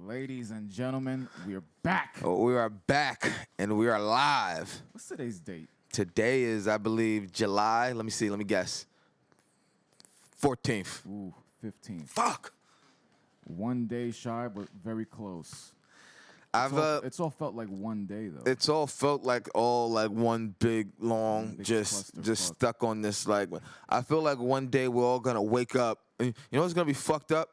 Ladies and gentlemen, we are back. Oh, we are back and we are live. What's today's date? Today is, I believe, July. Let me guess. 14th. Ooh, 15th. Fuck. 1 day shy, but very close. It's all felt like 1 day though. It's all felt like one big long just stuck on this. Like, I feel like one day we're all gonna wake up. And you know what's gonna be fucked up?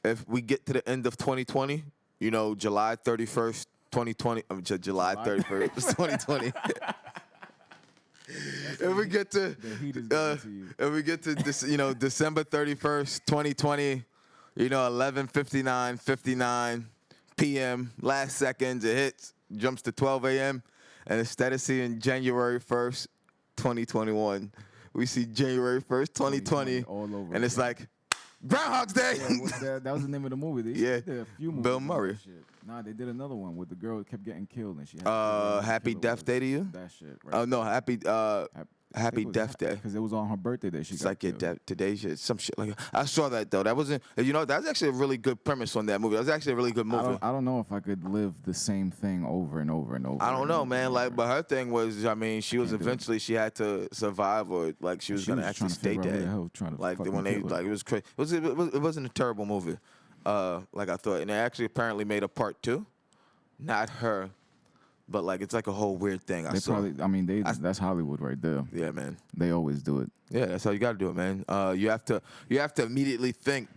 If we get to the end of 2020, you know, July 31st, 2020. July 31st, 2020. If we get to the heat is getting to you. If we get to this, you know, December 31st, 2020, you know, 11:59 p.m. last seconds it hits, jumps to 12 a.m. and instead of seeing January 1st, 2021, we see January 1st, 2020 all over and it's again. like Groundhog's Day. Yeah, that was the name of the movie. They Yeah. did a few movies. Bill Murray. Shit. Nah, they did another one where the girl kept getting killed and she had Happy Death Day to You? That shit, right? Oh no, Happy Death Day. Because it was on her birthday that she It's got like killed. today's shit, some shit like that. I saw that though. That wasn't, you know, that's actually a really good premise on that movie. That was actually a really good movie. I don't know if I could live the same thing over and over and over. I don't know, man. Like, but her thing was, I mean, she was Can't do it. eventually she had to survive, or like she was gonna actually stay dead. Like when they like it was crazy. It wasn't a terrible movie, like I thought. And they actually apparently made a part 2, not her, but like it's like a whole weird thing. That's Hollywood right there. Yeah, man. They always do it. Yeah, that's how you got to do it, man. You have to immediately think,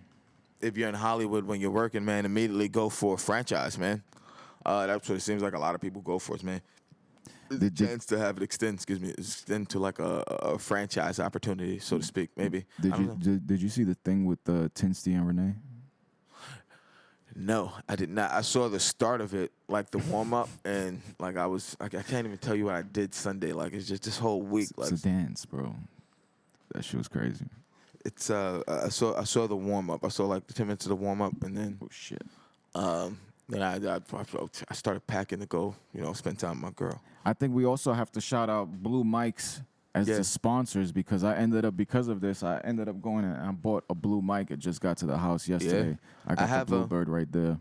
if you're in Hollywood when you're working, man, immediately go for a franchise, man. That's what it seems like a lot of people go for, man. The chance to have it extend to like a franchise opportunity, so to speak, maybe. Did you see the thing with Tinsty and Renee? No, I did not. I saw the start of it, like the warm up, and like I can't even tell you what I did Sunday. Like it's just this whole week. It's a dance, bro. That shit was crazy. It's I saw the warm up. I saw like 10 minutes of the warm up, and then shit. Then I started packing to go, you know, spend time with my girl. I think we also have to shout out Blue Mics as the sponsors, because because of this, I ended up going and I bought a Blue Mic. It just got to the house yesterday. Yeah. I got the Bluebird right there.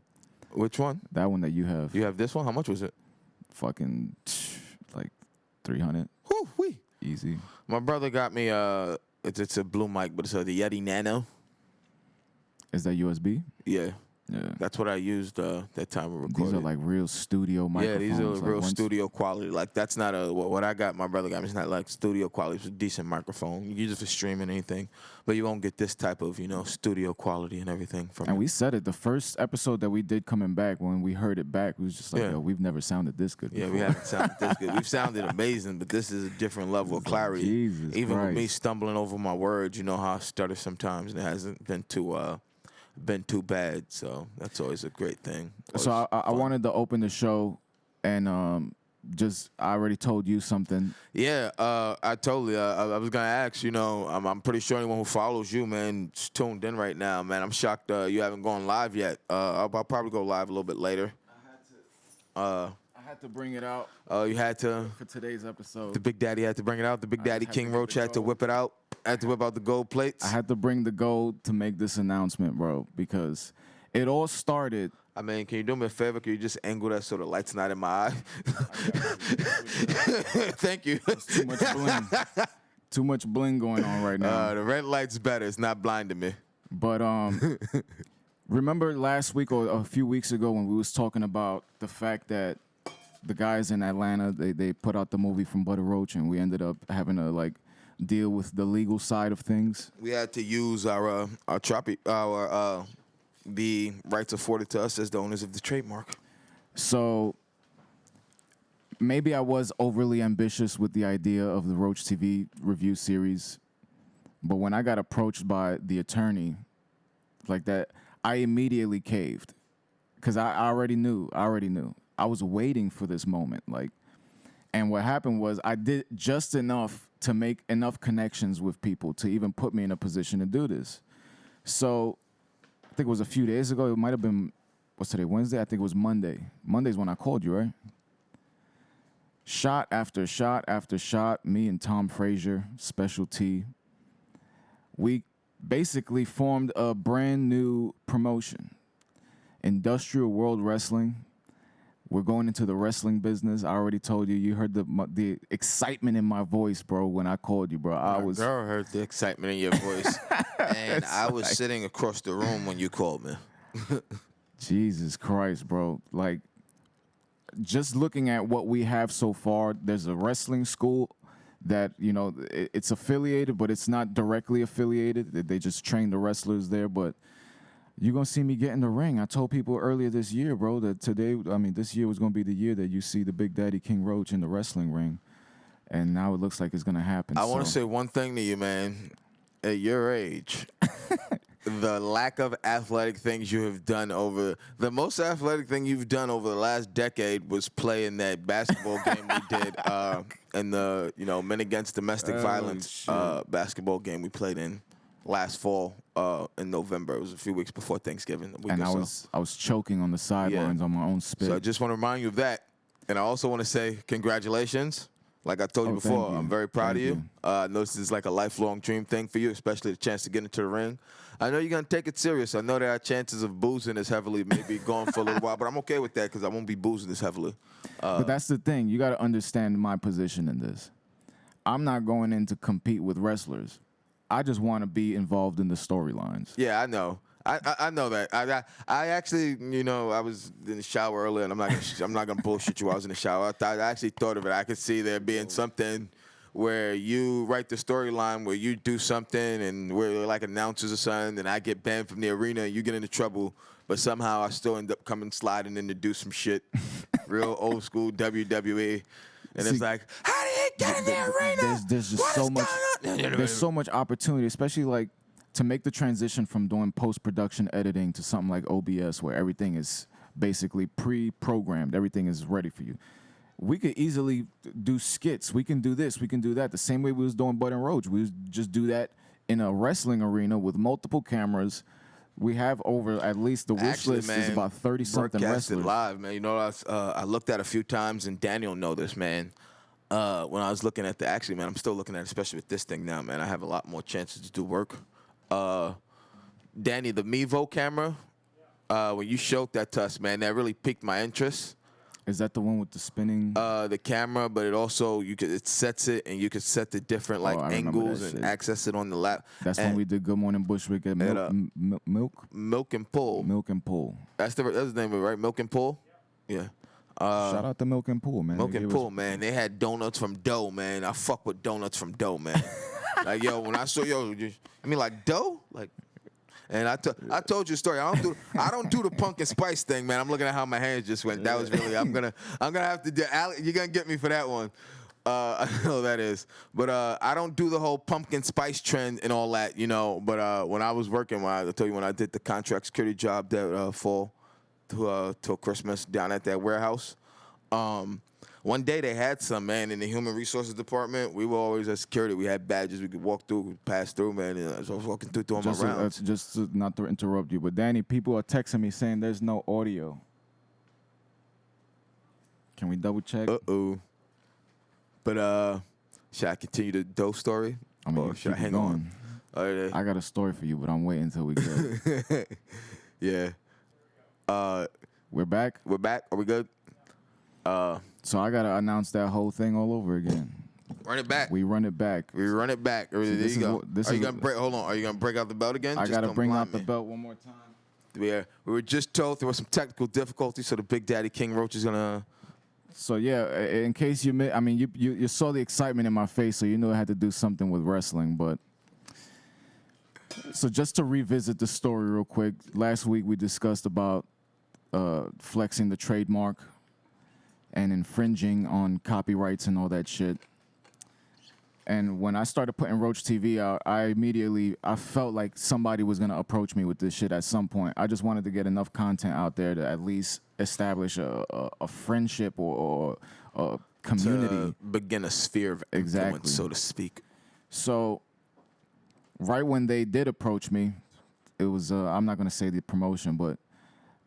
Which one? That one that you have. You have this one? How much was it? Fucking like 300. Woo-wee. Easy. My brother got me it's a Blue Mic, but it's the Yeti Nano. Is that USB? Yeah. Yeah. That's what I used that time we recorded. These are like real studio microphones. Yeah, these are real studio quality. Like that's not what I got. My brother got me. It's not like studio quality. It's a decent microphone. You use it for streaming anything, but you won't get this type of, you know, studio quality and everything from. And we said it the first episode that we did coming back. When we heard it back, we was just like, yo, we've never sounded this good before. Yeah, we haven't sounded this good. We've sounded amazing, but this is a different level of clarity. Jesus Even Christ. with me stumbling over my words, you know how I stutter sometimes, and it hasn't been too bad, so that's always a great thing. So I wanted to open the show, and I already told you something. Yeah, I totally. I was gonna ask. You know, I'm pretty sure anyone who follows you, man, is tuned in right now, man. I'm shocked you haven't gone live yet. I'll probably go live a little bit later. I had to bring it out. Oh, you had to for today's episode. The Big Daddy had to bring it out. The Big Daddy King Roach had to whip it out. I had to whip out the gold plates. I had to bring the gold to make this announcement, bro, because it all started. I mean, can you do me a favor? Can you just angle that so the light's not in my eye? Thank you. There's too much bling. Too much bling going on right now. The red light's better. It's not blinding me. But remember last week or a few weeks ago when we was talking about the fact that the guys in Atlanta, they put out the movie from Butter Roach, and we ended up having to like deal with the legal side of things. We had to use the rights afforded to us as the owners of the trademark. So maybe I was overly ambitious with the idea of the Roach TV review series, but when I got approached by the attorney like that, I immediately caved because I already knew. I was waiting for this moment, and what happened was I did just enough to make enough connections with people to even put me in a position to do this. So I think it was a few days ago. It might have been, what's today, Wednesday? I think it was Monday. Monday's when I called you, right? Shot after shot after shot, me and Tom Frazier, Special T, we basically formed a brand new promotion. Industrial World Wrestling. We're going into the wrestling business. I already told you. You heard the excitement in my voice, bro, when I called you, bro. I heard the excitement in your voice. And I was sitting across the room when you called me. Jesus Christ, bro. Like, just looking at what we have so far, there's a wrestling school that, you know, it's affiliated, but it's not directly affiliated. They just train the wrestlers there, but you're going to see me get in the ring. I told people earlier this year, bro, that this year was going to be the year that you see the Big Daddy King Roach in the wrestling ring. And now it looks like it's going to happen. I want to say one thing to you, man. At your age, the lack of athletic things you have done the most athletic thing you've done over the last decade was playing that basketball game we did in the, Men Against Domestic Violence basketball game we played in last fall in November. It was a few weeks before Thanksgiving. And I was choking on the sidelines on my own spit. So I just want to remind you of that. And I also want to say congratulations. Like I told you before, I'm very proud of you. I know this is like a lifelong dream thing for you, especially the chance to get into the ring. I know you're going to take it serious. I know there are chances of boozing as heavily, maybe going for a little while, but I'm okay with that because I won't be boozing as heavily. But that's the thing. You got to understand my position in this. I'm not going in to compete with wrestlers. I just want to be involved in the storylines. Yeah, I know. I know that. I actually, I was in the shower earlier, and I'm not gonna bullshit you. I was in the shower. I actually thought of it. I could see there being something where you write the storyline where you do something and we're like announcers or something, and I get banned from the arena and you get into trouble, but somehow I still end up sliding in to do some shit, real old school WWE. And it's like, how did he get in the arena? There's just so much. There's so much opportunity, especially like to make the transition from doing post-production editing to something like OBS, where everything is basically pre-programmed, everything is ready for you. We could easily do skits. We can do this. We can do that. The same way we was doing Bud and Roach. We was just do that in a wrestling arena with multiple cameras. We have over at least the wish list is about 30-something wrestlers. Live, man. I looked at a few times, and Daniel know this, man. When I was looking at I'm still looking at it, especially with this thing now, man. I have a lot more chances to do work. Danny, the Mevo camera, when you showed that to us, man, that really piqued my interest. Is that the one with the spinning? The camera, but it sets it, and you could set the different angles and access it on the lap. That's when we did Good Morning Bushwick at Milk and Pull. Milk and Pull. That's the name of it, right? Milk and Pull. Yeah. Shout out to Milk and Pull, man. Milk and Pull, man. They had donuts from dough, man. I fuck with donuts from dough, man. Like, yo, when I saw you mean like dough? Like, and I told you a story. I don't do the pumpkin spice thing, man. I'm looking at how my hands just went. That was really. I'm gonna have to do. You're gonna get me for that one. I know that is, but I don't do the whole pumpkin spice trend and all that, But when I was working, when I did the contract security job that fall till Christmas down at that warehouse. One day they had some, man, in the human resources department. We were always at security. We had badges we could walk through, pass through, man. And so I was walking through doing my rounds. Just not to interrupt you, but Danny, people are texting me saying there's no audio. Can we double check? Uh-oh. But should I continue the dough story? Or should I hang on? I got a story for you, but I'm waiting until we go. Yeah. We're back? We're back. Are we good? So I gotta announce that whole thing all over again. Run it back. We run it back. There you go. Hold on. Are you gonna break out the belt again? I gotta bring out the belt one more time. Yeah, we were just told there was some technical difficulties, so the Big Daddy King Roach is gonna. So yeah, in case you saw the excitement in my face, so you knew I had to do something with wrestling. But so just to revisit the story real quick, last week we discussed about flexing the trademark and infringing on copyrights and all that shit. And when I started putting Roach TV out, I felt like somebody was gonna approach me with this shit at some point. I just wanted to get enough content out there to at least establish a friendship or a community. To begin a sphere of influence, so to speak. So right when they did approach me, it was, I'm not gonna say the promotion, but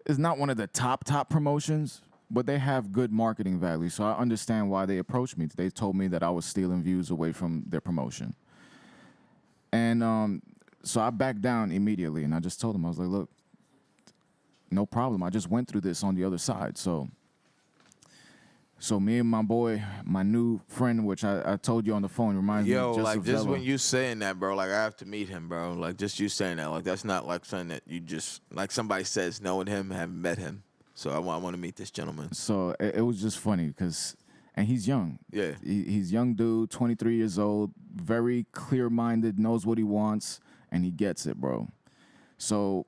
it's not one of the top promotions, but they have good marketing value, so I understand why they approached me. They told me that I was stealing views away from their promotion. And so I backed down immediately, and I just told them, I was like, look, no problem. I just went through this on the other side. So me and my boy, my new friend, which I told you on the phone, reminds me just like of just Vela. when you saying that, bro, like I have to meet him, bro. Like just you saying that, like that's not like something that you just like somebody says knowing him, haven't met him. So I want to meet this gentleman. So it was just funny because, and he's young. Yeah. He's a young dude, 23 years old, very clear-minded, knows what he wants, and he gets it, bro. So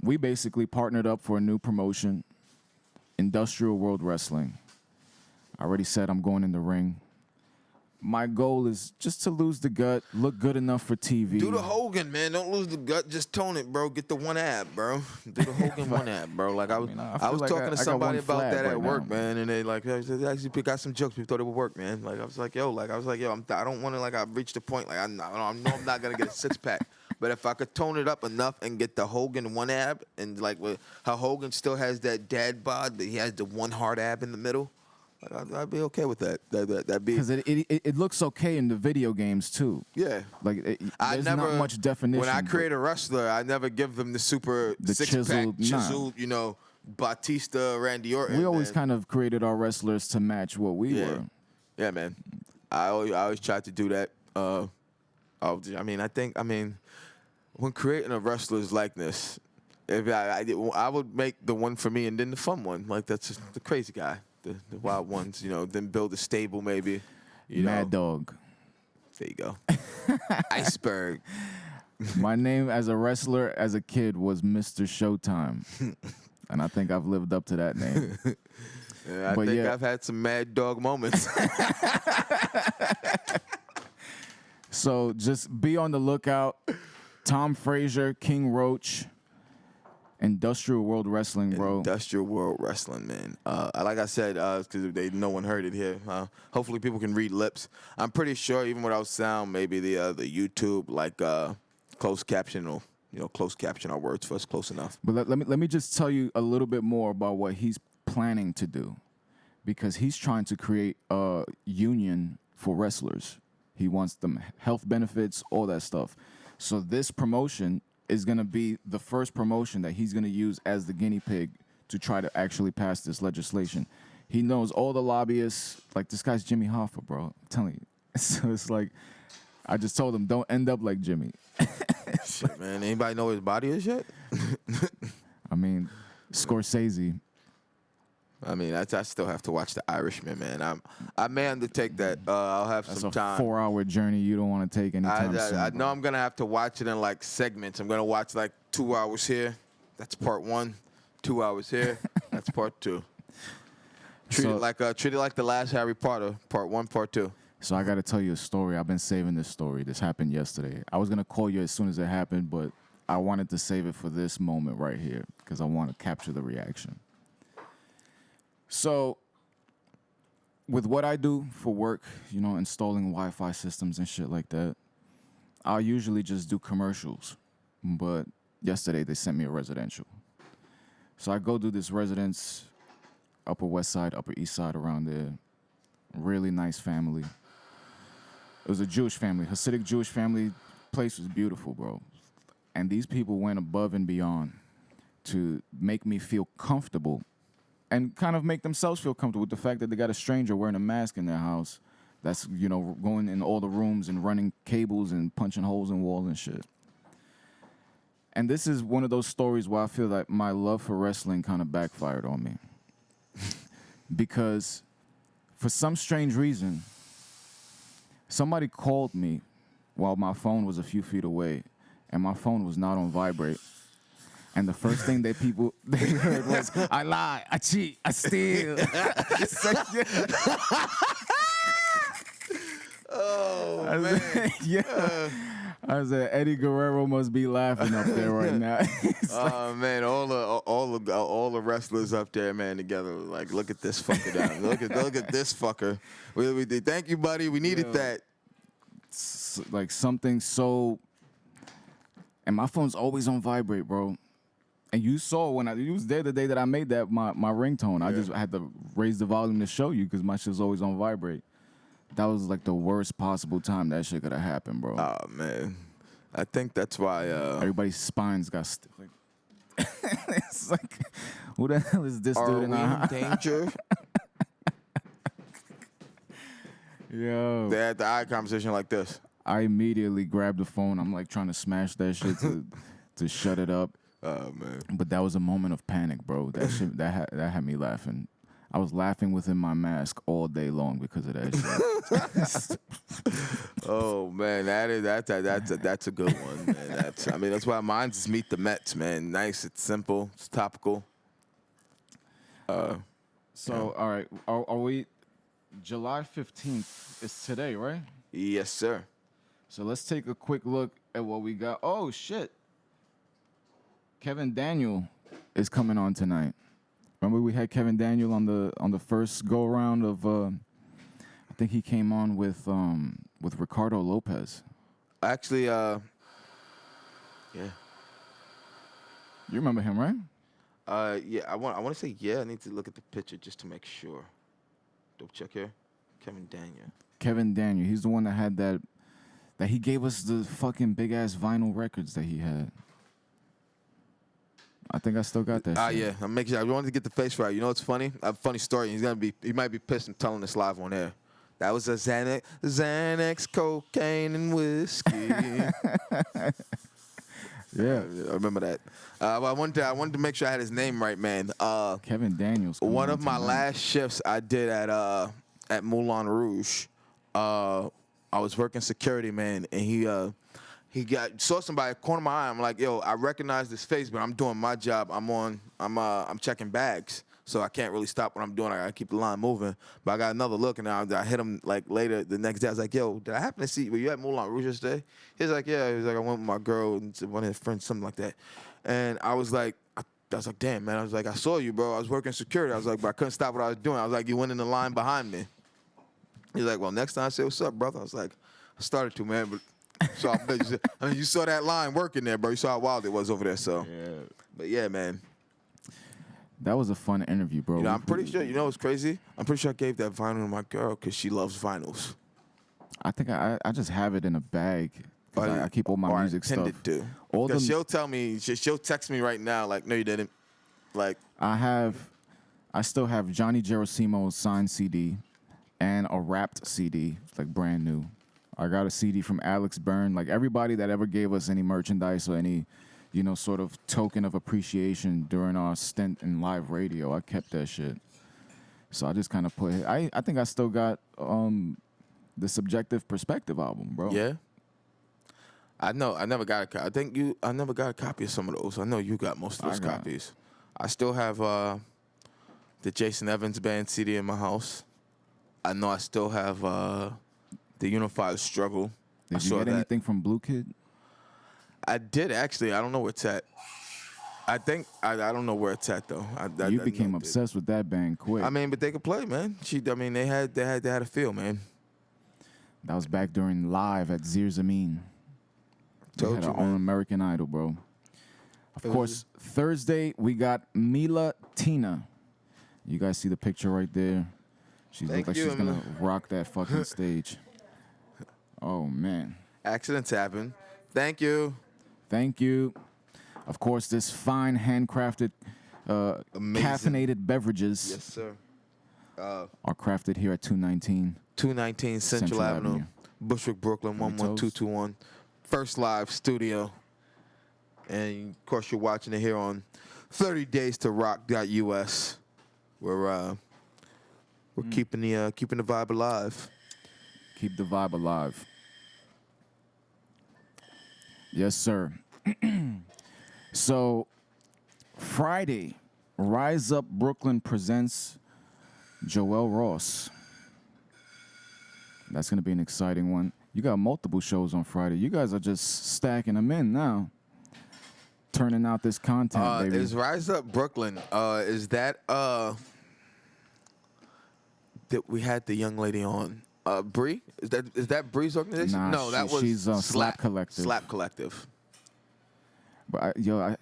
we basically partnered up for a new promotion, Industrial World Wrestling. I already said I'm going in the ring. My goal is just to lose the gut, look good enough for TV. Do the Hogan, man. Don't lose the gut. Just tone it, bro. Get the one ab, bro. Do the Hogan one ab, bro. Like I was like talking to somebody about that at work, now, man, and they like actually got some jokes. People thought it would work, man. Like I was like, yo, I don't want to like I've reached the point. Like I know I'm not gonna get a six pack, but if I could tone it up enough and get the Hogan one ab, and like how Hogan still has that dad bod, but he has the one hard ab in the middle. I'd be okay with that. That'd be because it looks okay in the video games too. Yeah, like there's not much definition. When I create a wrestler, I never give them the six pack chiseled, Batista, Randy Orton. We always kind of created our wrestlers to match what we were. Yeah, man. I always tried to do that. I think when creating a wrestler's likeness, if I would make the one for me and then the fun one, like that's just the crazy guy. The wild ones, then build a stable maybe. Mad Dog. There you go. Iceberg. My name as a wrestler as a kid was Mr. Showtime. And I think I've lived up to that name. Yeah, I think I've had some Mad Dog moments. So just be on the lookout. Tom Frazier, King Roach. Industrial World Wrestling, bro. Industrial World Wrestling, man. Like I said, because no one heard it here. Hopefully people can read lips. I'm pretty sure even without sound, maybe the YouTube closed caption will closed caption our words for us close enough. But let me just tell you a little bit more about what he's planning to do, because he's trying to create a union for wrestlers. He wants them health benefits, all that stuff. So this promotion is going to be the first promotion that he's going to use as the guinea pig to try to actually pass this legislation. He knows all the lobbyists. Like, this guy's Jimmy Hoffa, bro. I'm telling you. So it's like, I just told him, don't end up like Jimmy. Shit, man. Anybody know where his body is yet? I mean, Scorsese. I mean, I still have to watch The Irishman, man. I may undertake that. I'll have some time. That's a 4-hour journey you don't want to take anytime soon. I know I'm going to have to watch it in, like, segments. I'm going to watch, like, 2 hours here. That's part 1. 2 hours here. That's part 2. Treat it like the last Harry Potter, part 1, part 2. So I got to tell you a story. I've been saving this story. This happened yesterday. I was going to call you as soon as it happened, but I wanted to save it for this moment right here because I want to capture the reaction. So, with what I do for work, installing Wi-Fi systems and shit like that, I'll usually just do commercials. But yesterday, they sent me a residential. So I go do this residence, Upper West Side, Upper East Side, around there. Really nice family. It was a Jewish family, Hasidic Jewish family. Place was beautiful, bro. And these people went above and beyond to make me feel comfortable and kind of make themselves feel comfortable with the fact that they got a stranger wearing a mask in their house that's, going in all the rooms and running cables and punching holes in walls and shit. And this is one of those stories where I feel like my love for wrestling kind of backfired on me. Because for some strange reason, somebody called me while my phone was a few feet away, and my phone was not on vibrate. And the first thing they heard was, I lie, I cheat, I steal. Oh, man. Yeah. I said, Eddie Guerrero must be laughing up there right now. Man, all the wrestlers up there, man, together. Like, look at this fucker down. Look at this fucker. We did. Thank you, buddy. We needed that. Like something so, and my phone's always on vibrate, bro. And you saw when you was there the day that I made that my ringtone. I just had to raise the volume to show you because my shit's always on vibrate. That was like the worst possible time that shit could have happened, bro. Oh man, I think that's why everybody's spines got stiff. It's like, who the hell is this Are dude we in our in danger? Yo. They had the eye conversation like this. I immediately grabbed the phone. I'm like trying to smash that shit to shut it up. Oh man. But that was a moment of panic, bro. That shit that had me laughing. I was laughing within my mask all day long because of that shit. Oh man, that's a good one, man. That's why mine's is Meet the Mets, man. Nice, it's simple, it's topical. So, all right, are we? July 15th is today, right? Yes, sir. So let's take a quick look at what we got. Oh shit! Kevin Daniel is coming on tonight. Remember we had Kevin Daniel on the first go around of. I think he came on with Ricardo Lopez. Actually, yeah. You remember him, right? Yeah. I want to say yeah. I need to look at the picture just to make sure. Double check here. Kevin Daniel. Kevin Daniel. He's the one that had that he gave us the fucking big ass vinyl records that he had. I think I still got that shit. Yeah. I'm making sure. I wanted to get the face right. You know what's funny? I have a funny story. He might be pissed and telling this live on air. That was a Xanax, cocaine, and whiskey. Yeah. I remember that. I wanted to make sure I had his name right, man. Kevin Daniels. One of my last shifts I did at Moulin Rouge. I was working security, man, and he saw somebody at the corner of my eye. I'm like, yo, I recognize this face, but I'm doing my job. I'm checking bags, so I can't really stop what I'm doing. I gotta keep the line moving. But I got another look, and I hit him like later the next day. I was like, yo, did I happen to see? Were you at Moulin Rouge yesterday? He was like, yeah. He was like, I went with my girl and one of his friends, something like that. And I was like, damn, man. I was like, I saw you, bro. I was working security. I was like, but I couldn't stop what I was doing. I was like, you went in the line behind me. He's like, well, next time I say, what's up, brother? I was like, I started to, man, but so you saw that line working there, bro. You saw how wild it was over there, so. Yeah. But yeah, man. That was a fun interview, bro. You know, I'm pretty sure, you know what's crazy? I'm pretty sure I gave that vinyl to my girl because she loves vinyls. I think I just have it in a bag. I keep all my music stuff. To. All the, she'll tell me, she'll text me right now, like, no, you didn't. Like, I still have Johnny Gerasimo's signed CD and a wrapped CD, like brand new. I got a CD from Alex Byrne. Like everybody that ever gave us any merchandise or any, sort of token of appreciation during our stint in live radio, I kept that shit. So I just kind of put it. I think I still got the Subjective Perspective album, bro. Yeah. I know. I never got I never got a copy of some of those. I know you got most of those copies. I still have the Jason Evans Band CD in my house. I know I still have the Unified Struggle. Did you get anything from Blue Kid? I did actually. I don't know where it's at. I think I don't know where it's at though. You became obsessed with that band quick. I mean, but they could play, man. They had a feel, man. That was back during Live at Zir Zameen. They had our own American Idol, bro. Of course, Thursday we got Mila Tina. You guys see the picture right there? She looks like she's gonna rock that fucking stage. Oh man. Accidents happen. Thank you. Thank you. Of course, this fine handcrafted, caffeinated beverages. Yes, sir. Are crafted here at 219 Central Avenue. Bushwick, Brooklyn, 11221. First live studio. And of course, you're watching it here on 30days2rock.us. We're keeping the vibe alive. Keep the vibe alive. Yes, sir. So, Friday, Rise Up Brooklyn presents Joel Ross. That's going to be an exciting one. You got multiple shows on Friday. You guys are just stacking them in now. Turning out this content, baby. Is Rise Up Brooklyn, is that we had the young lady on? Brie? Is that Brie's organization? Nah, no, that was she's Slap Collective. Slap Collective. But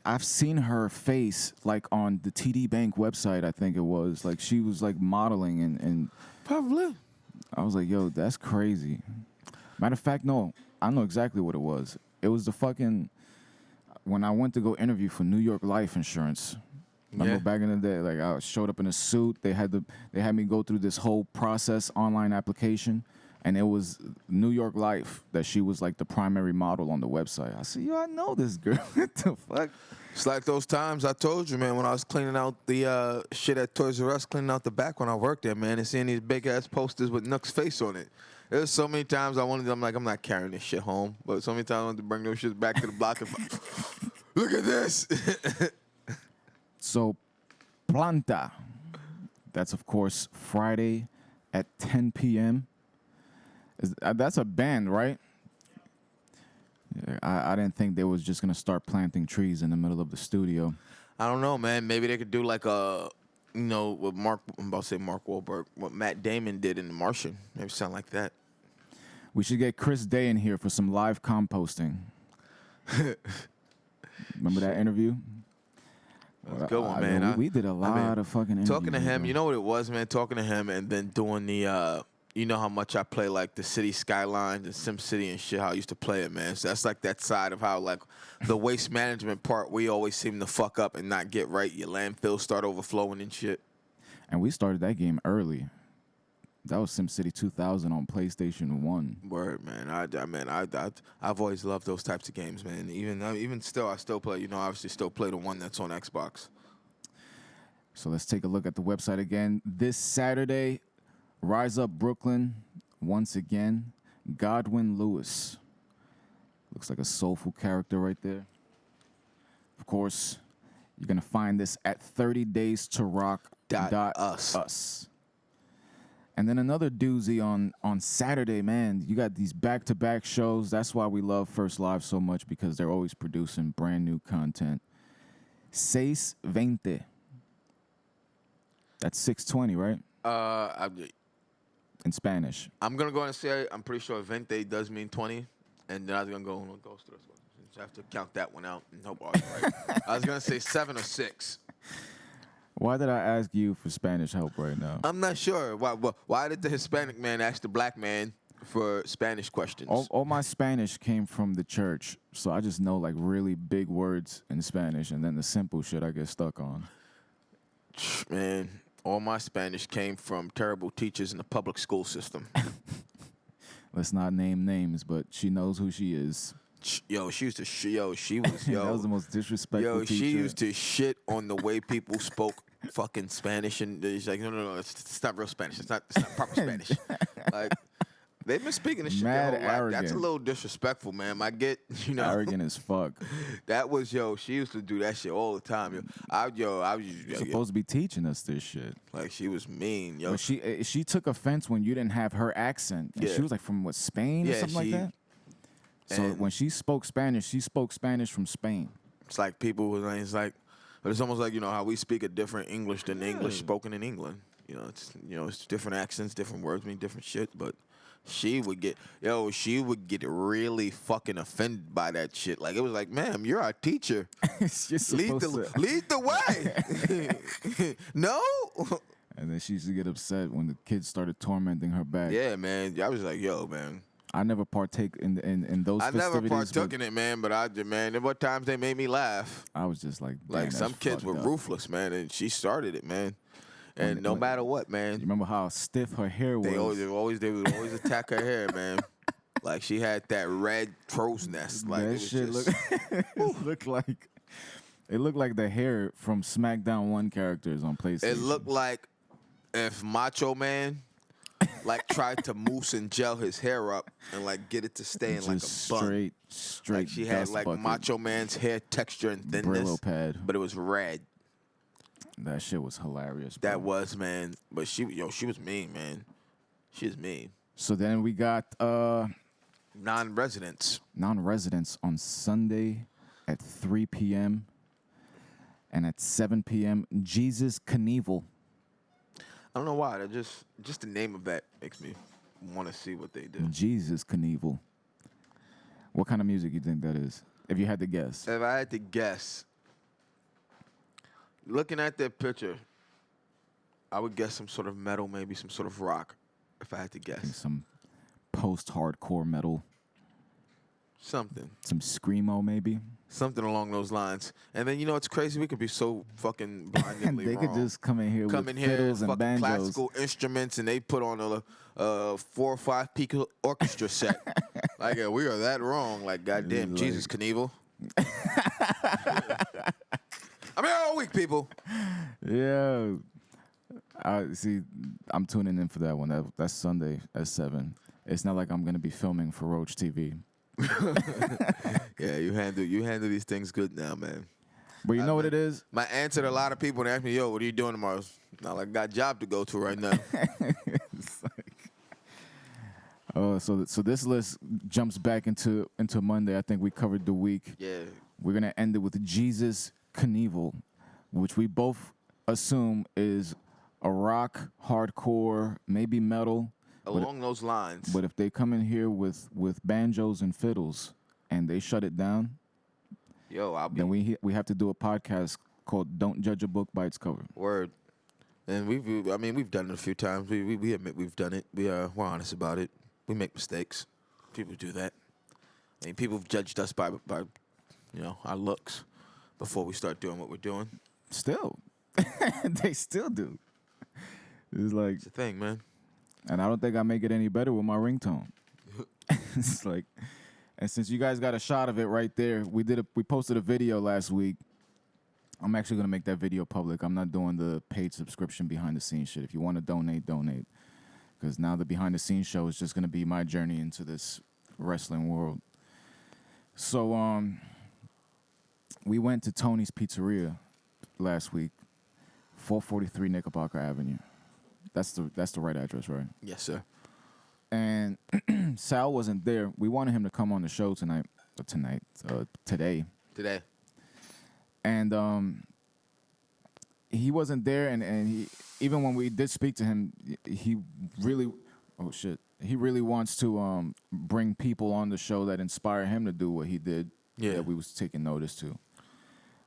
I've seen her face like on the TD Bank website. I think it was like she was like modeling and probably. I was like, yo, that's crazy. Matter of fact, no, I know exactly what it was. It was the fucking when I went to go interview for New York Life Insurance. Remember back in the day, like I showed up in a suit. They had me go through this whole process, online application, and it was New York Life that she was like the primary model on the website. I said, yo, I know this girl. What the fuck? It's like those times I told you, man, when I was cleaning out the shit at Toys R Us, cleaning out the back when I worked there, man, and seeing these big ass posters with Nook's face on it. There's so many times I'm not carrying this shit home, but so many times I wanted to bring those shits back to the block and look at this. So, Planta. That's, of course, Friday at 10 p.m. That's a band, right? I didn't think they was just going to start planting trees in the middle of the studio. I don't know, man. Maybe they could do like what I'm about to say Mark Wahlberg, what Matt Damon did in The Martian. Maybe sound like that. We should get Chris Day in here for some live composting. Remember that interview? That was a good one, man. We did a lot of fucking interviews. Talking to him, you know what it was, man? Talking to him and then doing the, you know how much I play like the city skylines and Sim City and shit, how I used to play it, man. So that's like that side of how like the waste management part we always seem to fuck up and not get right. Your landfills start overflowing and shit. And we started that game early. That was SimCity 2000 on PlayStation 1. Word, man. I've always loved those types of games, man. Even still, I still play. You know, obviously, still play the one that's on Xbox. So let's take a look at the website again. This Saturday, Rise Up Brooklyn, once again, Godwin Lewis. Looks like a soulful character right there. Of course, you're gonna find this at 30days2rock.us. And then another doozy on Saturday, man. You got these back-to-back shows. That's why we love First Live so much, because they're always producing brand new content. 6:20. That's 6:20, right? In Spanish. I'm gonna go ahead and say I'm pretty sure 20 does mean 20, and then I was gonna go and go through this one. I have to count that one out and hope I was right. I was gonna say 7 or 6. Why did I ask you for Spanish help right now? I'm not sure. Why did the Hispanic man ask the black man for Spanish questions? All my Spanish came from the church, so I just know like really big words in Spanish, and then the simple shit I get stuck on. Man, all my Spanish came from terrible teachers in the public school system. Let's not name names, but she knows who she is. Yo, she used to she was that was the most disrespectful teacher. She used to shit on the way people spoke fucking Spanish, and she's like, no, it's not real Spanish. It's not proper Spanish. Like, they've been speaking this shit mad their whole life. Arrogant. That's a little disrespectful, man. I get, you know, arrogant as fuck. That was she used to do that shit all the time. You're supposed to be teaching us this shit. Like, she was mean, yo. But she took offense when you didn't have her accent. And she was like from Spain or something like that. So when she spoke Spanish from Spain. It's like people were like, but it's almost like, you know, how we speak a different English than English spoken in England. You know, it's different accents, different words mean different shit. But she would get really fucking offended by that shit. Like, it was like, ma'am, you're our teacher. Lead the way. No. And then she used to get upset when the kids started tormenting her back. Yeah, man. I was like, yo, man. I never partake in those festivities. I never partook in it, man, but there were times they made me laugh. I was just like, some kids were ruthless, man, and she started it, man. And no matter what, man. You remember how stiff her hair was? They would always attack her hair, man. Like, she had that red crow's nest. Like, that shit it looked like the hair from SmackDown 1 characters on PlayStation. It looked like if Macho Man like tried to mousse and gel his hair up and like get it to stay in like a bun. Straight. Like, she had like bucket. Macho Man's hair texture and thinness. Brillo pad. But it was red. That shit was hilarious, bro. That was, man. But she was mean, man. She was mean. So then we got non-residents on Sunday at 3 p.m. and at 7 p.m. Jesus Knievel. I don't know why. That just the name of that makes me want to see what they do. Jesus Knievel. What kind of music you think that is? If you had to guess. If I had to guess, looking at that picture, I would guess some sort of metal, maybe some sort of rock. If I had to guess, some post-hardcore metal. Something. Some screamo maybe. Something along those lines. And then, you know, it's crazy. We could be so fucking blindingly They wrong. could just come in here with fiddles and fucking banjos. classical instruments, and they put on a 4 or 5 peak orchestra set. Like, we are that wrong. Like, goddamn, Jesus, Knievel. I'm here all week, people. Yeah. See, I'm tuning in for that one. That's Sunday at 7. It's not like I'm going to be filming for Roach TV. Yeah, you handle these things good now, man. But you know what it is? My answer to a lot of people, they ask me, yo, what are you doing tomorrow? Not like I got a job to go to right now. It's like, oh, so this list jumps back into Monday. I think we covered the week. Yeah. We're going to end it with Jesus Knievel, which we both assume is a rock, hardcore, maybe metal. Along those lines. But if they come in here with banjos and fiddles and they shut it down, then we have to do a podcast called "Don't Judge a Book by Its Cover." Word. And we've done it a few times. We admit we've done it. We're honest about it. We make mistakes. People do that. I mean, people have judged us by our looks before we start doing what we're doing. Still, they still do. It's a thing, man. And I don't think I make it any better with my ringtone. It's like, and since you guys got a shot of it right there, we posted a video last week. I'm actually gonna make that video public. I'm not doing the paid subscription behind the scenes shit. If you want to donate, because now the behind the scenes show is just gonna be my journey into this wrestling world. So we went to Tony's Pizzeria last week, 443 Knickerbocker Avenue. That's the right address, right? Yes, sir. And Sal wasn't there. We wanted him to come on the show today. And he wasn't there, and he, even when we did speak to him, he really wants to bring people on the show that inspire him to do what he did. Yeah. That we was taking notice to.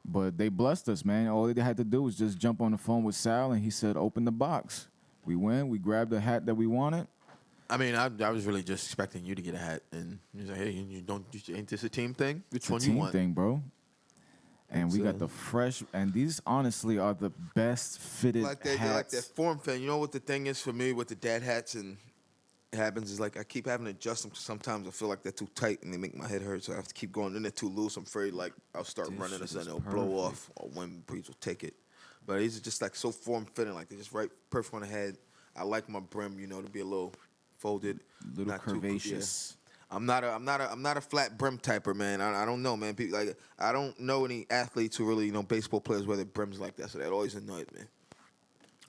But they blessed us, man. All they had to do was just jump on the phone with Sal, and he said, "Open the box." We went. We grabbed the hat that we wanted. I mean, I was really just expecting you to get a hat, and he's like, "Hey, ain't this a team thing? Which one you want?" Team thing, bro. And we got the fresh, and these honestly are the best fitted hats. Like that form fan. You know what the thing is for me with the dad hats, and it happens is like I keep having to adjust them because sometimes I feel like they're too tight and they make my head hurt, so I have to keep going. Then they're too loose. I'm afraid like I'll start running and then it'll blow off, or wind breeze will take it. But these are just like so form fitting, like they're just right perfect on the head. I like my brim, to be a little folded, little curvaceous. I'm not a flat brim typer, man. I don't know, man. People, like I don't know any athletes who really, baseball players wear their brims like that, so that always annoyed me.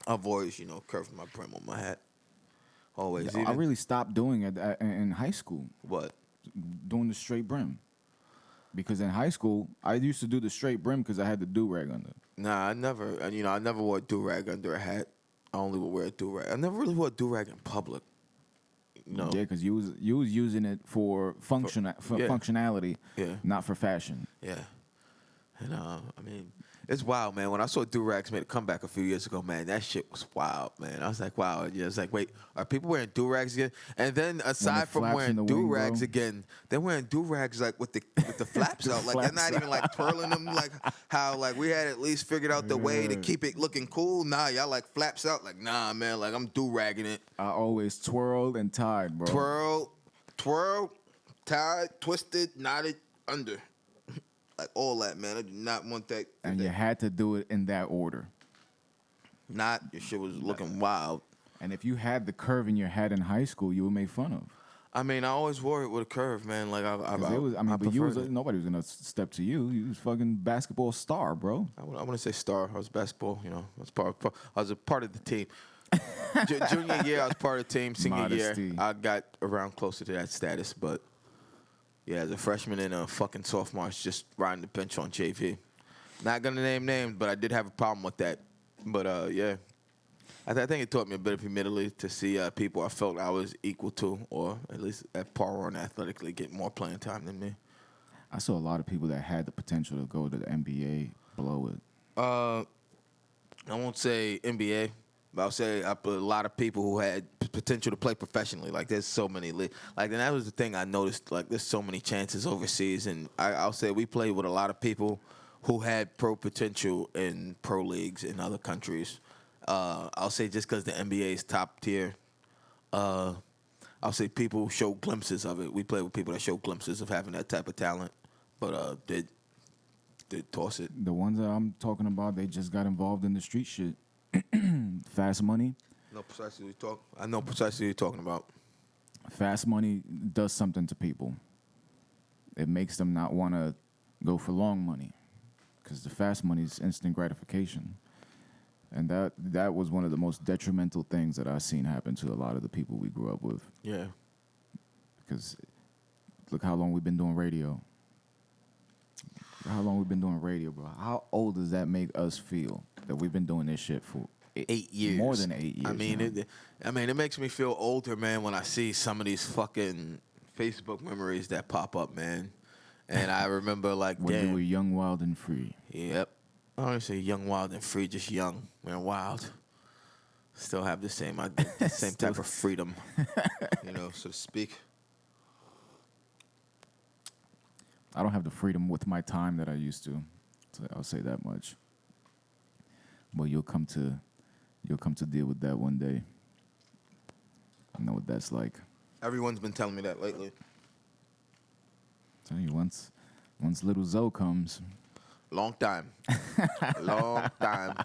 I've always, curved my brim on my hat. Always. I really stopped doing it in high school. What? Doing the straight brim. Because in high school, I used to do the straight brim because I had the do-rag under. Nah, I never wore a do-rag under a hat. I only would wear a do-rag. I never really wore a do-rag in public. No. Yeah, because you was using it for functionality, not for fashion. Yeah. And it's wild, man. When I saw do-rags made a comeback a few years ago, man, that shit was wild, man. I was like, wow. Yeah, it's like, wait, are people wearing do-rags again? And then aside from wearing do-rags again, they're wearing do-rags like with the flaps out. Like they're not even like twirling them like how like we had at least figured out the way to keep it looking cool. Nah, y'all like flaps out. Like, nah, man, like I'm do-ragging it. I always twirled and tied, bro. Twirl, tied, twisted, knotted, under. Like all that, man. I do not want that. And you had to do it in that order. Your shit was looking wild. And if you had the curve in your hat in high school, you were made fun of. I mean, I always wore it with a curve, man. Like nobody was gonna step to you. You was fucking basketball star, bro. I wouldn't say star. I was basketball. I was a part of the team. Junior year, I was part of the team. Senior year, I got around closer to that status, but. Yeah, as a freshman and a fucking sophomore, I was just riding the bench on JV. Not gonna name names, but I did have a problem with that. But yeah, I think it taught me a bit of humility to see people I felt I was equal to, or at least at par or athletically, get more playing time than me. I saw a lot of people that had the potential to go to the NBA, blow it. I won't say NBA, but I'll say a lot of people who had potential to play professionally. Like there's so many like, and that was the thing I noticed. Like there's so many chances overseas, and I'll say we played with a lot of people who had pro potential in pro leagues in other countries. I'll say just because the NBA is top tier, I'll say people show glimpses of it. We play with people that show glimpses of having that type of talent, but did toss it. The ones that I'm talking about, they just got involved in the street shit. Fast money. I know precisely what you're talking about. Fast money does something to people. It makes them not want to go for long money because the fast money is instant gratification. And that was one of the most detrimental things that I've seen happen to a lot of the people we grew up with. Yeah. Because look how long we've been doing radio. How long we've been doing radio, bro. How old does that make us feel that we've been doing this shit for 8 years? More than 8 years. I mean, it makes me feel older, man, when I see some of these fucking Facebook memories that pop up, man. And I remember, like, when damn. you were young, wild, and free. Yep. I don't say young, wild, and free, just young and wild. Still have the same type of freedom, so to speak. I don't have the freedom with my time that I used to. So I'll say that much. But you'll come to deal with that one day. I know what that's like. Everyone's been telling me that lately. Tell you, once little Zoe comes. Long time. Long time.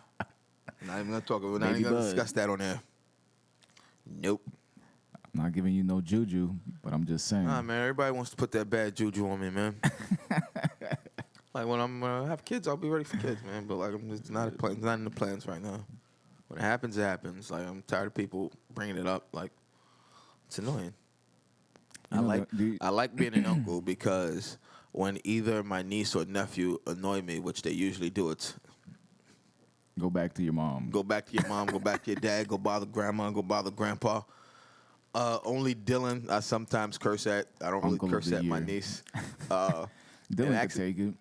Not even gonna talk. We're not even gonna discuss that on there. Nope. I'm not giving you no juju, but I'm just saying. Nah, man. Everybody wants to put that bad juju on me, man. Like when I'm have kids, I'll be ready for kids, man. But like, it's not in the plans right now. When it happens, it happens. Like I'm tired of people bringing it up. Like it's annoying. I like being an uncle because when either my niece or nephew annoy me, which they usually do, it's go back to your mom. Go back to your mom. Go back to your dad. Go bother grandma. Go bother grandpa. Only Dylan I sometimes curse at. I don't Uncle really curse at my niece. Dylan can take it.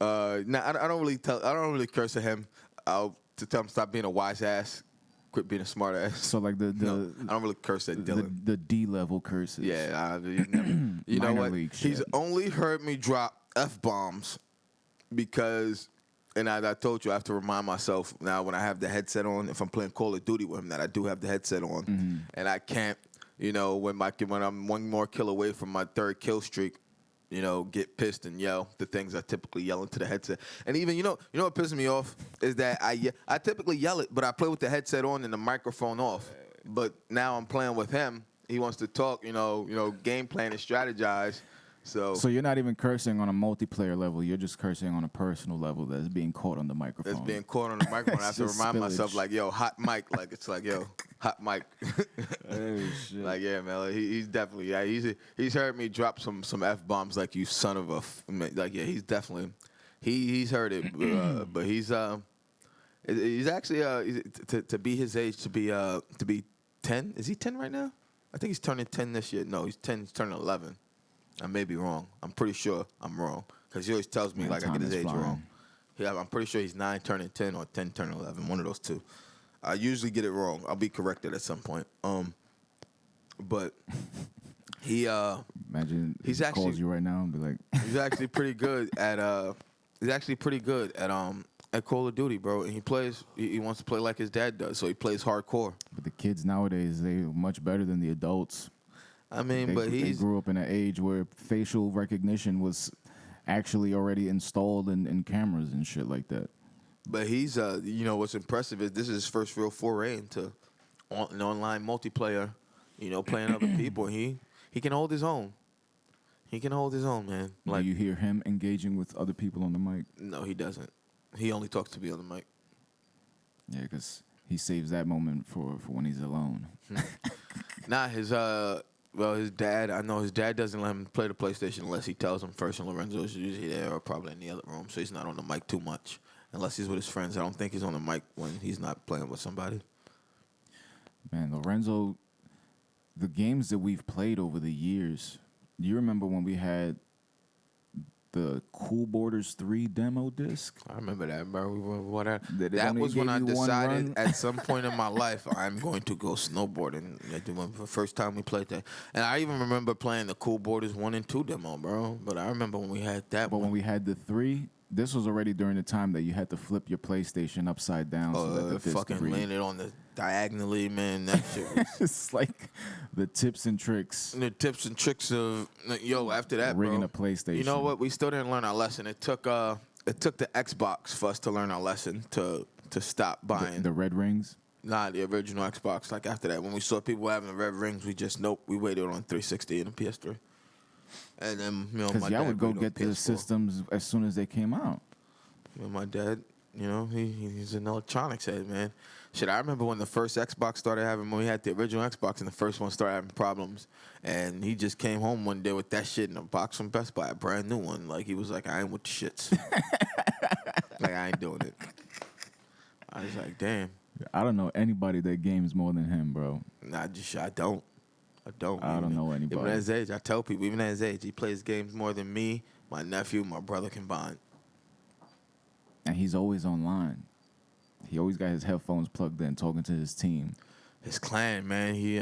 I don't really curse at him. To tell him stop being a wise ass, quit being a smart ass. So like I don't really curse at Dylan. The D-level curses. Yeah, you know what? He's only heard me drop F-bombs because, and I told you I have to remind myself now when I have the headset on, if I'm playing Call of Duty with him, that I do have the headset on, and I can't, when I'm one more kill away from my third kill streak, get pissed and yell the things I typically yell into the headset. And even, what pisses me off is that I typically yell it, but I play with the headset on and the microphone off. But now I'm playing with him. He wants to talk, game plan and strategize. So you're not even cursing on a multiplayer level. You're just cursing on a personal level that's being caught on the microphone. That's being caught on the microphone. I have to remind myself, like, yo, hot mic. Like, it's like, yo, hot mic. Oh, shit. Like, yeah, man. Like, he's definitely, he's heard me drop some F-bombs like, you son of a, like, yeah, he's definitely, he's heard it. But he's actually, to be his age, to be 10. Is he 10 right now? I think he's turning 10 this year. No, he's 10. He's turning 11. I may be wrong. I'm pretty sure I'm wrong because he always tells me like I get his age wrong. Yeah, I'm pretty sure he's 9 turning 10 or 10 turning 11. One of those two. I usually get it wrong. I'll be corrected at some point. But he imagine he's he actually calls you right now and be like he's actually pretty good at at Call of Duty, bro. And he wants to play like his dad does, so he plays hardcore. But the kids nowadays, they're much better than the adults. I mean, they grew up in an age where facial recognition was actually already installed in cameras and shit like that. But he's, what's impressive is this is his first real foray into an online multiplayer, playing other people. He can hold his own. He can hold his own, man. Like, do you hear him engaging with other people on the mic? No, he doesn't. He only talks to me on the mic. Yeah, because he saves that moment for when he's alone. Nah, his dad, I know his dad doesn't let him play the PlayStation unless he tells him first, and Lorenzo's usually there or probably in the other room, so he's not on the mic too much. Unless he's with his friends. I don't think he's on the mic when he's not playing with somebody. Man, Lorenzo, the games that we've played over the years, you remember when we had the Cool Borders 3 demo disc. I remember that, bro. They That only was when gave I you one decided run. at some point in my life I'm going to go snowboarding. Like the first time we played that, and I even remember playing the Cool Borders 1 and 2 demo, bro. But I remember when we had that. But one. when we had the 3, this was already during the time that you had to flip your PlayStation upside down so that the disc fucking could read. landed on the diagonally, man. That shit was It's like the tips and tricks. the tips and tricks of after that, Rigging bro. a PlayStation. You know what? We still didn't learn our lesson. It took the Xbox for us to learn our lesson to stop buying The red rings. the original Xbox. Like after that, when we saw people having the red rings, we just we waited on 360 and the PS3. And then Because y'all would go get the systems as soon as they came out. My dad, he's an electronics head, man. Shit, I remember when the first Xbox started having, when we had the original Xbox and the first one started having problems, and he just came home one day with that shit in a box from Best Buy, a brand new one. Like, he was like, I ain't with the shits. Like, I ain't doing it. I was like, damn. I don't know anybody that games more than him, bro. Nah, I don't. I don't know anybody. Even at his age, I tell people, even at his age, he plays games more than me, my nephew, my brother combined. And he's always online. He always got his headphones plugged in, talking to his team. His clan, man. He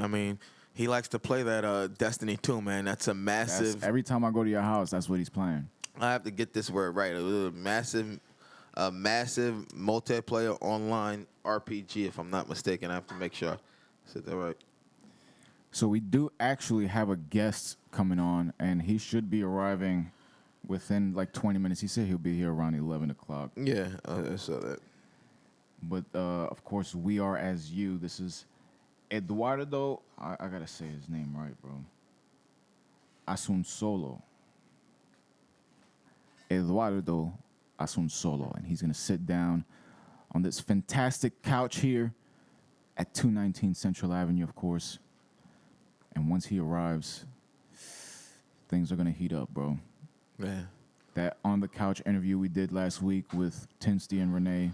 likes to play that Destiny 2, man. That's a massive. Every time I go to your house, that's what he's playing. I have to get this word right. It was a massive multiplayer online RPG, if I'm not mistaken. I have to make sure I said that right. So we do actually have a guest coming on, and he should be arriving within like 20 minutes. He said he'll be here around 11 o'clock. Yeah, I saw that. But, of course, we are as you. This is Eduardo. I got to say his name right, bro. Asunsolo. Eduardo Asunsolo. And he's going to sit down on this fantastic couch here at 219 Central Avenue, of course. And once he arrives, things are going to heat up, bro. Yeah. That on-the-couch interview we did last week with Tinsty and Renee.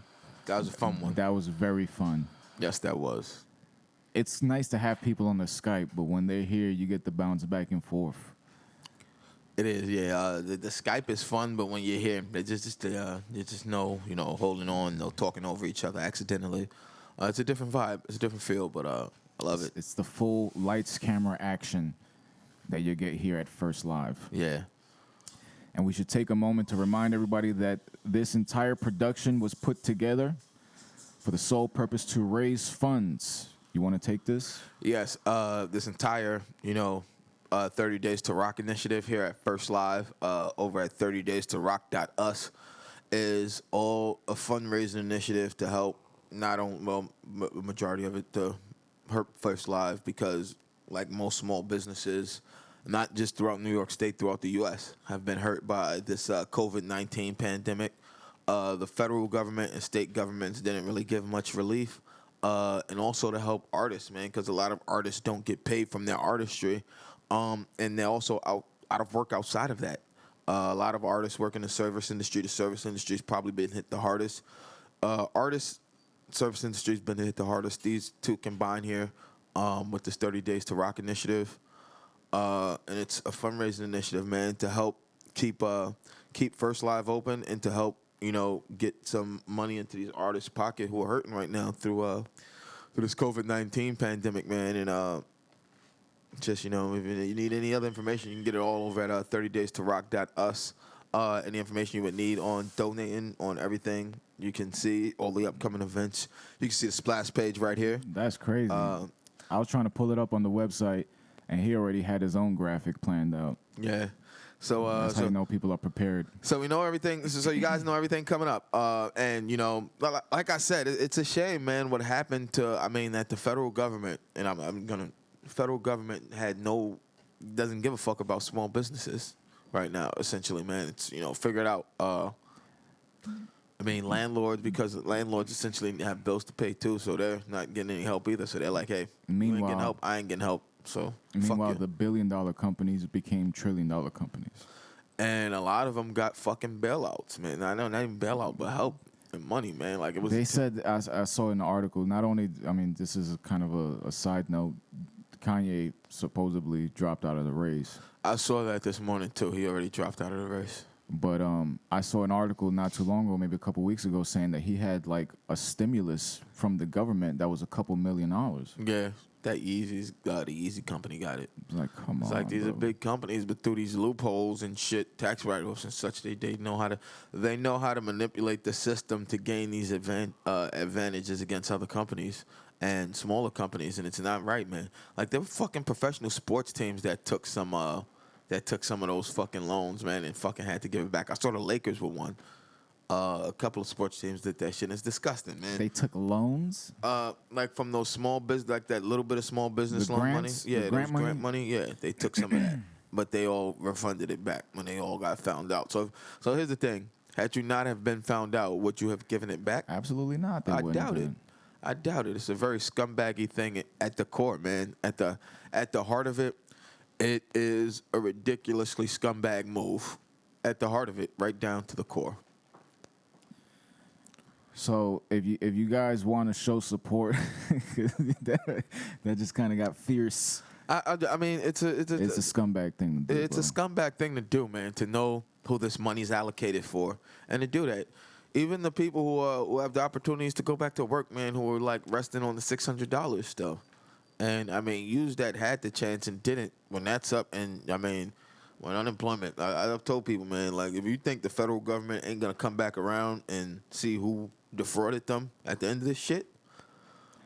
That was a fun one. That was very fun. Yes, that was. It's nice to have people on the Skype, but when they're here, you get the bounce back and forth. It is, yeah. The Skype is fun, but when you're here, they just know, holding on, no talking over each other accidentally. It's a different vibe. It's a different feel, but I love it. It's the full lights, camera, action that you get here at First Live. Yeah. And we should take a moment to remind everybody that this entire production was put together for the sole purpose to raise funds. You want to take this? Yes. This entire, 30 Days to Rock initiative here at First Live, over at 30days2rock.us, is all a fundraising initiative to help majority of it to help First Live, because like most small businesses, not just throughout New York State, throughout the U.S., have been hurt by this COVID-19 pandemic. The federal government and state governments didn't really give much relief. And also to help artists, man, because a lot of artists don't get paid from their artistry. And they're also out of work outside of that. A lot of artists work in the service industry. The service industry's probably been hit the hardest. Service industry's been hit the hardest. These two combined here with this 30 Days to Rock initiative. And it's a fundraising initiative, man, to help keep First Live open and to help, get some money into these artists' pocket who are hurting right now through this COVID-19 pandemic, man. And if you need any other information, you can get it all over at 30days2rock.us. Any information you would need on donating, on everything, you can see all the upcoming events. You can see the splash page right here. That's crazy. I was trying to pull it up on the website, and he already had his own graphic planned out. Yeah. So that's how you know people are prepared. So we know everything. So you guys know everything coming up. And like I said, it's a shame, man, what happened to. That the federal government, and federal government doesn't give a fuck about small businesses right now. Essentially, man, it's figure it out. Landlords, because landlords essentially have bills to pay too, so they're not getting any help either. So they're like, hey, you ain't getting help, I ain't getting help. So meanwhile, the billion-dollar companies became trillion-dollar companies, and a lot of them got fucking bailouts, man. I know, not even bailout, but help and money, man. Like it was. They said, I saw in the article. Not only, this is kind of a side note. Kanye supposedly dropped out of the race. I saw that this morning too. He already dropped out of the race. But I saw an article not too long ago, maybe a couple weeks ago, saying that he had like a stimulus from the government that was a couple $1 million. Yeah, that Yeezy's the Yeezy company got it. It's like, come It's on, like these bro. are big companies, but through these loopholes and shit, tax write-offs and such, they know how to manipulate the system to gain these advantages against other companies and smaller companies, and it's not right, man. Like there were fucking professional sports teams that took some of those fucking loans, man, and fucking had to give it back. I saw the Lakers were one. A couple of sports teams did that shit. It's disgusting, man. They took loans. Like from those small business, like that little bit of small business The loan grants? money. Yeah, The those grant grant money. Yeah, they took some of that, but they all refunded it back when they all got found out. So here's the thing: had you not have been found out, would you have given it back? Absolutely not. They I wouldn't have doubt it. been. I doubt it. It's a very scumbaggy thing at the core, man. At the heart of it, it is a ridiculously scumbag move. At the heart of it, right down to the core. So if you guys want to show support, that just kind of got fierce. I mean, it's a scumbag thing to do. It's a scumbag thing to do, man. To know who this money's allocated for, and to do that. Even the people who have the opportunities to go back to work, man, who are like resting on the $600 still, and I mean, used that, had the chance, and didn't. When that's up, and I mean, when unemployment, I've told people, man, like if you think the federal government ain't gonna come back around and see who defrauded them at the end of this shit,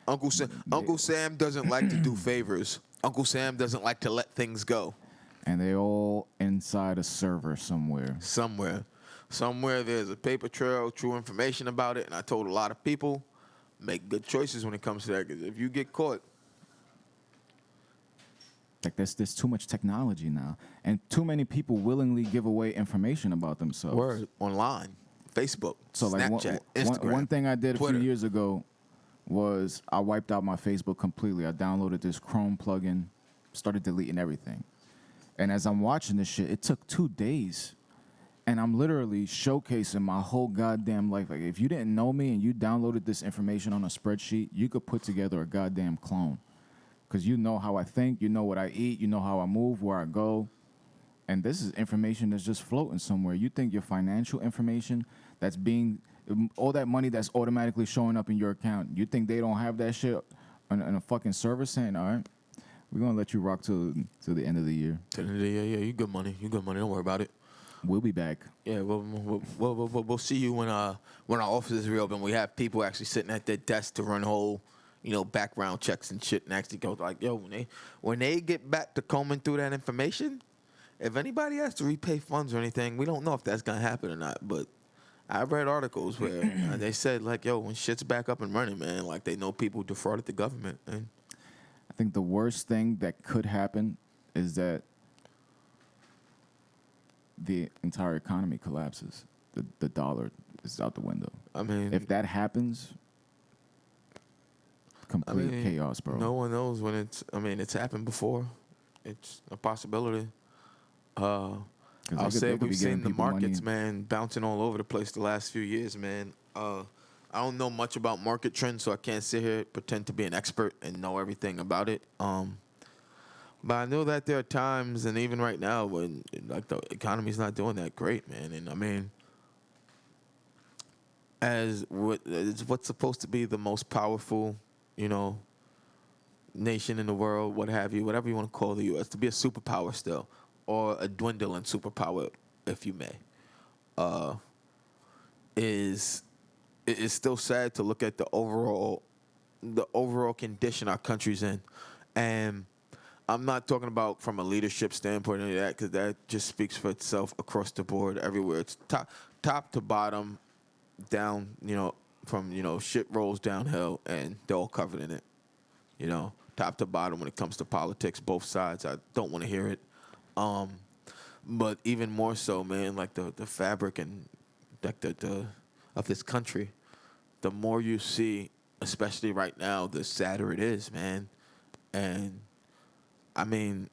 Uncle Sam doesn't like to do favors. Uncle Sam doesn't like to let things go. And they all inside a server somewhere. Somewhere there's a paper trail, true information about it. And I told a lot of people, make good choices when it comes to that. Because if you get caught. Like there's too much technology now. And too many people willingly give away information about themselves. Word. Online. Facebook. So Snapchat. Like Instagram. one thing I did Twitter. a few years ago was I wiped out my Facebook completely. I downloaded this Chrome plugin, started deleting everything. And as I'm watching this shit, it took 2 days. And I'm literally showcasing my whole goddamn life. Like, if you didn't know me and you downloaded this information on a spreadsheet, you could put together a goddamn clone. Because you know how I think, you know what I eat, you know how I move, where I go. And this is information that's just floating somewhere. You think your financial information that's being, all that money that's automatically showing up in your account, you think they don't have that shit on a fucking server saying, all right, we're going to let you rock till the end of the year. To the end of the year, yeah, you good money. Don't worry about it. We'll be back. Yeah, we'll see you when our offices reopen. We have people actually sitting at their desk to run whole, background checks and shit, and actually go like, yo, when they get back to combing through that information, if anybody has to repay funds or anything, we don't know if that's gonna happen or not. But I read articles where they said like, yo, when shit's back up and running, man, like they know people defrauded the government. And I think the worst thing that could happen is that the entire economy collapses. The dollar is out the window. I mean, if that happens, complete chaos, bro. No one knows when it's. I mean, it's happened before. It's a possibility. I'll say we've seen the markets, man, bouncing all over the place the last few years, man. I don't know much about market trends, so I can't sit here pretend to be an expert and know everything about it. But I know that there are times, and even right now, when like the economy's not doing that great, man. And I mean, as what's supposed to be the most powerful, nation in the world, what have you, whatever you want to call the U.S., to be a superpower still, or a dwindling superpower, if you may, is still sad to look at the overall condition our country's in, and I'm not talking about from a leadership standpoint or any of that, because that just speaks for itself across the board everywhere. It's top to bottom, down, from, shit rolls downhill, and they're all covered in it. Top to bottom when it comes to politics, both sides. I don't want to hear it. But even more so, man, like the fabric and like the of this country, the more you see, especially right now, the sadder it is, man. And I mean,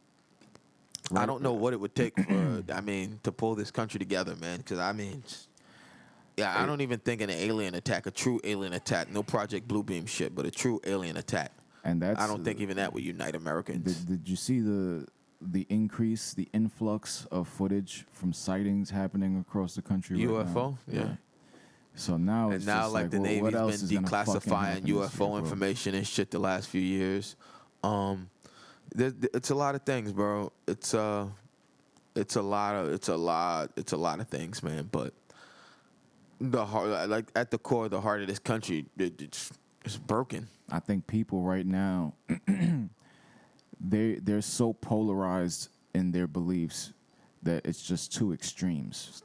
I don't know what it would take for, to pull this country together, man. Because, I don't even think an alien attack, a true alien attack, no Project Bluebeam shit, but a true alien attack. And that's, I don't think even that would unite Americans. Did you see the the influx of footage from sightings happening across the country right now. UFO, yeah. So now it's And now, just like, the what Navy's else is been gonna fucking declassifying happen this UFO year, bro? information and shit the last few years. It's a lot of things, bro. It's a lot of things, man. But the heart, like at the core, the heart of this country, it's broken. I think people right now, they're so polarized in their beliefs that it's just two extremes.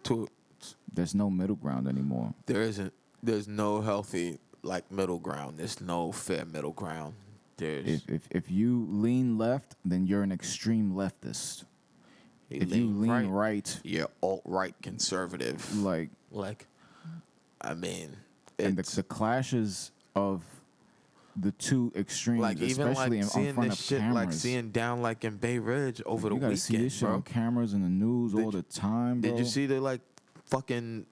There's no middle ground anymore. There isn't. There's no healthy like middle ground. There's no fair middle ground. If you lean left, then you're an extreme leftist. If you lean right, you're alt-right conservative. Like, I mean, and the clashes of the two extremes, like even especially like seeing in front this of shit, cameras. like seeing down like in Bay Ridge over the weekend, you gotta see this shit on cameras and the news all the time, bro. Did you see the like fucking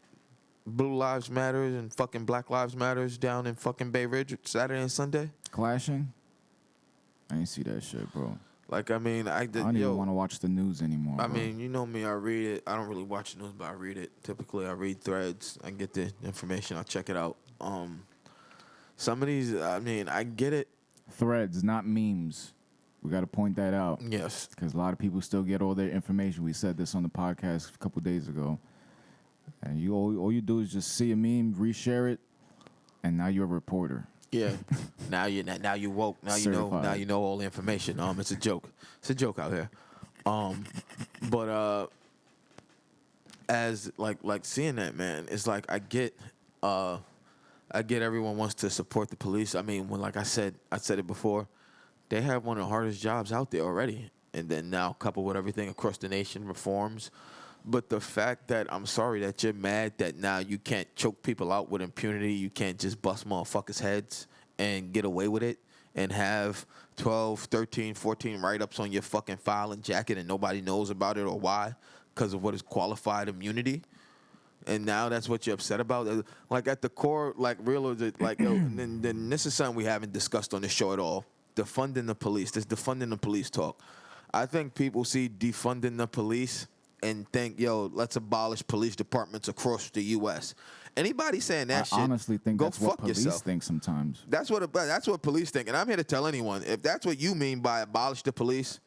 Blue Lives Matters and fucking Black Lives Matters down in fucking Bay Ridge Saturday and Sunday? Clashing? I ain't see that shit, bro. Like, I mean, I don't even want to watch the news anymore. I mean, you know me, I read it. I don't really watch the news, but I read it. Typically, I read threads. I get the information. I check it out. Some of these, I mean, I get it. Threads, not memes. We got to point that out. Yes. Because a lot of people still get all their information. We said this on the podcast a couple days ago. And all you do is just see a meme, reshare it, and now you're a reporter. Yeah. now you woke. Now you know. Now you know all the information. It's a joke. It's a joke out here. But as like seeing that, man, it's like I get everyone wants to support the police. I mean, when like I said it before, they have one of the hardest jobs out there already, and then now coupled with everything across the nation, reforms. But the fact that I'm sorry that you're mad that now you can't choke people out with impunity, you can't just bust motherfuckers' heads and get away with it and have 12, 13, 14 write-ups on your fucking filing jacket and nobody knows about it or why because of what is qualified immunity. And now that's what you're upset about. Like at the core, like real, like then this is something we haven't discussed on the show at all. Defunding the police. This defunding the police talk. I think people see defunding the police and think, yo, let's abolish police departments across the U.S. Anybody saying that shit, I honestly think go that's fuck what police yourself. think sometimes. That's what police think. And I'm here to tell anyone, if that's what you mean by abolish the police,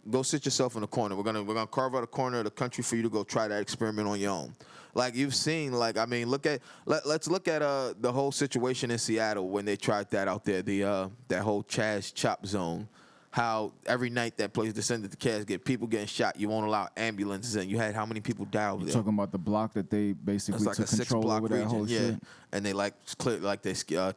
go sit yourself in a corner. We're gonna carve out a corner of the country for you to go try that experiment on your own. Like you've seen, like I mean, let's look at the whole situation in Seattle when they tried that out there, that whole Chaz Chop zone. How every night that place descended to casket, people getting shot. You won't allow ambulances in. You had how many people die over there? Talking about the block that they basically like took a control 6-block over that region, whole shit. And they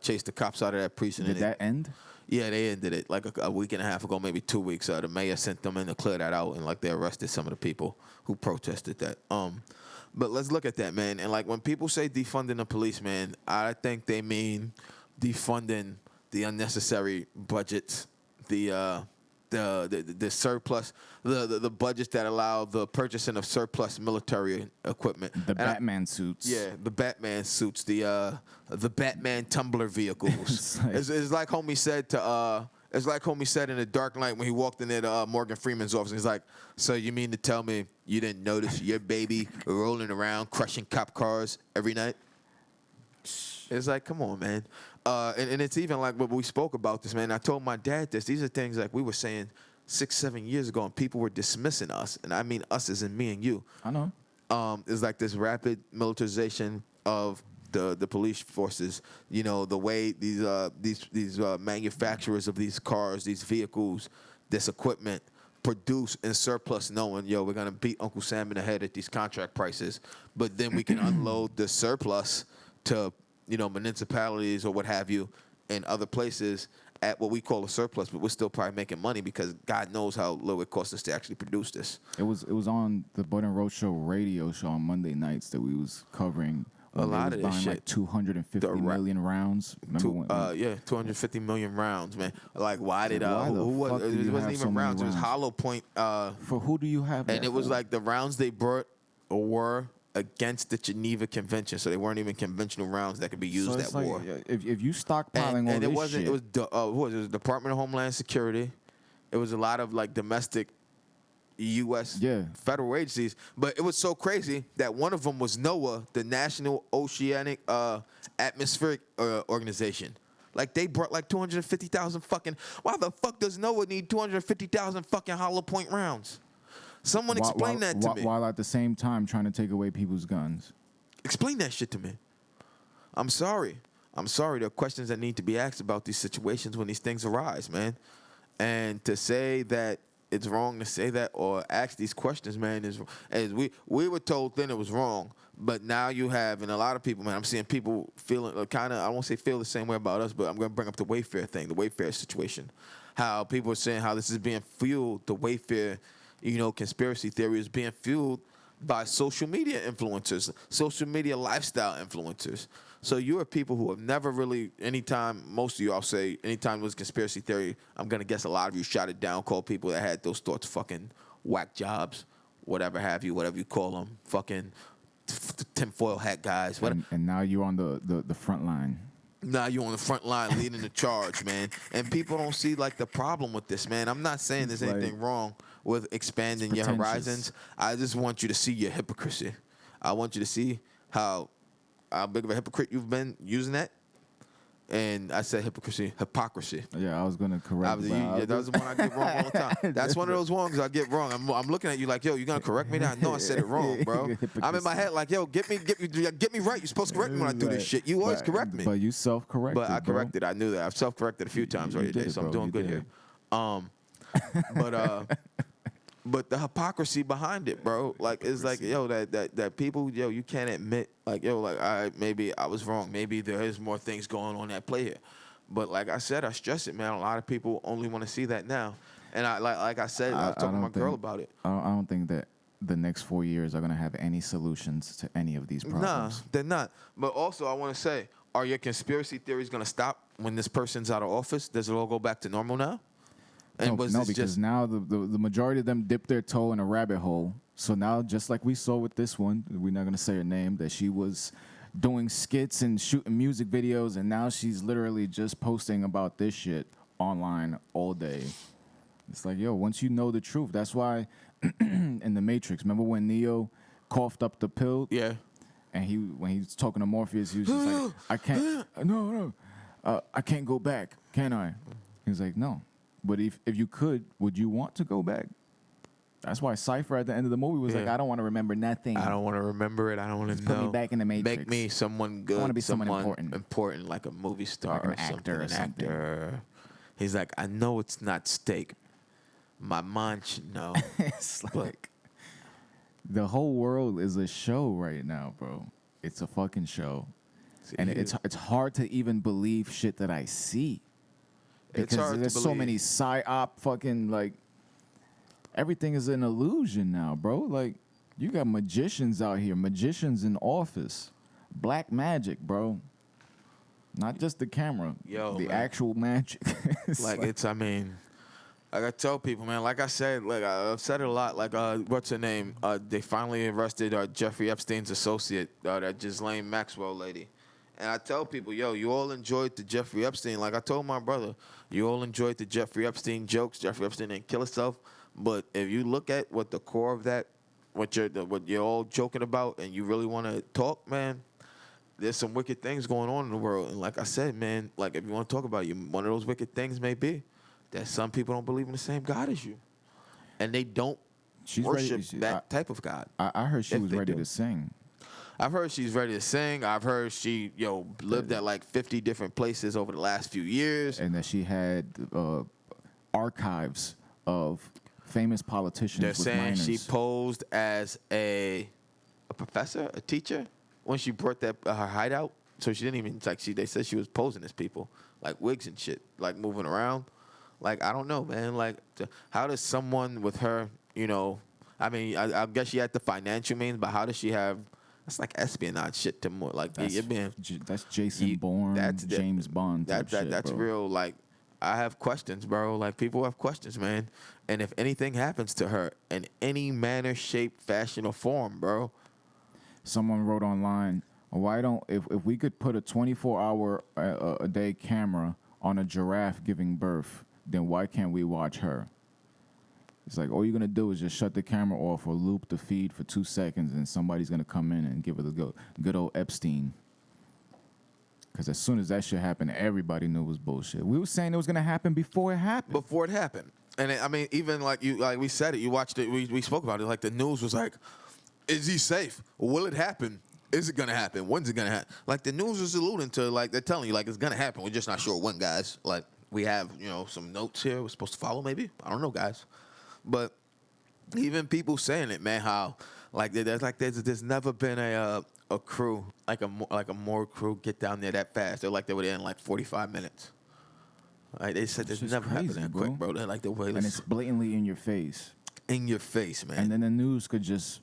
chased the cops out of that precinct. Did that end? Yeah, they ended it like a week and a half ago, maybe 2 weeks. The mayor sent them in to clear that out, and like they arrested some of the people who protested that. But let's look at that, man. And like when people say defunding the police, man, I think they mean defunding the unnecessary budgets, the surplus, the budgets that allow the purchasing of surplus military equipment. The Batman suits. Yeah, the Batman suits, the Batman tumbler vehicles. It's like homie said to it's like homie said in The Dark Knight when he walked in there Morgan Freeman's office. He's like, so you mean to tell me you didn't notice your baby rolling around crushing cop cars every night? It's like, come on, man. And it's even like what we spoke about this, man. I told my dad this. These are things like we were saying 6-7 years ago, and people were dismissing us. And I mean us as in me and you. I know. It's like this rapid militarization of the police forces. You know, the way these manufacturers of these cars, these vehicles, this equipment produce in surplus, knowing, yo, we're going to beat Uncle Sam in the head at these contract prices. But then we can unload the surplus to, you know, municipalities or what have you in other places at what we call a surplus, but we're still probably making money because God knows how low it costs us to actually produce this. It was on the Roach show radio show on Monday nights that we was covering. A lot of this shit. Like 250 million rounds. 250 million rounds, man. Like, why did why who was it? Wasn't even rounds. It was hollow point. For who do you have? And it was like the rounds they brought were against the Geneva Convention, so they weren't even conventional rounds that could be used at war. If you stockpiling all and this shit, it was Department of Homeland Security. It was a lot of like domestic U.S. Yeah. federal agencies. But it was so crazy that one of them was NOAA, the National Oceanic Atmospheric Organization. Like, they brought like 250,000 fucking. Why the fuck does NOAA need 250,000 fucking hollow point rounds? Someone explain that to me. While at the same time trying to take away people's guns. Explain that shit to me. I'm sorry. There are questions that need to be asked about these situations when these things arise, man. And to say that it's wrong to say that or ask these questions, man, is as we were told then it was wrong. But now you have, and a lot of people, man, I'm seeing people feeling kind of, I won't say feel the same way about us, but I'm going to bring up the Wayfair thing, the Wayfair situation. How people are saying how this is being fueled, the Wayfair, conspiracy theory is being fueled by social media influencers, social media lifestyle influencers. So you are people who have never really, anytime, most of you, I'll say, anytime it was conspiracy theory, I'm going to guess a lot of you shot it down, called people that had those thoughts fucking whack jobs, whatever you call them, fucking tinfoil hat guys. And now you're on the front line. Now you're on the front line leading the charge, man. And people don't see, like, the problem with this, man. I'm not saying there's anything wrong with expanding your horizons. I just want you to see your hypocrisy. I want you to see how big of a hypocrite you've been using that. And I said hypocrisy. Yeah, I was going to correct that. That was the one I get wrong all the time. That's one of those ones I get wrong. I'm looking at you like, yo, you going to correct me now? I know I said it wrong, bro. I'm in my head like, yo, get me right. You're supposed to correct me when I do this shit. You always correct me. But you self-corrected, But I corrected. I knew that. I've self-corrected a few times already today, so I'm doing good here. But the hypocrisy behind it, bro, like, it's like, yo, that people, yo, you can't admit, like, yo, like, maybe I was wrong. Maybe there is more things going on at play here. But like I said, I stress it, man. A lot of people only want to see that now. And I like I said, I was talking to my girl about it. I don't think that the next 4 years are going to have any solutions to any of these problems. Nah, they're not. But also, I want to say, are your conspiracy theories going to stop when this person's out of office? Does it all go back to normal now? And no, because now the majority of them dipped their toe in a rabbit hole. So now, just like we saw with this one, we're not going to say her name, that she was doing skits and shooting music videos, and now she's literally just posting about this shit online all day. It's like, yo, once you know the truth, that's why in The Matrix, remember when Neo coughed up the pill? Yeah. And when he was talking to Morpheus, he was just like, I can't, I can't go back, can I? He was like, no. But if you could, would you want to go back? That's why Cypher at the end of the movie was like, I don't want to remember nothing. I don't want to remember it. I don't want to know. Put me back in the Matrix. Make me someone good. I want to be someone important. Like a movie star like or an actor something. Actor. He's like, I know it's not steak. My mind should know. It's like, the whole world is a show right now, bro. It's a fucking show. See, and it's hard to even believe shit that I see. Because there's so many psyop fucking, like, everything is an illusion now, bro. Like, you got magicians out here, magicians in office. Black magic, bro. Not just the camera. Yo, the man. Actual magic. I mean, like I tell people, man, like I said, like I've said it a lot, like, what's her name? They finally arrested Jeffrey Epstein's associate, that Jazlane Maxwell lady. And I tell people, yo, you all enjoyed the Jeffrey Epstein. Like I told my brother, you all enjoyed the Jeffrey Epstein jokes. Jeffrey Epstein didn't kill himself. But if you look at what the core of that, what you're all joking about, and you really want to talk, man, there's some wicked things going on in the world. And like I said, man, like if you want to talk about it, one of those wicked things may be that some people don't believe in the same God as you. And they don't worship that type of God. I heard she was ready to sing. I've heard she's ready to sing. I've heard she, lived at like 50 different places over the last few years. And that she had archives of famous politicians. They're saying minors. She posed as a professor, a teacher, when she brought that her hideout. So she didn't even, they said she was posing as people, like wigs and shit, like moving around. Like, I don't know, man. Like, how does someone with her, I mean, I guess she had the financial means, but how does she have... That's like espionage shit to more like that's Jason Bourne, James Bond. That's bro. Real. Like, I have questions, bro. Like, people have questions, man. And if anything happens to her in any manner, shape, fashion, or form, bro. Someone wrote online, why don't if we could put a 24-hour a day camera on a giraffe giving birth, then why can't we watch her? It's like all you're gonna do is just shut the camera off or loop the feed for 2 seconds, and somebody's gonna come in and give it a good old Epstein. Because as soon as that shit happened, everybody knew it was bullshit. We were saying it was gonna happen before it happened. Before it happened, and I mean, even like we said it. You watched it. We spoke about it. Like the news was like, "Is he safe? Will it happen? Is it gonna happen? When's it gonna happen?" Like the news was alluding to, like they're telling you, like it's gonna happen. We're just not sure when, guys. Like we have, some notes here we're supposed to follow. Maybe I don't know, guys. But even people saying it, man, how there's never been a crew like a more crew get down there that fast. They're like they were there in like 45 minutes. Like they said, this never happened that quick, bro. They're like the way, and it's blatantly in your face. In your face, man. And then the news could just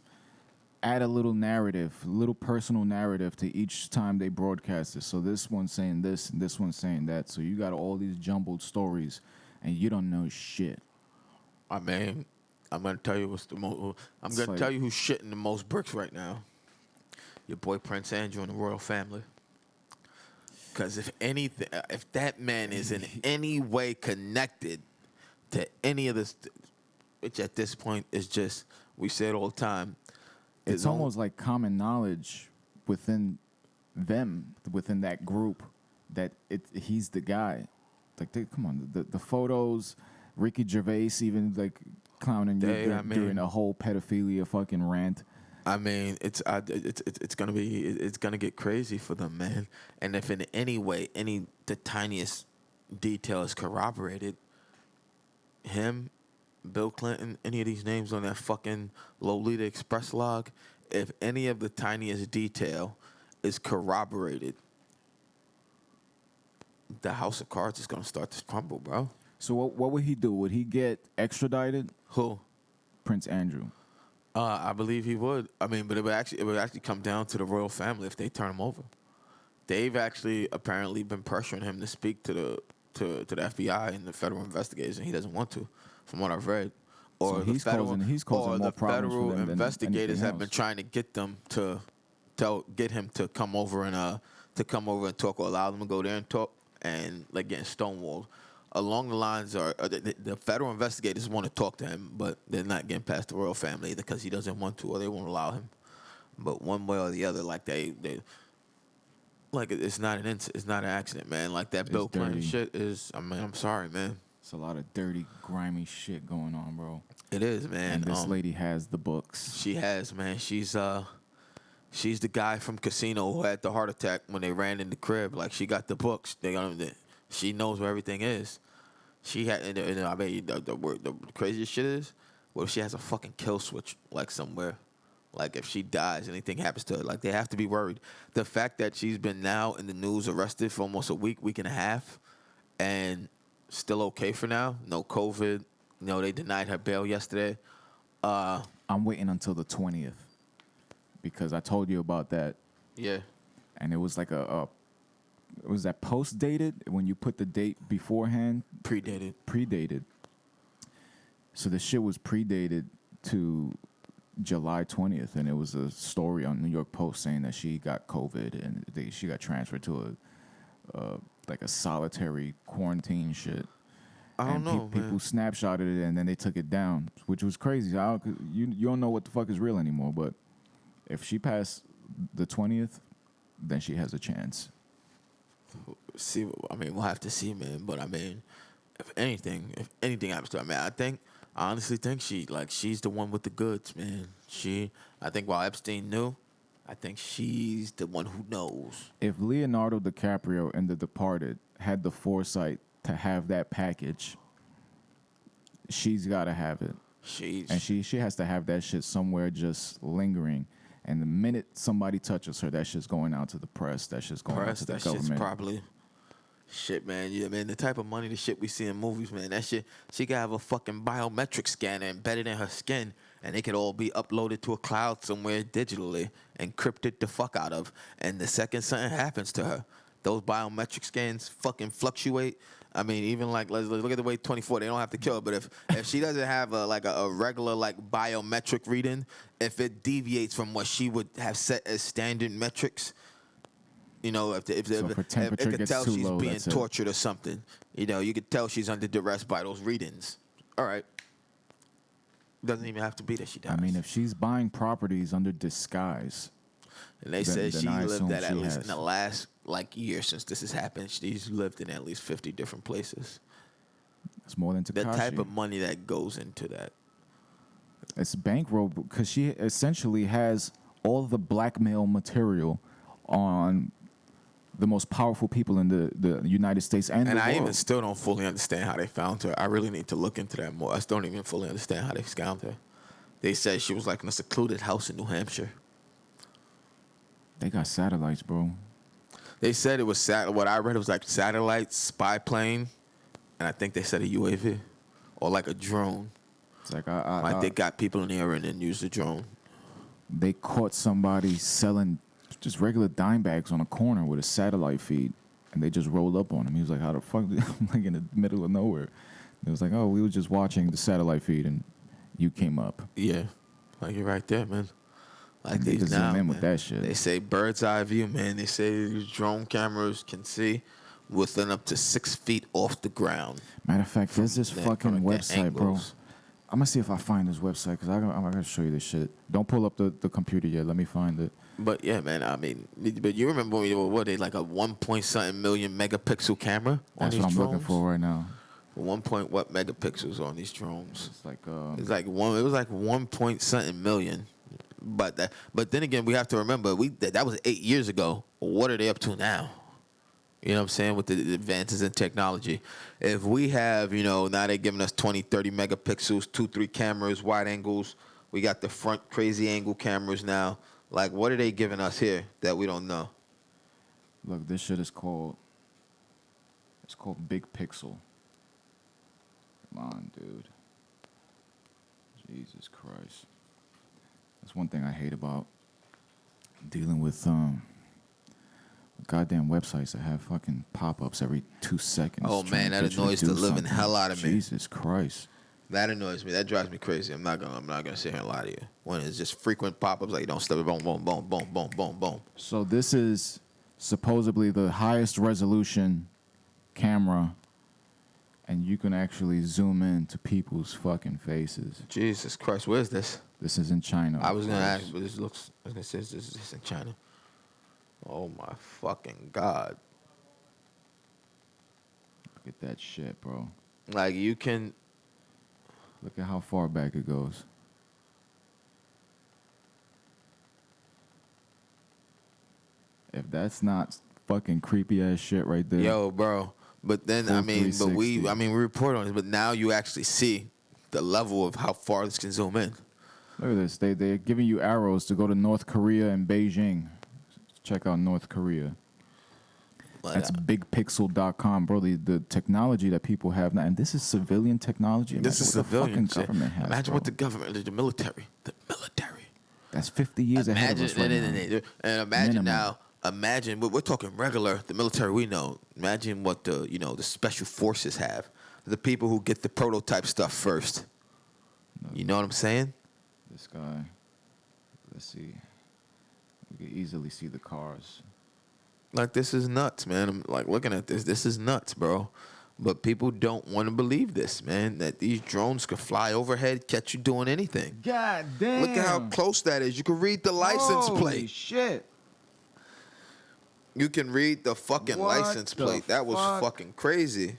add a little narrative, a little personal narrative to each time they broadcast it. So this one's saying this, and this one's saying that. So you got all these jumbled stories, and you don't know shit. I mean, I'm gonna tell you what's the most. I'm gonna tell you who's shitting the most bricks right now. Your boy Prince Andrew and the royal family. Because if that man is in any way connected to any of this, which at this point is just, we say it all the time. It's almost like common knowledge within them, within that group, that he's the guy. Like, come on, the photos. Ricky Gervais even like clowning you during a whole pedophilia fucking rant. I mean, it's gonna get crazy for them, man. And if in any way the tiniest detail is corroborated, him, Bill Clinton, any of these names on that fucking Lolita Express log, if any of the tiniest detail is corroborated, the house of cards is gonna start to crumble, bro. So what would he do? Would he get extradited? Who? Prince Andrew. I believe he would. I mean, but it would actually come down to the royal family if they turn him over. They've actually apparently been pressuring him to speak to the FBI and the federal investigators, and he doesn't want to, from what I've read. Or so he's causing more problems for them investigators than have been trying to get them to get him to come over and talk, or allow them to go there and talk, and like getting stonewalled. Along the lines are the federal investigators want to talk to him, but they're not getting past the royal family because he doesn't want to, or they won't allow him. But one way or the other, like they like it's not an accident, man. Like that Bill Clinton shit is. I mean, I'm sorry, man. It's a lot of dirty, grimy shit going on, bro. It is, man. And this lady has the books. She has, man. She's the guy from Casino who had the heart attack when they ran in the crib. Like she got the books. She knows where everything is. She had, and I mean, the craziest shit is, what if she has a fucking kill switch, like somewhere? Like if she dies, anything happens to her, like they have to be worried. The fact that she's been now in the news arrested for almost a week and a half, and still okay for now, no COVID. They denied her bail yesterday. I'm waiting until the 20th because I told you about that. Yeah. And it was like was that post-dated when you put the date beforehand? Predated. So the shit was predated to July 20th, and it was a story on New York Post saying that she got COVID and she got transferred to a solitary quarantine shit. I don't know, people snapshotted it and then they took it down, which was crazy. You don't know what the fuck is real anymore. But if she passed the 20th, then she has a chance. See, I mean, we'll have to see, man. But I mean, if anything happens to her, man, I honestly think she's the one with the goods, man. I think while Epstein knew, I think she's the one who knows. If Leonardo DiCaprio in The Departed had the foresight to have that package, she's got to have it. She has to have that shit somewhere just lingering. And the minute somebody touches her, that shit's going out to the press. That shit's going out to the government. Shit's probably shit, man. Yeah, man. The type of money, the shit we see in movies, man. That shit. She could have a fucking biometric scanner embedded in her skin, and it could all be uploaded to a cloud somewhere digitally, encrypted the fuck out of. And the second something happens to her, those biometric scans fucking fluctuate. I mean, even like let's look at the way 24. They don't have to kill her, but if she doesn't have a regular like biometric reading, if it deviates from what she would have set as standard metrics, if it could tell she's being tortured or something, you could tell she's under duress by those readings. All right, Doesn't even have to be that she does. I mean, if she's buying properties under disguise, and they said then she I lived assume at she least has. in the last like year since this has happened. She's lived in at least 50 different places. it's more than The Tekashi. type of money that goes into that. It's bankroll because she essentially has all the blackmail material on the most powerful people in the United States and the And I world. even still don't fully understand how they found her. I really need to look into that more. I still don't even fully understand how they found her. They said she was like in a secluded house in New Hampshire. They got satellites, bro. They said it was what I read, it was like satellite, spy plane, and I think they said a UAV or like a drone. It's like Like they got people in the area and then used the drone. they caught somebody selling just regular dime bags on a corner with a satellite feed, and they just rolled up on him. He was like, "How the fuck?" I'm like in the middle of nowhere. It was like, "Oh, we were just watching the satellite feed, and you came up." Yeah, like you're right there, man. Like And they these could now, zoom in man. with that shit. They say bird's eye view, man. They say these drone cameras can see within up to 6 feet off the ground. Matter of fact, there's this from fucking their website, bro. angles. I'm gonna see if I find this website because I'm gonna show you this shit. Don't pull up the computer yet. Let me find it. But yeah, man. I mean, but you remember when we were what? They like a 1 point something million megapixel camera on That's these what I'm drones. looking for right now. 1 point what megapixels on these drones? It's like It's like one. It was like 1 point something million. But then again, we have to remember that was 8 years ago. What are they up to now? You know what I'm saying? With the advances in technology. If we have, now they're giving us 20, 30 megapixels, 2, 3 cameras, wide angles. We got the front crazy angle cameras now. Like, what are they giving us here that we don't know? look, this shit is called. It's called Big Pixel. Come on, dude. Jesus Christ. That's one thing I hate about dealing with goddamn websites that have fucking pop-ups every 2 seconds. Oh, trying man, to that get you to annoys do the living something. hell out of me. Jesus Christ. That annoys me. That drives me crazy. I'm not gonna sit here and lie to you. When it's just frequent pop-ups, like don't step it, boom, boom, boom, boom, boom, boom, boom. So this is supposedly the highest resolution camera, and you can actually zoom in to people's fucking faces. Jesus Christ, where's this? This is in China. I was gonna of course. ask, but this looks. I was gonna say, is this in China? Oh my fucking God! Look at that shit, bro. Like you can. Look at how far back it goes. If that's not fucking creepy ass shit right there. Yo, bro. But then Full we 360. we report on this, but now you actually see the level of how far this can zoom in. Look at this. They're giving you arrows to go to North Korea and Beijing. Check out North Korea. Like, That's bigpixel.com, bro. The technology that people have now, and this is civilian technology. this is Imagine what civilian the fucking shit. government has. Imagine bro. what the government, the military. That's 50 years ahead of us right now. And imagine Minimum. now. Imagine we're talking regular, the military we know. Imagine what the the special forces have. The people who get the prototype stuff first. You know what I'm saying? This guy. Let's see. We can easily see the cars. Like this is nuts, man. I'm like looking at this. This is nuts, bro. But people don't want to believe this, man. That these drones could fly overhead, catch you doing anything. God damn. Look at how close that is. You can read the license plate. Shit. You can read the fucking What license the plate. That was fuck? fucking crazy.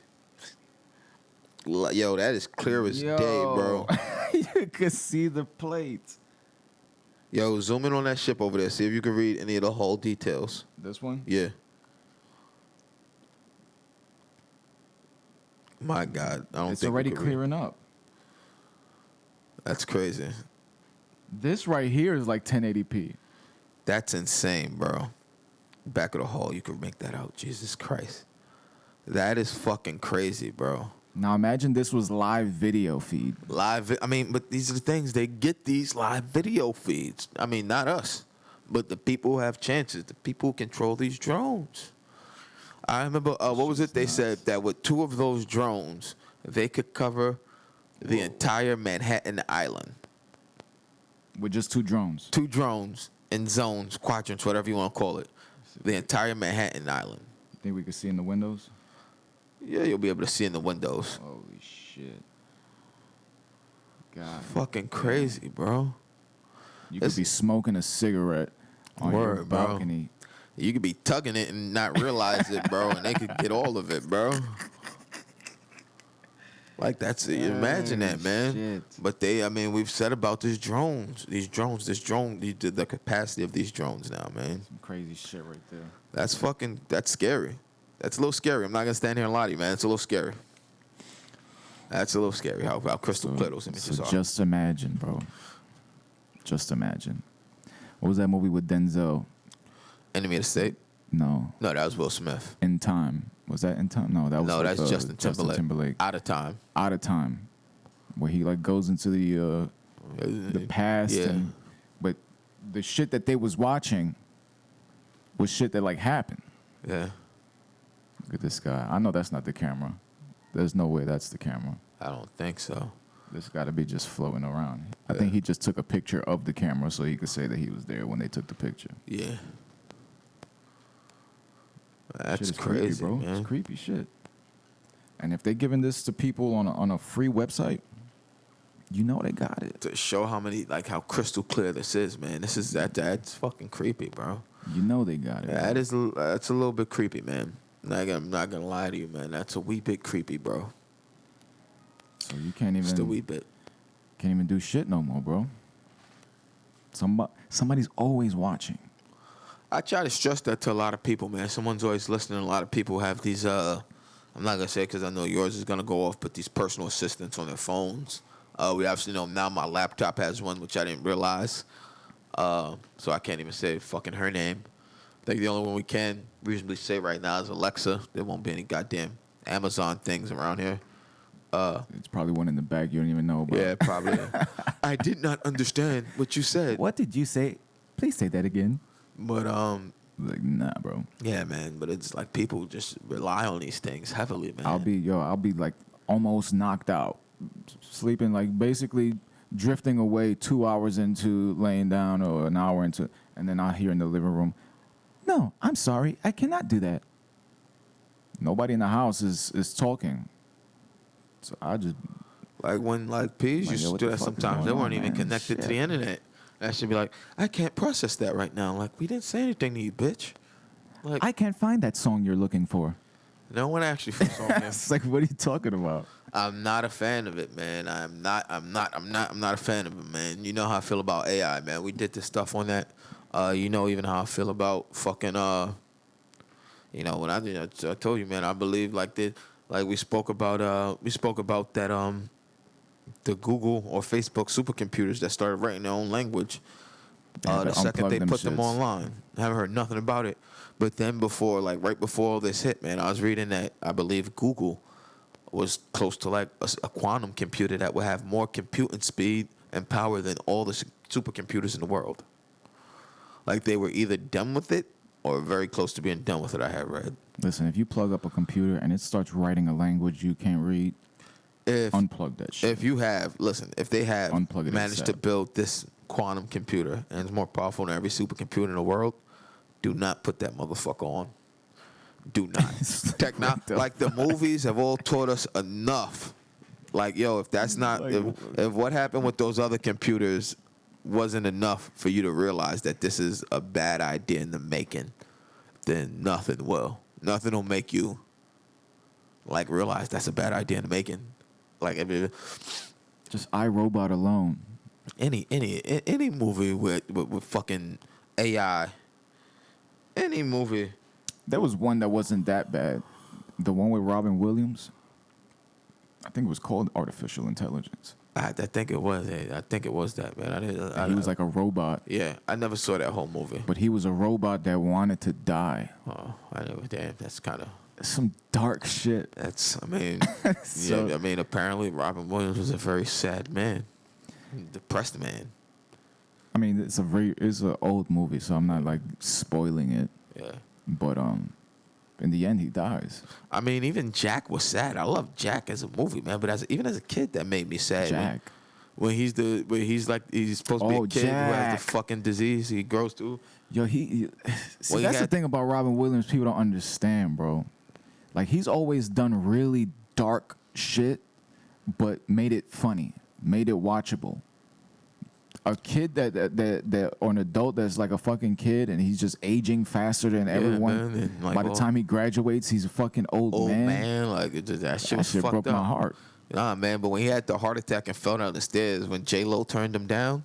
Yo, that is clear as day, bro. You can see the plates. Yo, zoom in on that ship over there. See if you can read any of the whole details. This one? Yeah. My God, I don't It's think we already could read. clearing up. That's crazy. This right here is like 1080p. That's insane, bro. Back of the hall, you could make that out. Jesus Christ. That is fucking crazy, bro. Now imagine this was live video feed. But these are the things. They get these live video feeds. I mean, not us, but the people who have chances, the people who control these drones. I remember, what was it? They said that with 2 of those drones, they could cover the entire Manhattan Island. With just 2 drones. 2 drones in zones, quadrants, whatever you want to call it. The entire Manhattan Island. You think we could see in the windows? Yeah, you'll be able to see in the windows. Holy shit. God. Fucking crazy, bro. You could be smoking a cigarette on your balcony. Bro. You could be tugging it and not realize it, bro, and they could get all of it, bro. Like, that's it. Imagine that, man. Shit. But we've said about the capacity of these drones now, man. Some crazy shit right there. That's scary. That's a little scary. I'm not going to stand here and lie to you, man. It's a little scary. That's a little scary how crystal clear those images are. Just imagine, bro. Just imagine. What was that movie with Denzel? Enemy of the State? No. No, that was Will Smith. In Time. Was that In Time? No, that was that's Justin Timberlake. Out of Time. Out of Time. Where he like goes into the past but the shit that they was watching was shit that like happened. Yeah. Look at this guy. I know that's not the camera. There's no way that's the camera. I don't think so. This got to be just floating around. I think he just took a picture of the camera so he could say that he was there when they took the picture. Yeah. That's crazy, crazy, bro. man. It's creepy shit. And if they're giving this to people on a free website, you know they got it. To show how crystal clear this is, man. That's fucking creepy, bro. You know they got it. Yeah, that's a little bit creepy, man. I'm not gonna lie to you, man. That's a wee bit creepy, bro. So you can't even. Just a wee bit. Can't even do shit no more, bro. Somebody's always watching. I try to stress that to a lot of people, man. Someone's always listening. A lot of people have these, I'm not going to say it because I know yours is going to go off, but these personal assistants on their phones. We obviously know now my laptop has one, which I didn't realize. So I can't even say fucking her name. I think the only one we can reasonably say right now is Alexa. There won't be any goddamn Amazon things around here. It's probably one in the back you don't even know about. Yeah, probably. I did not understand what you said. What did you say? Please say that again. But like, nah, bro. Yeah, man. But it's like people just rely on these things heavily, man. I'll be like almost knocked out, sleeping, like basically drifting away 2 hours into laying down or an hour into, and then I'll hear in the living room, "No, I'm sorry, I cannot do that." Nobody in the house is talking, so I just like when P's used to do that sometimes. They weren't even connected to the internet. I should be like, I can't process that right now. Like, we didn't say anything to you, bitch. Like, I can't find that song you're looking for. No one actually for song. It's like, what are you talking about? I'm not a fan of it, man. I'm not a fan of it, man. You know how I feel about AI, man. We did this stuff on that. You know even how I feel about fucking you know, when I told you, man, I believe we spoke about that the Google or Facebook supercomputers that started writing their own language. The second they put them online, I haven't heard nothing about it. But then right before all this hit, man, I was reading that I believe Google was close to like a quantum computer that would have more computing speed and power than all the supercomputers in the world. Like they were either done with it or very close to being done with it. I had read. Listen, if you plug up a computer and it starts writing a language you can't read, unplug that shit. If they have managed to build this quantum computer and it's more powerful than every supercomputer in the world, do not put that motherfucker on. Do not. Like the movies have all taught us enough. Like, yo, if that's not, if what happened with those other computers wasn't enough for you to realize that this is a bad idea in the making, then nothing will. Nothing will make you like realize that's a bad idea in the making. Like, just iRobot alone. Any movie with fucking AI. Any movie. There was one that wasn't that bad. The one with Robin Williams. I think it was called Artificial Intelligence. I think it was. I think it was that, man. He was like a robot. Yeah, I never saw that whole movie. But he was a robot that wanted to die. Oh, I never. Damn, that's kind of some dark shit. Apparently Robin Williams was a very sad man, depressed man. I mean, it's an old movie, so I'm not like spoiling it. Yeah. But in the end, he dies. I mean, even Jack was sad. I love Jack as a movie, man. But even as a kid, that made me sad. Jack. When he's supposed to be a kid Jack. who has the fucking disease he grows through. Yo, that's the thing about Robin Williams. People don't understand, bro. Like, he's always done really dark shit, but made it funny. made it watchable. A kid that or an adult that's like a fucking kid and he's just aging faster than everyone. Man, like, by the time he graduates, he's a fucking old man. Like that shit was That shit fucked broke up. my heart. Nah, man, but when he had the heart attack and fell down the stairs when J-Lo turned him down,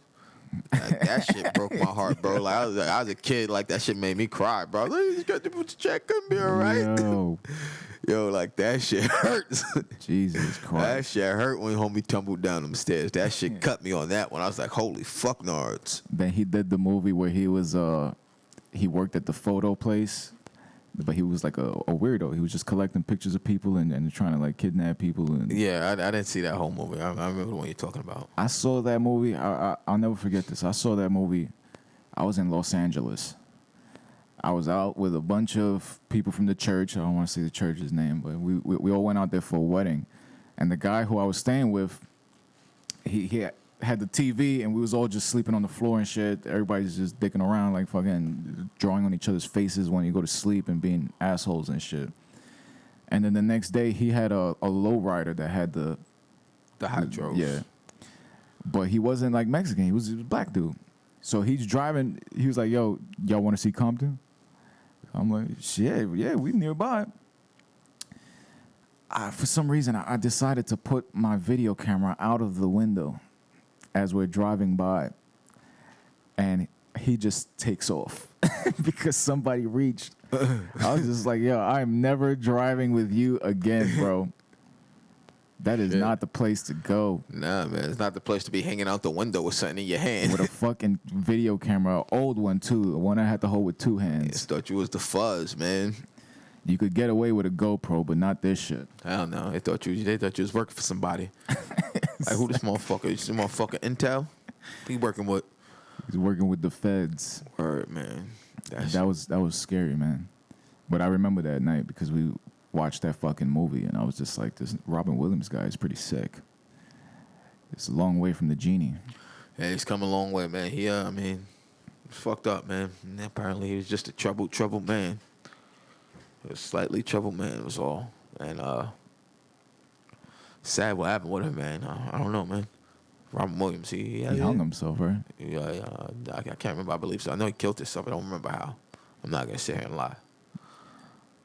like, that shit broke my heart, bro. Like I was a kid, like that shit made me cry, bro. Like, you got to put your check, gonna be all right. Yo, like that shit hurts. Jesus Christ. That shit hurt when homie tumbled down them stairs. That shit cut me on that one. I was like, holy fuck, nards. Then he did the movie where he was he worked at the photo place, but he was like a weirdo. He was just collecting pictures of people and trying to like kidnap people. And Yeah, I didn't see that whole movie. I remember the one you're talking about. I saw that movie. I'll never forget this. I saw that movie. I was in Los Angeles. I was out with a bunch of people from the church. I don't want to say the church's name, but we all went out there for a wedding. And the guy who I was staying with, he had the TV, and we was all just sleeping on the floor and shit. Everybody's just dicking around, like fucking drawing on each other's faces when you go to sleep and being assholes and shit. And then the next day, he had a lowrider that had the hydros. Yeah. But he wasn't like Mexican. He was a black dude. So he's driving. He was like, yo, y'all want to see Compton? I'm like, shit, yeah, we nearby. For some reason, I decided to put my video camera out of the window as we're driving by. And he just takes off because somebody reached. I was just like, yo, I'm never driving with you again, bro. That is not the place to go. Nah, man, it's not the place to be hanging out the window with something in your hand. With a fucking video camera, old one too, the one I had to hold with two hands. I thought you was the fuzz, man. You could get away with a GoPro, but not this shit. I don't know. They thought you was working for somebody. Like, who this motherfucker? This motherfucker Intel? Who you working with? He's working with the feds. Word, man. That was scary, man. But I remember that night because we watched that fucking movie, and I was just like, this Robin Williams guy is pretty sick. It's a long way from the genie. Yeah, he's come a long way, man. I mean, it's fucked up, man. And apparently he was just a troubled man. A slightly troubled man was all. And sad what happened with him, man. I don't know, man. Robin Williams, he hung himself, right? Yeah, I can't remember. I believe so. I know he killed himself. I don't remember how. I'm not gonna sit here and lie.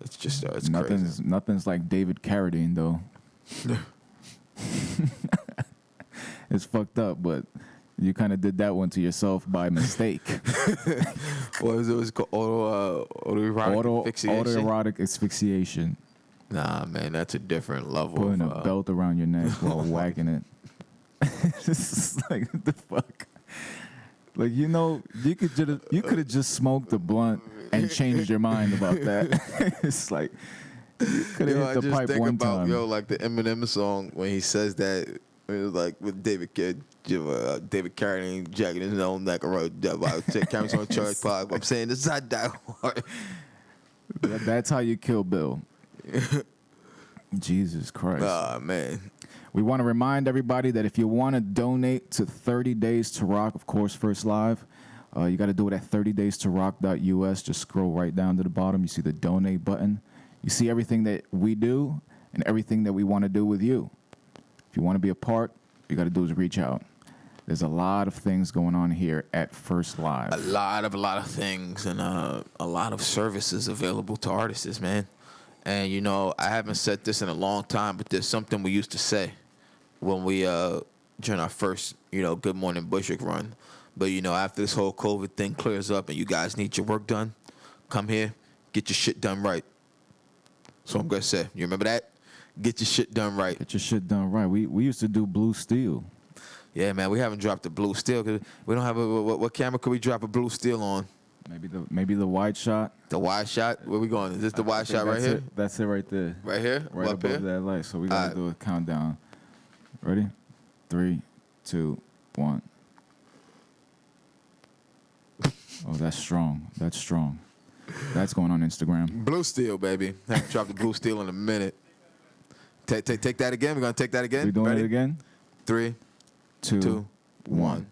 It's just it's crazy. Nothing's like David Carradine though. It's fucked up, but you kind of did that one to yourself by mistake. What was it? It was called autoerotic asphyxiation. Autoerotic asphyxiation. Nah, man, that's a different level. Putting a belt around your neck while whacking it. It's like, what the fuck? Like, you know, you could have just smoked a blunt and changed your mind about that. It's like, you could have hit the pipe one time. Yo, like the Eminem song when he says that, it was like with David Carradine jacking his own neck around. Take cameras on charge pod. I'm saying this is how die hard. That's how you kill Bill. Jesus Christ. Ah, man. We want to remind everybody that if you want to donate to 30 Days to Rock, of course, First Live, you got to do it at 30daystoRock.us. Just scroll right down to the bottom. You see the donate button. You see everything that we do and everything that we want to do with you. If you want to be a part, you got to do is reach out. There's a lot of things going on here at First Live. A lot of things and a lot of services available to artists, man. And, you know, I haven't said this in a long time, but there's something we used to say when we, during our first, you know, Good Morning Bushwick run. But, you know, after this whole COVID thing clears up and you guys need your work done, come here, get your shit done right. So I'm going to say, you remember that? Get your shit done right. Get your shit done right. We used to do Blue Steel. Yeah, man, we haven't dropped the Blue Steel because we don't have what camera could we drop a Blue Steel on? Maybe the wide shot. The wide shot? Where we going? Is this the wide shot right here? That's it right there. Right here? Right up above here? that light. So we got to do a countdown. Ready? 3, 2, 1. Oh, that's strong. That's strong. That's going on Instagram. Blue Steel, baby. Haven't dropped the Blue Steel in a minute. Take that again. We're going to take that again. We doing Ready? it again? 3, 2, 1.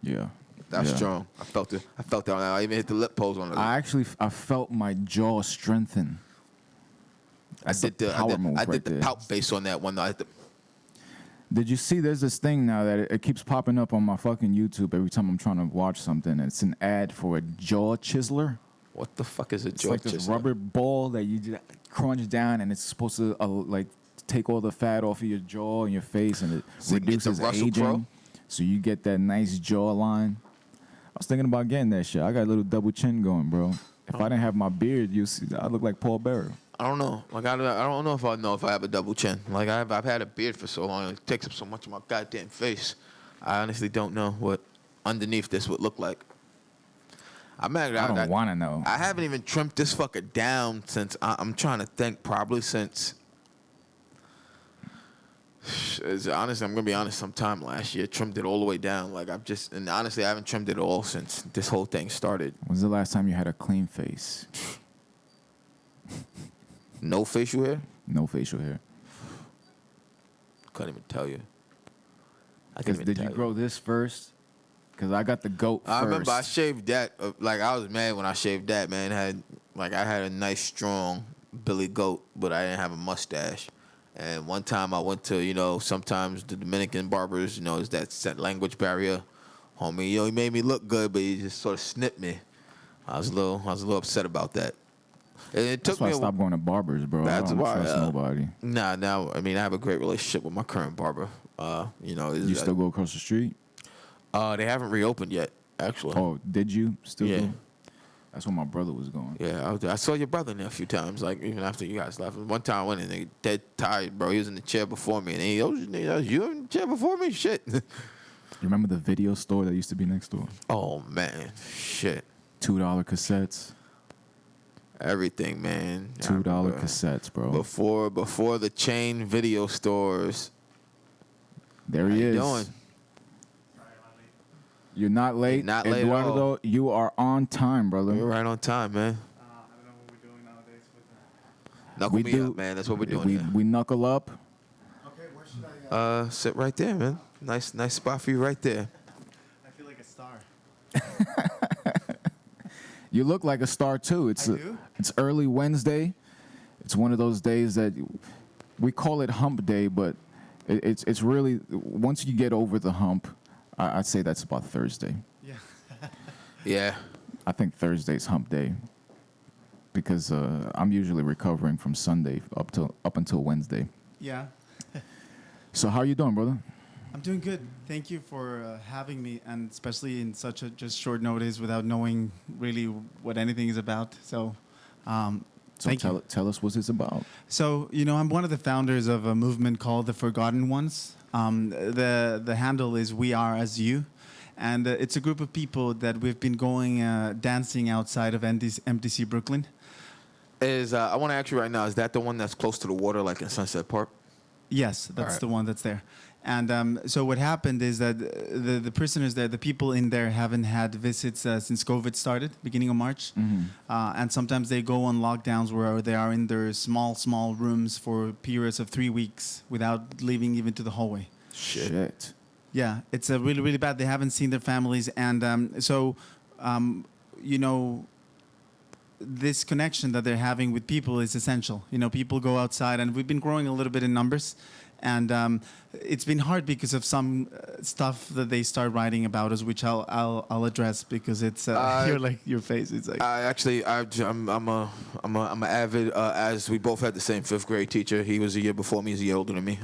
Yeah. That's strong. I felt it. I felt that. I even hit the lip pose on it. I felt my jaw strengthen. That's a power move I right did the there. pout face on that one. Though. Did you see there's this thing now that it keeps popping up on my fucking YouTube every time I'm trying to watch something. It's an ad for a jaw chiseler. What the fuck is a It's jaw like this rubber ball that you just crunch down, and it's supposed to like take all the fat off of your jaw and your face, and it So you can get the reduces Russell aging. Crowe? So you get that nice jawline. I was thinking about getting that shit. I got a little double chin going, bro. If I didn't have my beard, you see, I look like Paul Bearer. I don't know. Like I don't know if I have a double chin. Like I've had a beard for so long, it takes up so much of my goddamn face. I honestly don't know what underneath this would look like. I don't want to know. I haven't even trimmed this fucker down since I'm trying to think. Probably since. Honestly, I'm gonna be honest. Sometime last year, trimmed it all the way down. Like and honestly, I haven't trimmed it all since this whole thing started. When's the last time you had a clean face? No facial hair? No facial hair. Couldn't even tell you. Did you grow this first? Because I got the goat first. I remember I shaved that. Like, I was mad when I shaved that, man. I had a nice, strong Billy Goat, but I didn't have a mustache. And one time I went to, sometimes the Dominican barbers, is that language barrier. Homie, he made me look good, but he just sort of snipped me. I was a little upset about that. It took That's why me I stopped going to barbers, bro. That's I don't why. trust nobody. Now, I have a great relationship with my current barber. You still go across the street? They haven't reopened yet, actually. Oh, did you still Yeah. go? That's where my brother was going. Yeah, I saw your brother in there a few times, like even after you guys left. One time I went in there, dead tired, bro. He was in the chair before me, and he, you in the chair before me? Shit. You remember the video store that used to be next door? Oh, man. Shit. $2 cassettes. Everything, man. $2 cassettes, bro. Before the chain video stores. There he is. How you doing? You're not late. You're not late at Eduardo, all. you are on time, brother. You're right on time, man. I don't know what we're doing nowadays with Knuckle me up, man. That's what we're doing here. We knuckle up. Okay, where should I Sit right there, man. Nice spot for you right there. I feel like a star. You look like a star too. I do? It's early Wednesday. It's one of those days that we call it hump day, but it's really once you get over the hump, I'd say that's about Thursday. Yeah. Yeah. I think Thursday's hump day because I'm usually recovering from Sunday up until Wednesday. Yeah. So how you doing, brother? I'm doing good. Thank you for having me, and especially in such a just short notice without knowing really what anything is about. So, thank you. Tell us what it's about. So, I'm one of the founders of a movement called the Forgotten Ones. The handle is We Are As You. And it's a group of people that we've been going dancing outside of MTC Brooklyn. I want to ask you right now, is that the one that's close to the water, like in Sunset Park? Yes, that's right. the one that's there. And so what happened is that the prisoners there, the people in there haven't had visits since COVID started, beginning of March. Mm-hmm. And sometimes they go on lockdowns where they are in their small rooms for periods of 3 weeks without leaving even to the hallway. Shit. Yeah, it's really, really bad. They haven't seen their families. And this connection that they're having with people is essential. People go outside, and we've been growing a little bit in numbers. And it's been hard because of some stuff that they start writing about us, which I'll address because it's here, like your face. It's like I'm a avid as we both had the same fifth grade teacher. He was a year before me. He's a year older than me.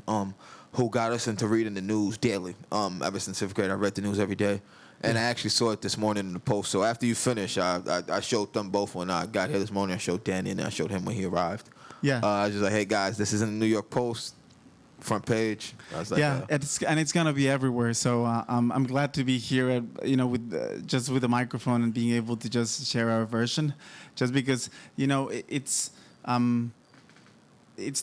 Who got us into reading the news daily. Ever since fifth grade, I read the news every day. And I actually saw it this morning in the Post. So after you finish, I showed them both when I got here this morning. I showed Danny, and then I showed him when he arrived. Yeah. I was just like, hey guys, this is in the New York Post. Front page. I was like, yeah, it's gonna be everywhere. So I'm glad to be here, with just with a microphone and being able to just share our version, just because it's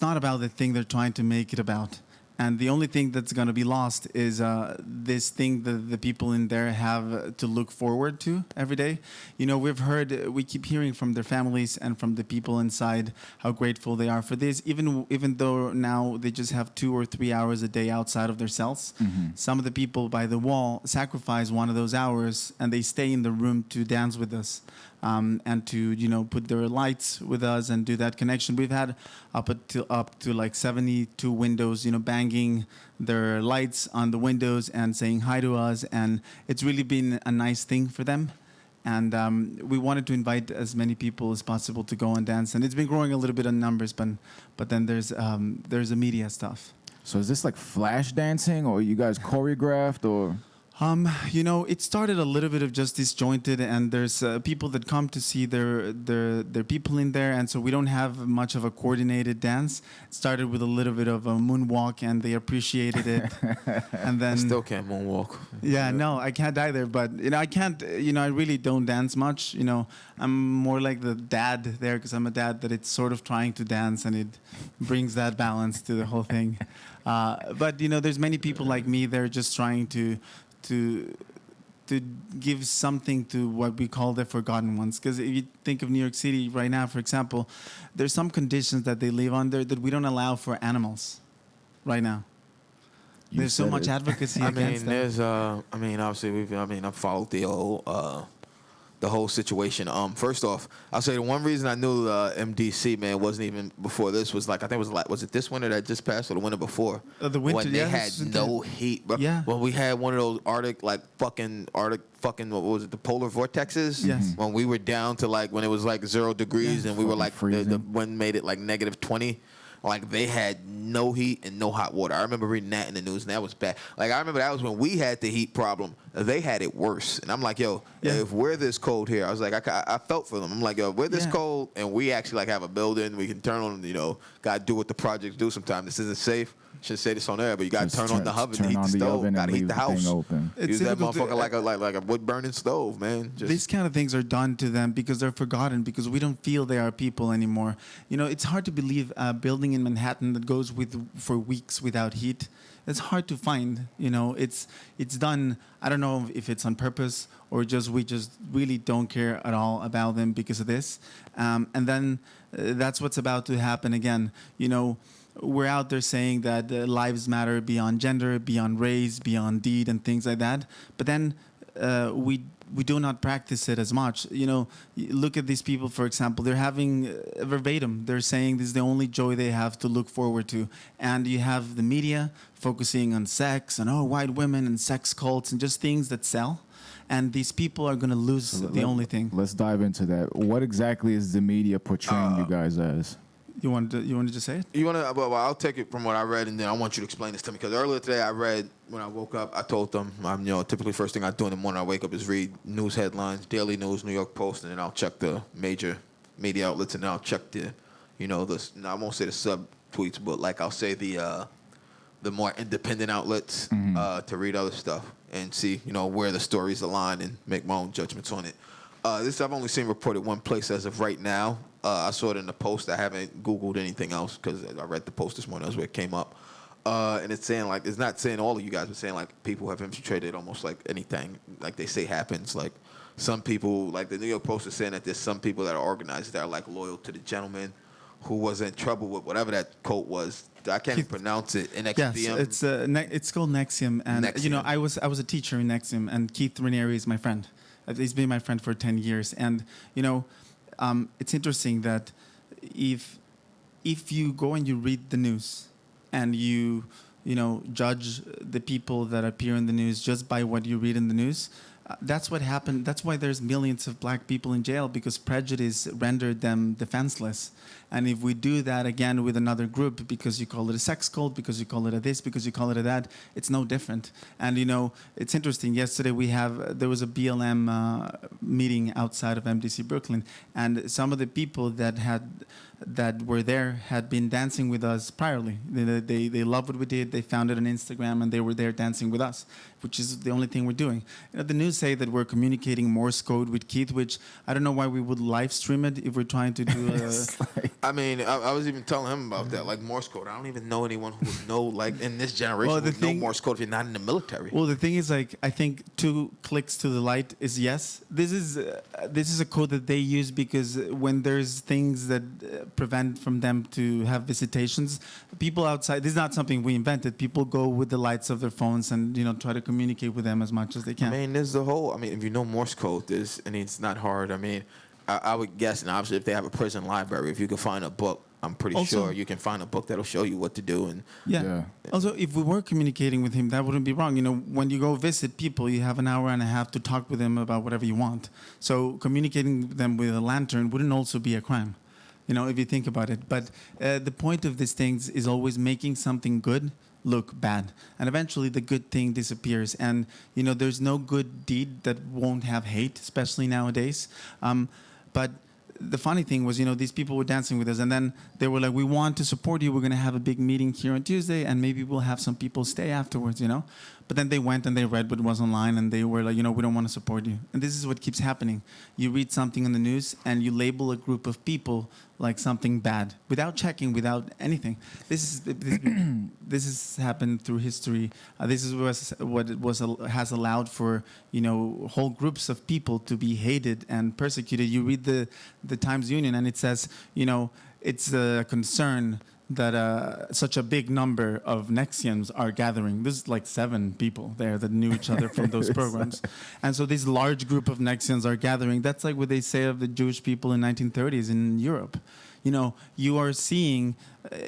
not about the thing they're trying to make it about. And the only thing that's going to be lost is this thing that the people in there have to look forward to every day. We keep hearing from their families and from the people inside how grateful they are for this, even though now they just have 2 or 3 hours a day outside of their cells. Mm-hmm. Some of the people by the wall sacrifice one of those hours and they stay in the room to dance with us. and to put their lights with us and do that connection. We've had up to like 72 windows, banging their lights on the windows and saying hi to us, and it's really been a nice thing for them. And we wanted to invite as many people as possible to go and dance, and it's been growing a little bit in numbers, but then there's the media stuff. So is this like flash dancing, or you guys choreographed, or? It started a little bit of just disjointed, and there's people that come to see their people in there, and so we don't have much of a coordinated dance. It started with a little bit of a moonwalk, and they appreciated it. And then I still can't moonwalk. Yeah, no, I can't either. But I can't. I really don't dance much. I'm more like the dad there because I'm a dad that it's sort of trying to dance, and it brings that balance to the whole thing. But there's many people like me. They're just trying to give something to what we call the forgotten ones. Because if you think of New York City right now, for example, there's some conditions that they live under that we don't allow for animals right now. There's so much advocacy against them. Obviously, I've followed the whole situation. First off, I'll say the one reason I knew MDC, man, wasn't even before this was like, I think it was it this winter that just passed or the winter before? The winter, when they had no heat, bro. Yeah. When we had one of those Arctic, what was it, the polar vortexes? Yes. When we were down to like, when it was like 0 degrees and we were like, the wind made it like -20. Like, they had no heat and no hot water. I remember reading that in the news, and that was bad. Like, I remember that was when we had the heat problem. They had it worse. And I'm like, yo, if we're this cold here, I was like, I felt for them. I'm like, yo, if we're this cold and we actually, like, have a building, we can turn on, got to do what the projects do sometimes. This isn't safe. Shouldn't say this on air, but you got to turn on the oven, heat the stove, got to heat the house. Use that motherfucker like a wood-burning stove, man. These kind of things are done to them because they're forgotten, because we don't feel they are people anymore. It's hard to believe a building in Manhattan that goes for weeks without heat. It's hard to find. It's done. I don't know if it's on purpose or we just really don't care at all about them because of this. And then that's what's about to happen again. We're out there saying that lives matter beyond gender, beyond race, beyond deed, and things like that. But then we do not practice it as much. Look at these people, for example. They're having verbatim. They're saying this is the only joy they have to look forward to. And you have the media focusing on sex and white women and sex cults and just things that sell. And these people are going to lose the only thing. Let's dive into that. What exactly is the media portraying you guys as? You want to just say it? Well, I'll take it from what I read, and then I want you to explain this to me. Because earlier today, I read, when I woke up, I told them, typically first thing I do in the morning I wake up is read news headlines, Daily News, New York Post, and then I'll check the major media outlets, and then I'll check I won't say the sub tweets, but like I'll say the more independent outlets to read other stuff and see, where the stories align and make my own judgments on it. This I've only seen reported one place as of right now. I saw it in the Post. I haven't Googled anything else because I read the Post this morning. That's where it came up. And it's saying, like, it's not saying all of you guys, but saying, like, people have infiltrated almost like anything, like they say happens. Like, some people, like the New York Post is saying that there's some people that are organized that are, like, loyal to the gentleman who was in trouble with whatever that cult was. I can't even pronounce it. NXIVM. Yes, it's called NXIVM. And, NXIVM. I was a teacher in NXIVM, and Keith Raniere is my friend. He's been my friend for 10 years. And, it's interesting that if you go and you read the news and you judge the people that appear in the news just by what you read in the news, that's what happened. That's why there's millions of black people in jail, because prejudice rendered them defenseless. And if we do that again with another group, because you call it a sex cult, because you call it a this, because you call it a that, it's no different. And it's interesting. Yesterday there was a BLM meeting outside of MDC Brooklyn, and some of the people that were there had been dancing with us priorly. They loved what we did. They found it on Instagram, and they were there dancing with us, which is the only thing we're doing. The news say that we're communicating Morse code with Keith, which I don't know why we would live stream it if we're trying to do I was even telling him about that, like Morse code. I don't even know anyone who would know, like, in this generation, would know Morse code if you're not in the military. Well, the thing is, like, I think 2 clicks to the light is yes. This is a code that they use because when there's things that prevent from them to have visitations, people outside, this is not something we invented. People go with the lights of their phones and, try to communicate with them as much as they can. There's if you know Morse code, it's not hard. I would guess, and obviously if they have a prison library, if you can find a book, I'm pretty Also- sure you can find a book that'll show you what to do. And Yeah. Yeah. Also, if we were communicating with him, that wouldn't be wrong. You know, when you go visit people, you have an hour and a half to talk with them about whatever you want. So communicating with them with a lantern wouldn't also be a crime, you know, if you think about it. But the point of these things is always making something good look bad. And eventually the good thing disappears. And, you know, there's no good deed that won't have hate, especially nowadays. But the funny thing was, you know, these people were dancing with us, and then they were like, we want to support you. We're going to have a big meeting here on Tuesday, and maybe we'll have some people stay afterwards, you know. But then they went and they read what was online, and they were like, you know, we don't want to support you. And this is what keeps happening. You read something on the news, and you label a group of people like something bad without checking, without anything. This has happened through history. This is what it has allowed for, you know, whole groups of people to be hated and persecuted. You read the Times Union, and it says, you know, it's a concern that such a big number of NXIVMs are gathering. There's like 7 people there that knew each other from those programs. And so this large group of NXIVMs are gathering. That's like what they say of the Jewish people in 1930s in Europe. You know, you are seeing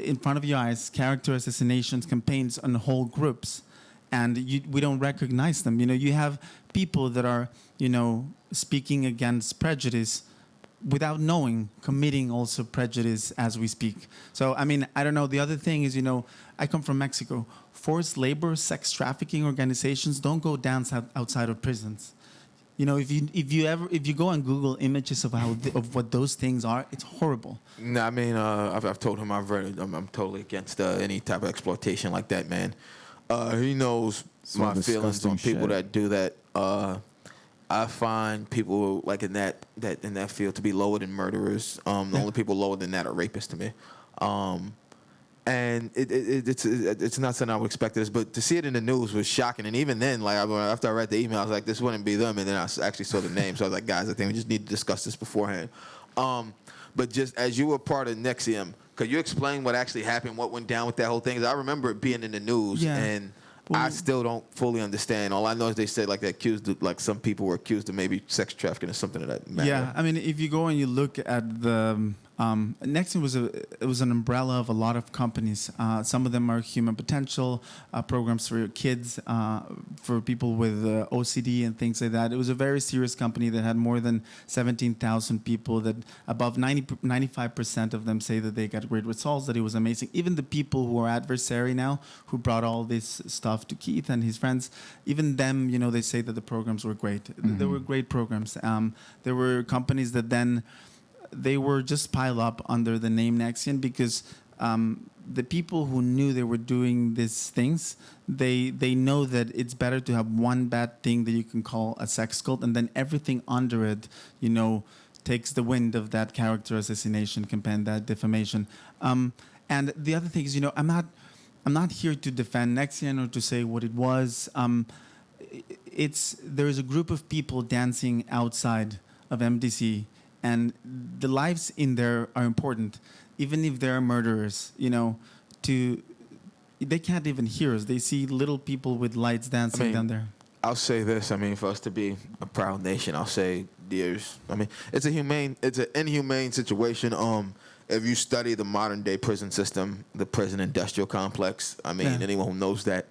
in front of your eyes character assassinations campaigns on whole groups. And we don't recognize them. You know, you have people that are, you know, speaking against prejudice without knowing, committing also prejudice as we speak. So, I mean, I don't know. The other thing is, you know, I come from Mexico. Forced labor, sex trafficking organizations don't go dance outside of prisons. You know, if you go and Google images of of what those things are, it's horrible. No, I mean, I've told him I've read it. I'm totally against any type of exploitation like that, man. He knows So my feelings on disgusting people shit. that do that. I find people like in that field to be lower than murderers. The only people lower than that are rapists to me. And it's not something I would expect this, but to see it in the news was shocking. And even then, like after I read the email, I was like, this wouldn't be them. And then I actually saw the name, so I was like, guys, I think we just need to discuss this beforehand. But just as you were part of NXIVM, could you explain what actually happened, what went down with that whole thing? 'Cause I remember it being in the news, and I still don't fully understand. All I know is they said like they accused, like some people were accused of maybe sex trafficking or something of that matter. Yeah, I mean, if you go and you look at the NXIVM was an umbrella of a lot of companies. Some of them are human potential programs for kids, for people with OCD and things like that. It was a very serious company that had more than 17,000 people. That above 95% of them say that they got great results. That it was amazing. Even the people who are adversary now, who brought all this stuff to Keith and his friends, even them, you know, they say that the programs were great. They were great programs. There were companies that then they were just piled up under the name NXIVM because the people who knew they were doing these things, they know that it's better to have one bad thing that you can call a sex cult, and then everything under it, you know, takes the wind of that character assassination campaign, that defamation. And the other thing is, you know, I'm not here to defend NXIVM or to say what it was. There is a group of people dancing outside of MDC. And the lives in there are important, even if they're murderers. You know, they can't even hear us. They see little people with lights dancing down there. I'll say this. I mean, for us to be a proud nation, I'll say it's an inhumane situation. If you study the modern day prison system, the prison industrial complex, I mean, anyone who knows that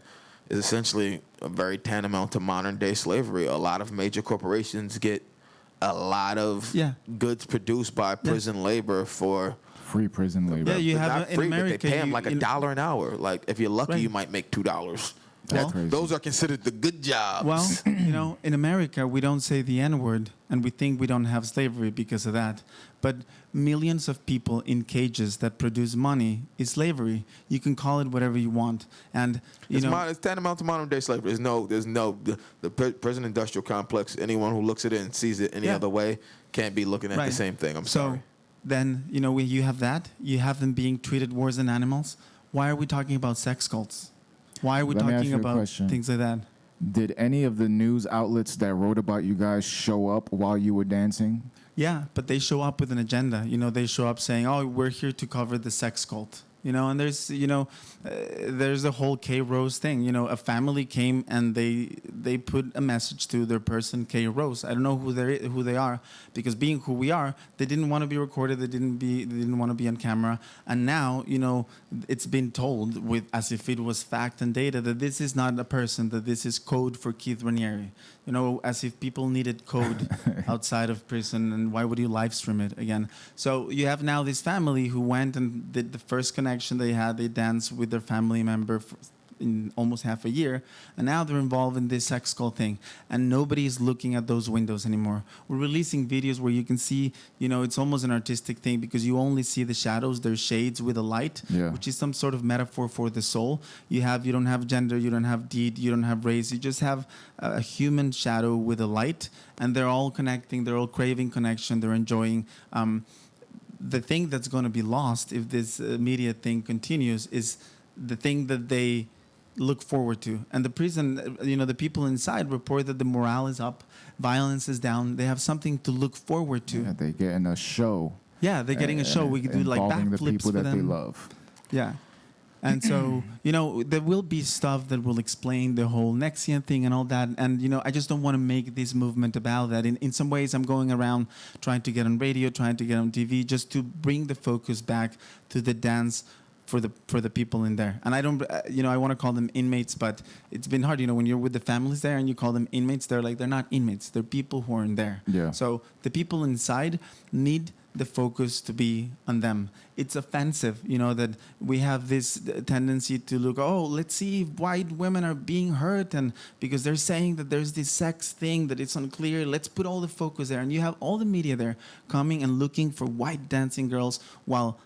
is essentially a very tantamount to modern day slavery. A lot of major corporations get a lot of goods produced by prison labor for free prison labor. Yeah, you have not in free, America, but they pay them like $1 an hour. Like if you're lucky, you might make $2. That's crazy. Those are considered the good jobs. Well, you know, in America, we don't say the N-word, and we think we don't have slavery because of that. But millions of people in cages that produce money is slavery. You can call it whatever you want, and it's tantamount to modern day slavery. There's no the prison industrial complex. Anyone who looks at it and sees it any other way can't be looking at the same thing. I'm sorry. So then, you know, you have that. You have them being treated worse than animals. Why are we talking about sex cults? Why are we talking about things like that? Did any of the news outlets that wrote about you guys show up while you were dancing? Yeah, but they show up with an agenda. You know, they show up saying, "Oh, we're here to cover the sex cult." And there's the whole K Rose thing. A family came and they put a message to their person K Rose. I don't know who they are, because being who we are, they didn't want to be recorded. They didn't want to be on camera. And now, it's been told with as if it was fact and data that this is not a person, that this is code for Keith Raniere. As if people needed code outside of prison, and why would you live stream it again? So you have now this family who went and did the first connection they had. They danced with their family member in almost half a year, and now they're involved in this sex call thing, and nobody is looking at those windows anymore. We're releasing videos where you can see, it's almost an artistic thing, because you only see the shadows. There's shades with a light, which is some sort of metaphor for the soul. You don't have gender, you don't have deed, you don't have race. You just have a human shadow with a light, and they're all connecting. They're all craving connection. They're enjoying. The thing that's going to be lost if this media thing continues is the thing that they look forward to. And the prison, the people inside report that the morale is up, violence is down. They have something to look forward to. Yeah, they're getting a show. Yeah, they're getting a show. We could do like involving the backflips people for that them. they love. Yeah. And so, there will be stuff that will explain the whole NXIVM thing and all that. And, I just don't want to make this movement about that. In some ways, I'm going around trying to get on radio, trying to get on TV, just to bring the focus back to the dance for the people in there. And I don't, I want to call them inmates, but it's been hard, when you're with the families there and you call them inmates, they're not inmates. They're people who are in there. Yeah. So the people inside need the focus to be on them. It's offensive, that we have this tendency to look, let's see if white women are being hurt, and because they're saying that there's this sex thing that it's unclear, let's put all the focus there. And you have all the media there coming and looking for white dancing girls while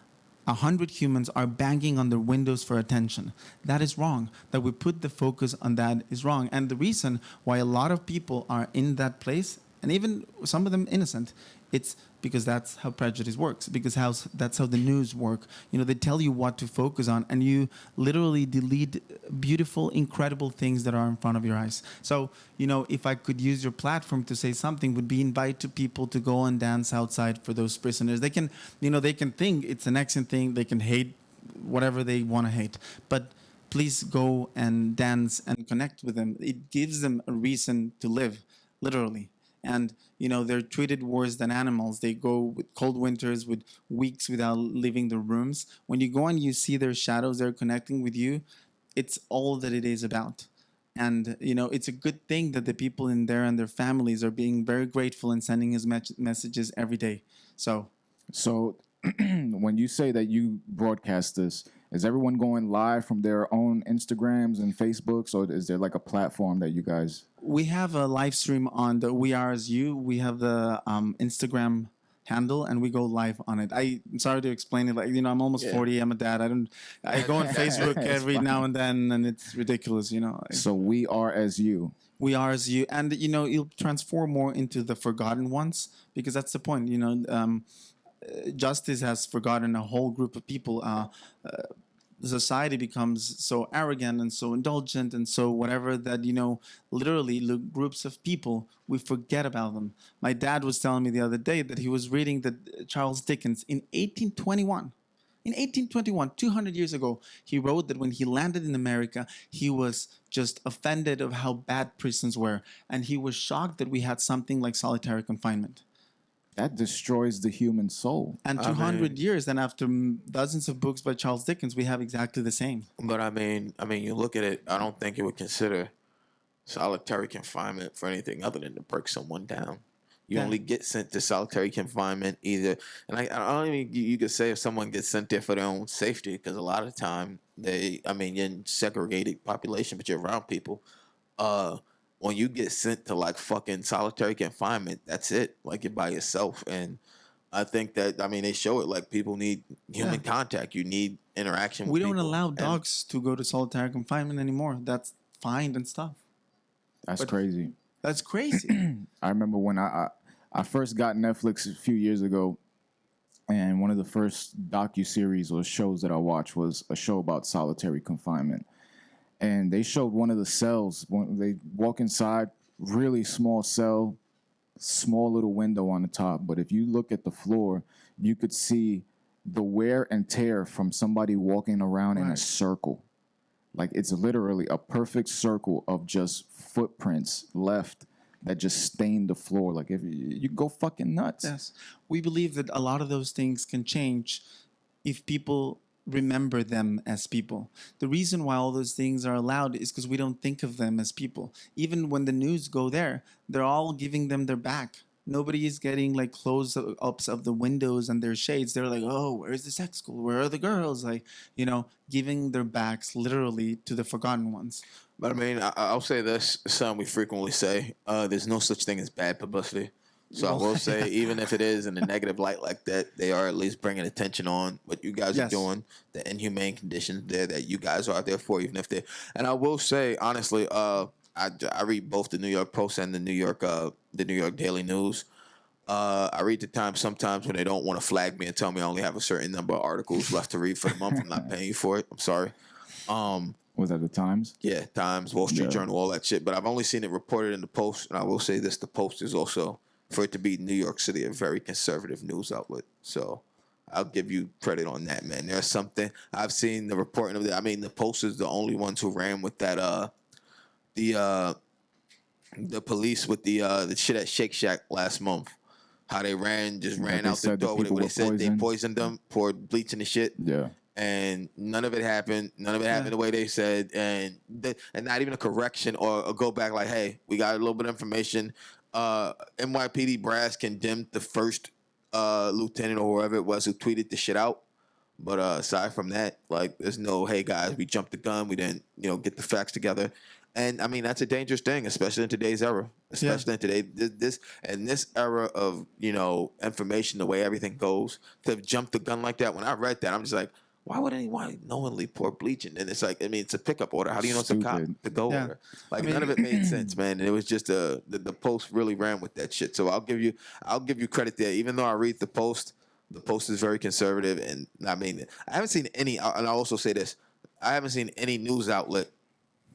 100 humans are banging on their windows for attention. That is wrong. That we put the focus on that is wrong. And the reason why a lot of people are in that place, and even some of them innocent, it's because that's how prejudice works, because that's how the news work. They tell you what to focus on, and you literally delete beautiful, incredible things that are in front of your eyes. So, if I could use your platform to say something, would be invite people to go and dance outside for those prisoners. They can, they can think it's an excellent thing. They can hate whatever they want to hate, but please go and dance and connect with them. It gives them a reason to live, literally. And, they're treated worse than animals. They go with cold winters, with weeks without leaving their rooms. When you go and you see their shadows, they're connecting with you. It's all that it is about. And, it's a good thing that the people in there and their families are being very grateful and sending us messages every day. So when you say that you broadcast this, is everyone going live from their own Instagrams and Facebooks, or is there like a platform that you guys? We have a live stream on the We Are As You. We have the Instagram handle, and we go live on it. I'm sorry to explain it. I'm almost 40. I'm a dad. I go on Facebook every now and then, and it's ridiculous. So We Are As You. We Are As You, and you'll transform more into the forgotten ones, because that's the point. Justice has forgotten a whole group of people. Society becomes so arrogant and so indulgent and so whatever that, literally groups of people, we forget about them. My dad was telling me the other day that he was reading that Charles Dickens in 1821, 200 years ago, he wrote that when he landed in America, he was just offended of how bad prisons were. And he was shocked that we had something like solitary confinement. That destroys the human soul. And 200 years, and after dozens of books by Charles Dickens, we have exactly the same. But you look at it, I don't think it would consider solitary confinement for anything other than to break someone down. You only get sent to solitary confinement either, and I don't even, you could say if someone gets sent there for their own safety, because a lot of time you're in segregated population, but you're around people. When you get sent to like fucking solitary confinement, that's it. Like you're by yourself. And I think that, they show it, like people need human contact. You need interaction with people. We don't allow dogs to go to solitary confinement anymore. That's fined and stuff. That's crazy. That's crazy. I remember when I first got Netflix a few years ago, and one of the first docuseries or shows that I watched was a show about solitary confinement. And they showed one of the cells. When they walk inside, really small cell, small little window on the top. But if you look at the floor, you could see the wear and tear from somebody walking around in a circle. Like, it's literally a perfect circle of just footprints left that just stain the floor. Like, if you go fucking nuts. Yes. We believe that a lot of those things can change if people remember them as people. The reason why all those things are allowed is because we don't think of them as people. Even when the news go there, they're all giving them their back. Nobody is getting like close-ups of the windows and their shades. They're like, oh, where's the sex school? Where are the girls? Like, giving their backs literally to the forgotten ones. But I mean, I'll say this, something we frequently say, there's no such thing as bad publicity. So I will say, even if it is in a negative light like that, they are at least bringing attention on what you guys are doing, the inhumane conditions there that you guys are out there for, even if they. And I will say, honestly, I read both the New York Post and the New York Daily News. I read the Times sometimes when they don't want to flag me and tell me I only have a certain number of articles left to read for the month. I'm not paying you for it. I'm sorry. Was that the Times? Yeah, Times, Wall Street Journal, all that shit. But I've only seen it reported in the Post, and I will say this: the Post is also, for it to be New York City, a very conservative news outlet. So I'll give you credit on that, man. There's something I've seen the reporting of that. I mean, the Post is the only ones who ran with that. The police with the shit at Shake Shack last month. How they ran out the door with it. They said they poisoned them, poured bleach in the shit. Yeah. And none of it happened. None of it happened the way they said. And not even a correction or a go back like, hey, we got a little bit of information. NYPD brass condemned the first lieutenant or whoever it was who tweeted the shit out. But aside from that, like, there's no, hey, guys, we jumped the gun. We didn't, get the facts together. And, I mean, that's a dangerous thing, especially in today's era. Especially in this era of, information, the way everything goes. To jump the gun like that, when I read that, I'm just like, why would anyone knowingly pour bleach in? And it's like, I mean, it's a pickup order. How do you know it's a cop to go order? Like, none of it made sense, man. And it was just the Post really ran with that shit. So I'll give you credit there. Even though I read the Post is very conservative. And I mean, I haven't seen any, and I'll also say this, I haven't seen any news outlet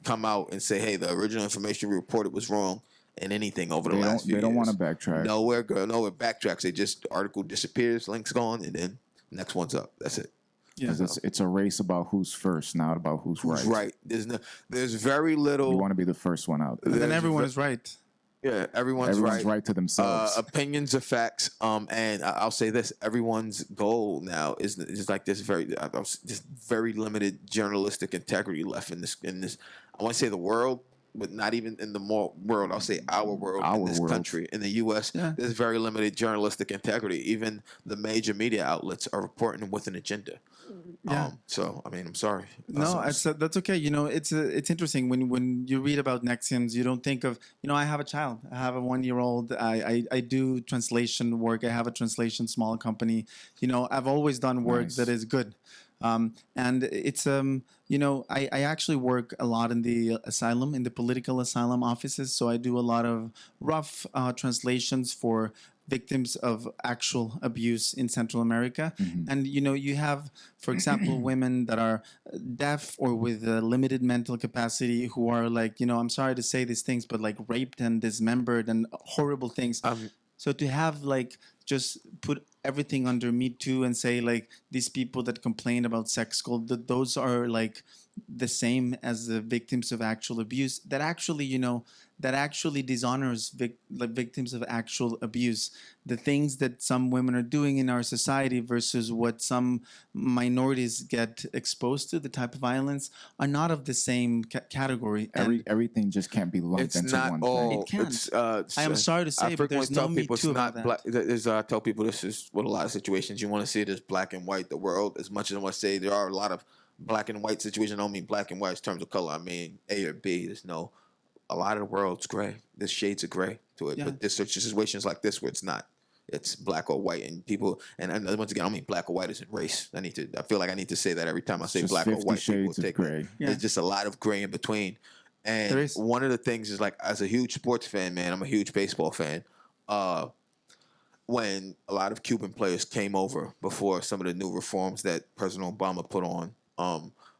come out and say, hey, the original information we reported was wrong and anything over the last few years. They don't want to backtrack. Nowhere backtracks. They just, the article disappears, link's gone, and then next one's up. That's it. Because it's a race about who's first, not about who's right. Right. There's very little. You want to be the first one out there. Then everyone is right. Yeah, everyone's right to themselves. Opinions are facts. And I'll say this: everyone's goal now is like this very limited journalistic integrity left in this. I want to say the world, but not even in the world. I'll say our world in this country, in the U.S. There's very limited journalistic integrity. Even the major media outlets are reporting with an agenda. Yeah. So I mean, I'm sorry. No, that's okay. It's interesting when you read about NXIVMs, you don't think of. I have a child. I have a 1-year-old. I do translation work. I have a translation small company. I've always done work that is good. And it's I actually work a lot in the asylum, in the political asylum offices. So I do a lot of rough translations for victims of actual abuse in Central America. Mm-hmm. And, you have, for example, women that are deaf or with a limited mental capacity who are like, I'm sorry to say these things, but like raped and dismembered and horrible things. So to have like just put everything under Me Too and say like these people that complain about sex school, those are like the same as the victims of actual abuse, that actually, that actually dishonors victims of actual abuse. The things that some women are doing in our society versus what some minorities get exposed to, the type of violence, are not of the same category. Everything just can't be lumped into one thing. It can't. I am sorry to say, but there's no Me Too about that. I tell people this is what a lot of situations you want to see it as black and white. The world, as much as I want to say there are a lot of black and white situations, I don't mean black and white in terms of color. I mean A or B. A lot of the world's gray. There's shades of gray to it. Yeah. But there's situations like this where it's not. It's black or white. And people, and once again, I don't mean black or white as in race. I feel like I need to say that every time I say black or white. People take gray. Yeah. There's just a lot of gray in between. And one of the things is like, as a huge sports fan, man, I'm a huge baseball fan. When a lot of Cuban players came over before some of the new reforms that President Obama put on,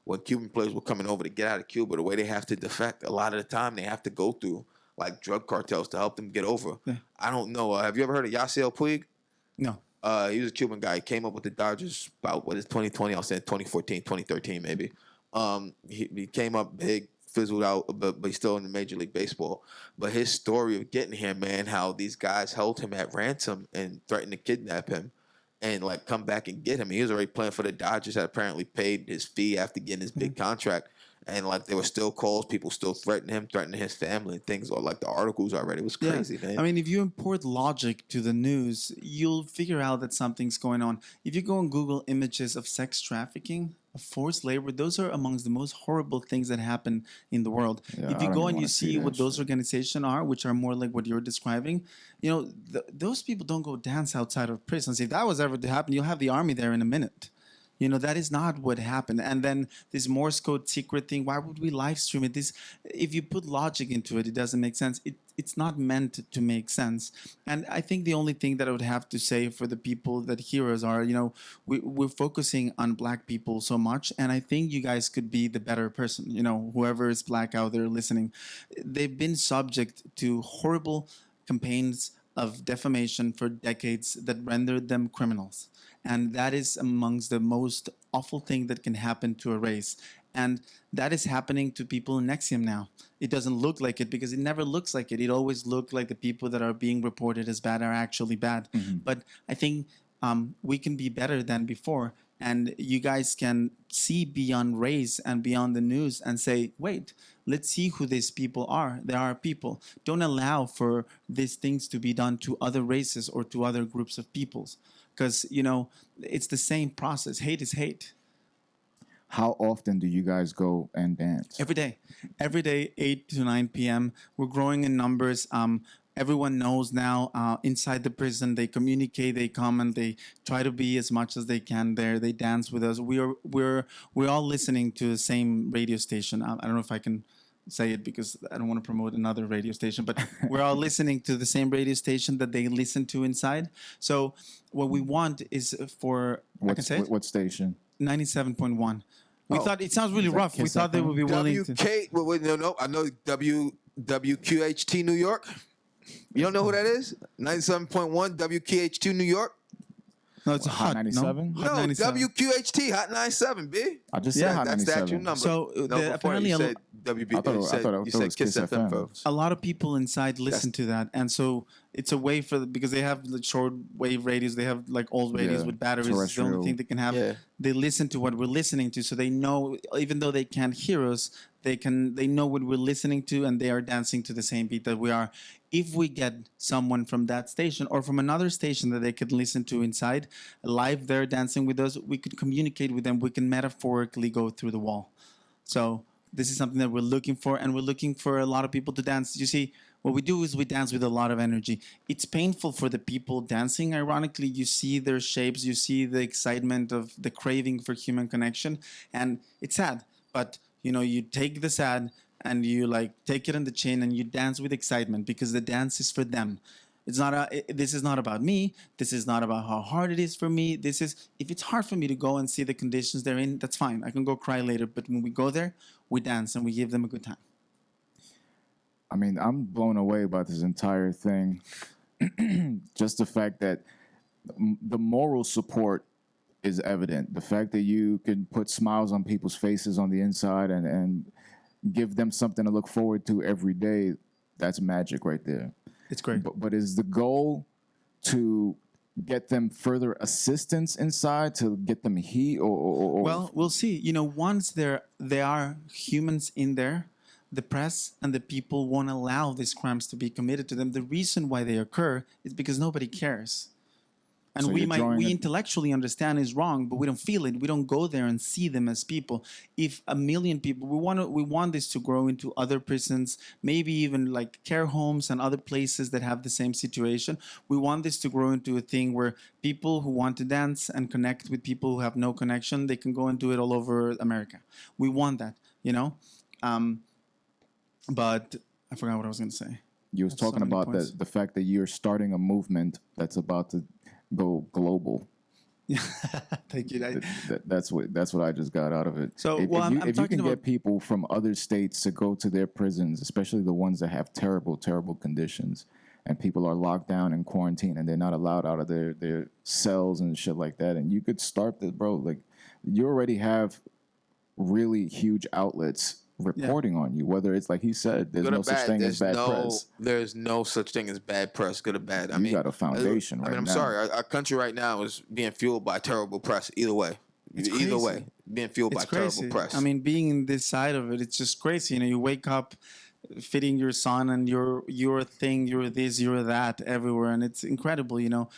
when Cuban players were coming over to get out of Cuba, the way they have to defect, a lot of the time they have to go through like drug cartels to help them get over. Yeah. I don't know. Have you ever heard of Yasiel Puig? No. He was a Cuban guy. He came up with the Dodgers about, 2020? I'll say 2014, 2013 maybe. He came up big, fizzled out, but he's still in the Major League Baseball. But his story of getting here, man, how these guys held him at ransom and threatened to kidnap him and like come back and get him. He was already playing for the Dodgers, had apparently paid his fee after getting his big contract. And like there were still calls, people still threatening him, threatening his family and things, or like the articles already. It was crazy, man. I mean, if you import logic to the news, you'll figure out that something's going on. If you go and Google images of sex trafficking, of forced labor, those are amongst the most horrible things that happen in the world. Yeah, if I you don't go even and you wanna see see that what those shit. organizations are, which are more like what you're describing, you know, those people don't go dance outside of prisons. If that was ever to happen, you'll have the army there in a minute. You know, that is not what happened. And then this Morse code secret thing, why would we live stream it? This, if you put logic into it, it doesn't make sense. It's not meant to make sense. And I think the only thing that I would have to say for the people that hear us are, you know, we're focusing on black people so much. And I think you guys could be the better person, you know, whoever is black out there listening. They've been subject to horrible campaigns of defamation for decades that rendered them criminals. And that is amongst the most awful thing that can happen to a race. And that is happening to people in NXIVM now. It doesn't look like it because it never looks like it. It always looked like the people that are being reported as bad are actually bad. But I think we can be better than before. And you guys can see beyond race and beyond the news and say, wait, let's see who these people are. There are people. Don't allow for these things to be done to other races or to other groups of peoples. Because, you know, it's the same process. Hate is hate. How often do you guys go and dance? Every day, 8 to 9 p.m. We're growing in numbers. Everyone knows now inside the prison, they communicate, they come and they try to be as much as they can there. They dance with us. We're all listening to the same radio station. I don't know if I can say it because I don't want to promote another radio station, but we're all listening to the same radio station that they listen to inside. So what we want is for, I can say it? What station? 97.1. We thought it sounds really Is that rough. We Kiss thought they FM? would be willing to. Wait, no. I know WQHT New York. You don't know who that is? 97.1 WQHT New York. No, it's What, hot. Hot 97? No, No, Hot 97. WQHT Hot 97, B. I just said Hot That's the actual 97. number. So, no, the- before apparently you a- said WB. I thought it you was said Kiss FM folks. A lot of people inside listen to that, and so it's a way for because they have the short wave radios. They have like old radios Yeah, with batteries. It's the terrestrial. only thing they can have. Yeah. They listen to what we're listening to, so they know. Even though they can't hear us, they know what we're listening to, and they are dancing to the same beat that we are. If we get someone from that station or from another station that they could listen to inside, live there dancing with us, we could communicate with them. We can metaphorically go through the wall. So this is something that we're looking for, and we're looking for a lot of people to dance. You see, what we do is we dance with a lot of energy. It's painful for the people dancing. Ironically, you see their shapes, you see the excitement of the craving for human connection, and it's sad. But you know, you take the sad and you like take it on the chin and you dance with excitement because the dance is for them. This is not about me. This is not about how hard it is for me. This is, if it's hard for me to go and see the conditions they're in, that's fine. I can go cry later. But when we go there, we dance and we give them a good time. I mean, I'm blown away by this entire thing. Just the fact that the moral support is evident. The fact that you can put smiles on people's faces on the inside and give them something to look forward to every day, that's magic right there. It's great. But is the goal to get them further assistance inside, to get them heat, or Well, we'll see. You know, once there are humans in there, the press and the people won't allow these crimes to be committed to them. The reason why they occur is because nobody cares. And So we intellectually understand is wrong, but we don't feel it. We don't go there and see them as people. If a million people, we want this to grow into other prisons, maybe even like care homes and other places that have the same situation. We want this to grow into a thing where people who want to dance and connect with people who have no connection, they can go and do it all over America. We want that, you know? But I forgot what I was going to say. you was That's so talking many about points. the fact that you're starting a movement that's about to go global. Thank you. That's what I just got out of it. So, if well, you, I'm if you talking can about- get people from other states to go to their prisons, especially the ones that have terrible, terrible conditions, and people are locked down in quarantine and they're not allowed out of their cells and shit like that. And you could start this, bro. Like, you already have really huge outlets reporting on you. Whether it's like he said, there's Good or no such bad, thing as bad press. there's no such thing as bad press, good or bad. I You mean, got a foundation I right mean, I'm now. sorry, our country right now is being fueled by terrible press. Either way, either way, being fueled by terrible press. I mean, being in this side of it, it's just crazy. You know, you wake up fitting your son and your thing, you're this, you're that everywhere, and it's incredible. You know,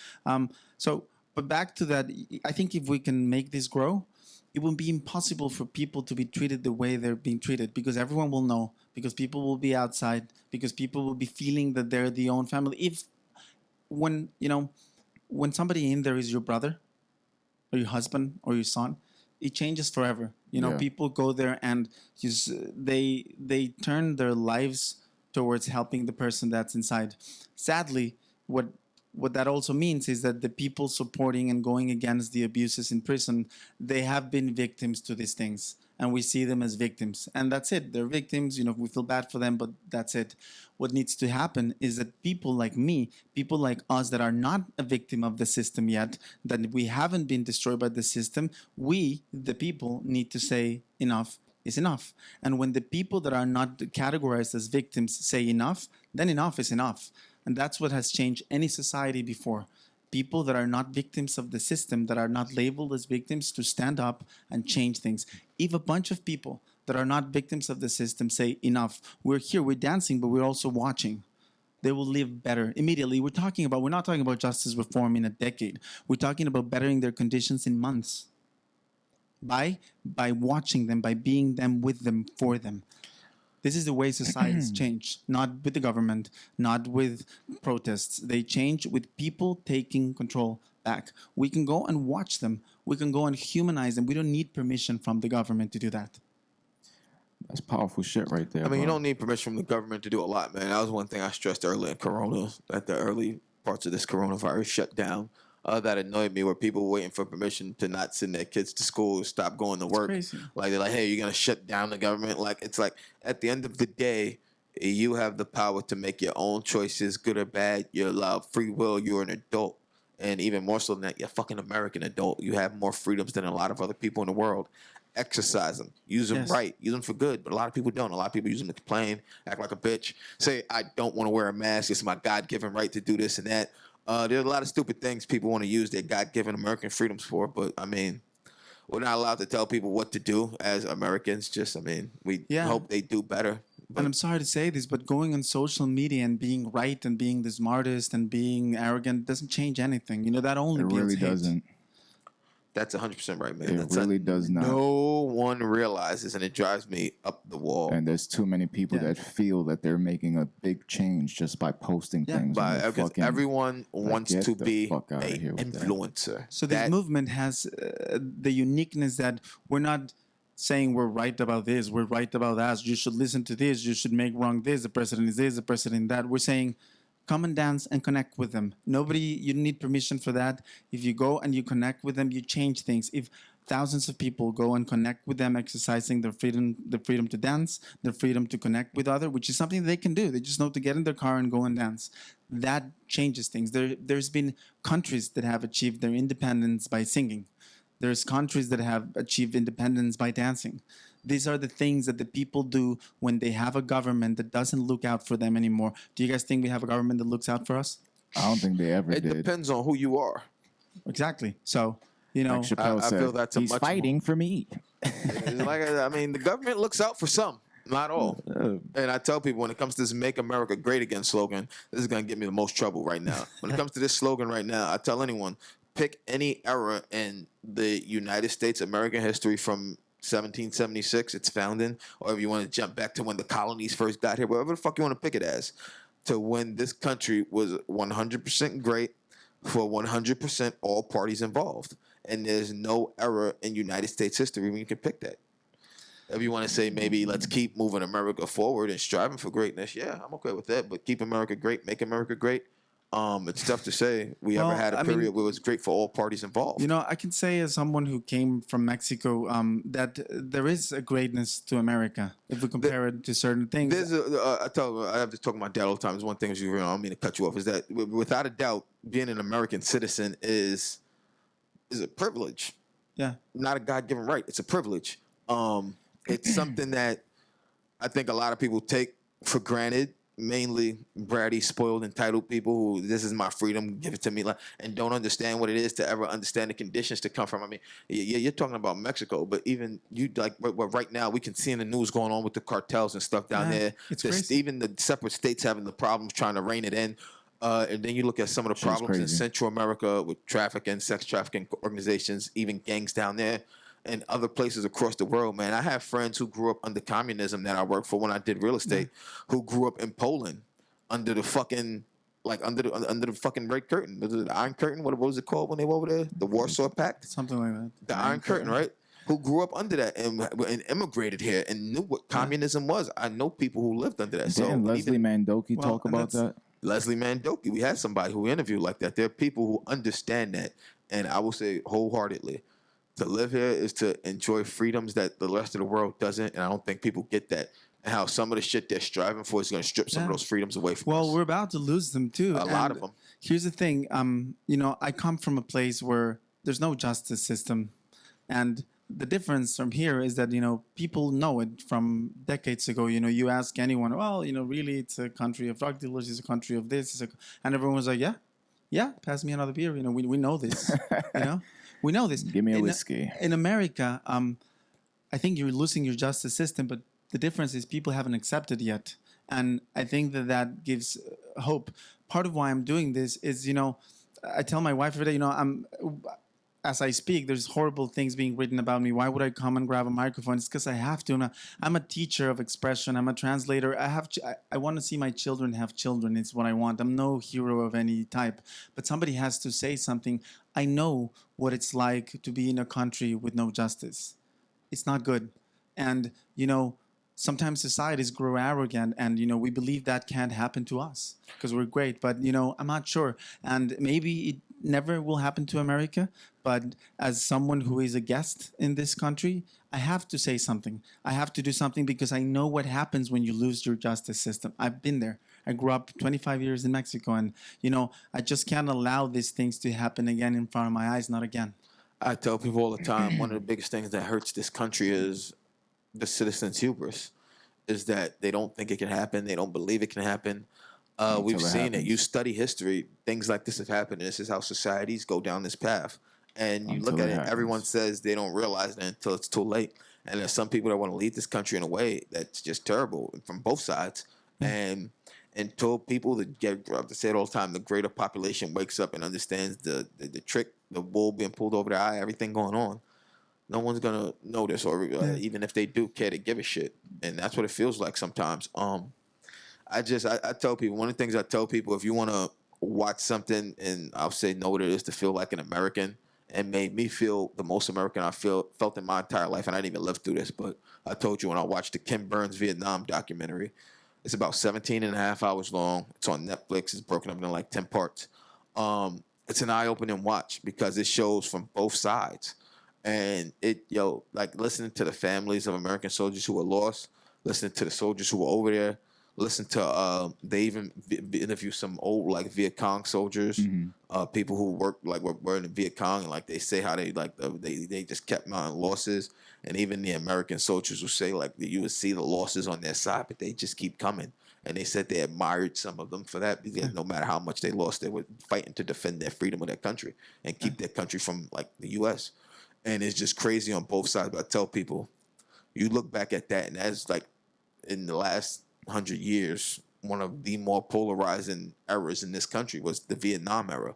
so but back to that, I think if we can make this grow, it will be impossible for people to be treated the way they're being treated, because everyone will know, because people will be outside, because people will be feeling that they're the own family. If when you know when somebody in there is your brother or your husband or your son, it changes forever. You know, Yeah. people go there and just they turn their lives towards helping the person that's inside. Sadly, what that also means is that the people supporting and going against the abuses in prison, they have been victims to these things, and we see them as victims, and that's it. They're victims. You know, we feel bad for them, but that's it. What needs to happen is that people like me, people like us that are not a victim of the system yet, that we haven't been destroyed by the system, we, the people, need to say enough is enough. And when the people that are not categorized as victims say enough, then enough is enough. And that's what has changed any society before. People that are not victims of the system, that are not labeled as victims, to stand up and change things. If a bunch of people that are not victims of the system say enough, we're here, we're dancing, but we're also watching, they will live better immediately. We're not talking about justice reform in a decade. We're talking about bettering their conditions in months. By watching them, by being them, with them, for them. This is the way societies change, not with the government, not with protests. They change with people taking control back. We can go and watch them. We can go and humanize them. We don't need permission from the government to do that. That's powerful shit right there. I mean, you bro. don't need permission from the government to do a lot, man. That was one thing I stressed early in Corona, at the early parts of this coronavirus shutdown. That annoyed me, where people were waiting for permission to not send their kids to school or stop going to work. crazy. Like, they're like, hey, you're going to shut down the government? Like, it's like, at the end of the day, you have the power to make your own choices, good or bad. You're allowed free will. You're an adult. And even more so than that, you're a fucking American adult. You have more freedoms than a lot of other people in the world. Exercise them. Use them right. Use them for good. But a lot of people don't. A lot of people use them to complain, act like a bitch, say, I don't want to wear a mask. It's my God-given right to do this and that. There's a lot of stupid things people want to use their God-given American freedoms for, but I mean, we're not allowed to tell people what to do as Americans. Just, I mean, we hope they do better. But And I'm sorry to say this, but going on social media and being right and being the smartest and being arrogant doesn't change anything. You know, that only It builds really hate. doesn't. that's 100% right, man. It That's really does not. No one realizes, and it drives me up the wall. And there's too many people that feel that they're making a big change just by posting things. when they're Because fucking- everyone wants get to the be fuck outta an here with that. influencer. So this movement has the uniqueness that we're not saying we're right about this, we're right about that, you should listen to this, you should make wrong this, the president is this, the president that. We're saying come and dance and connect with them. You don't need permission for that. If you go and you connect with them, you change things. If thousands of people go and connect with them, exercising their freedom to dance, their freedom to connect with others, which is something they can do. They just know to get in their car and go and dance. That changes things. There's been countries that have achieved their independence by singing. There's countries that have achieved independence by dancing. These are the things that the people do when they have a government that doesn't look out for them anymore. Do you guys think we have a government that looks out for us? I don't think they ever It did. depends on who you are. Exactly. So, you know, Like Chappelle I said, feel that's a he's much fighting for me. Like, I mean, the government looks out for some, not all. And I tell people, when it comes to this "Make America Great Again" slogan, this is gonna get me the most trouble right now. When it comes to this slogan right now, I tell anyone, pick any era in the United States American history from 1776, its founding, or if you want to jump back to when the colonies first got here, whatever the fuck you want to pick it as, to when this country was 100% great for 100% all parties involved. And there's no era in United States history when you can pick that. If you want to say maybe let's keep moving America forward and striving for greatness, yeah, I'm okay with that. But keep America great, make America great, It's tough to say we ever had a period where it was great for all parties involved. You know, I can say as someone who came from Mexico that there is a greatness to America if we compare it to certain things. I have to talk to my dad all the time. There's one thing, I don't mean to cut you off, is that without a doubt, being an American citizen is a privilege. Yeah. Not a God-given right. It's a privilege. It's something that I think a lot of people take for granted. Mainly bratty, spoiled, entitled people who, this is my freedom, give it to me, and don't understand what it is to ever understand the conditions to come from. I mean, yeah, you're talking about Mexico, but even you, like, right now, we can see in the news going on with the cartels and stuff down there. It's crazy. Even the separate states having the problems trying to rein it in. And then you look at some of the problems in Central America with trafficking, sex trafficking organizations, even gangs down there. And other places across the world, man. I have friends who grew up under communism that I worked for when I did real estate, who grew up in Poland under the fucking, under the fucking Red Curtain. Was it the Iron Curtain? What was it called when they were over there? The Warsaw Pact? Something like that. The Iron Curtain, right? Who grew up under that and immigrated here and knew what communism was. I know people who lived under that. Didn't Leslie Mandoki talk about that? Leslie Mandoki. We had somebody who interviewed like that. There are people who understand that. And I will say wholeheartedly, to live here is to enjoy freedoms that the rest of the world doesn't, and I don't think people get that. And how some of the shit they're striving for is going to strip some of those freedoms away from us. Well, we're about to lose them too. A lot of them. Here's the thing. You know, I come from a place where there's no justice system, and the difference from here is that, you know, people know it from decades ago. You know, you ask anyone, well, you know, really, it's a country of drug dealers, it's a country of this, and everyone's like, yeah, pass me another beer. You know, we know this. You know. We know this. Give me a whiskey. In America, I think you're losing your justice system, but the difference is people haven't accepted yet. And I think that gives hope. Part of why I'm doing this is, you know, I tell my wife every day, you know, as I speak, there's horrible things being written about me. Why would I come and grab a microphone? It's because I have to. I'm a teacher of expression. I'm a translator. I want to see my children have children. It's what I want. I'm no hero of any type. But somebody has to say something. I know what it's like to be in a country with no justice. It's not good. And, you know, sometimes societies grow arrogant and, you know, we believe that can't happen to us because we're great. But, you know, I'm not sure. And maybe it never will happen to America. But as someone who is a guest in this country, I have to say something. I have to do something because I know what happens when you lose your justice system. I've been there. I grew up 25 years in Mexico. And, you know, I just can't allow these things to happen again in front of my eyes, not again. I tell people all the time, one of the biggest things that hurts this country is the citizens' hubris, is that they don't think it can happen. They don't believe it can happen. We've seen it. You study history. Things like this have happened. This is how societies go down this path. And you look at it, everyone says they don't realize it until it's too late. And there's some people that want to lead this country in a way that's just terrible from both sides. And until people that get, I have to say it all the time, the greater population wakes up and understands the trick, the wool being pulled over their eye, everything going on, no one's going to notice, or even if they do care to give a shit. And that's what it feels like sometimes. I tell people, one of the things I tell people, if you want to watch something, and I'll say know what it is to feel like an American, and made me feel the most American I felt in my entire life, and I didn't even live through this, but I told you when I watched the Ken Burns Vietnam documentary, it's about 17 and a half hours long. It's on Netflix. It's broken up into like 10 parts. It's an eye-opening watch because it shows from both sides. And like listening to the families of American soldiers who were lost, listening to the soldiers who were over there, listen to they even interview some old like Viet Cong soldiers, people who were in the Viet Cong, and like they say how they they just kept mounting losses, and even the American soldiers who say like you would see the losses on their side, but they just keep coming. And they said they admired some of them for that because no matter how much they lost, they were fighting to defend their freedom of their country and keep their country from like the U.S. And it's just crazy on both sides. But I tell people, you look back at that, and that's like in the last 100 years, one of the more polarizing eras in this country was the Vietnam era,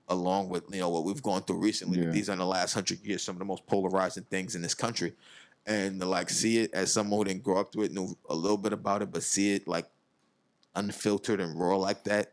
along with what we've gone through recently. Yeah. These are in the last 100 years some of the most polarizing things in this country, and to like see it as someone who didn't grow up through it, knew a little bit about it, but see it like unfiltered and raw like that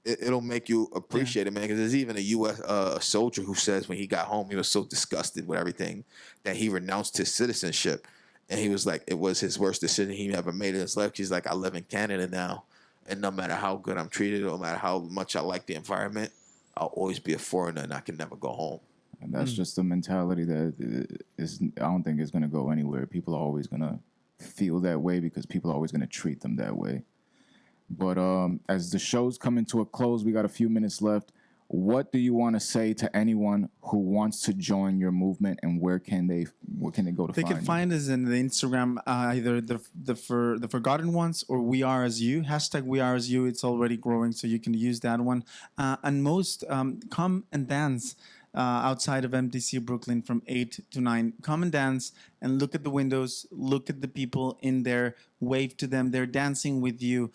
it'll make you appreciate it, man. Because there's even a U.S. Soldier who says when he got home he was so disgusted with everything that he renounced his citizenship. And he was like, it was his worst decision he ever made in his life. He's like, I live in Canada now. And no matter how good I'm treated, no matter how much I like the environment, I'll always be a foreigner and I can never go home. And that's just the mentality that is, I don't think it's going to go anywhere. People are always going to feel that way because people are always going to treat them that way. But as the show's coming to a close, we got a few minutes left. What do you want to say to anyone who wants to join your movement, and where can they go to They find can find us in the Instagram, either the Forgotten Ones or We Are As You, hashtag We Are As You. It's already growing, so you can use that one. And most come and dance outside of MTC Brooklyn from 8 to 9. Come and dance and look at the windows, look at the people in there, wave to them. They're dancing with you.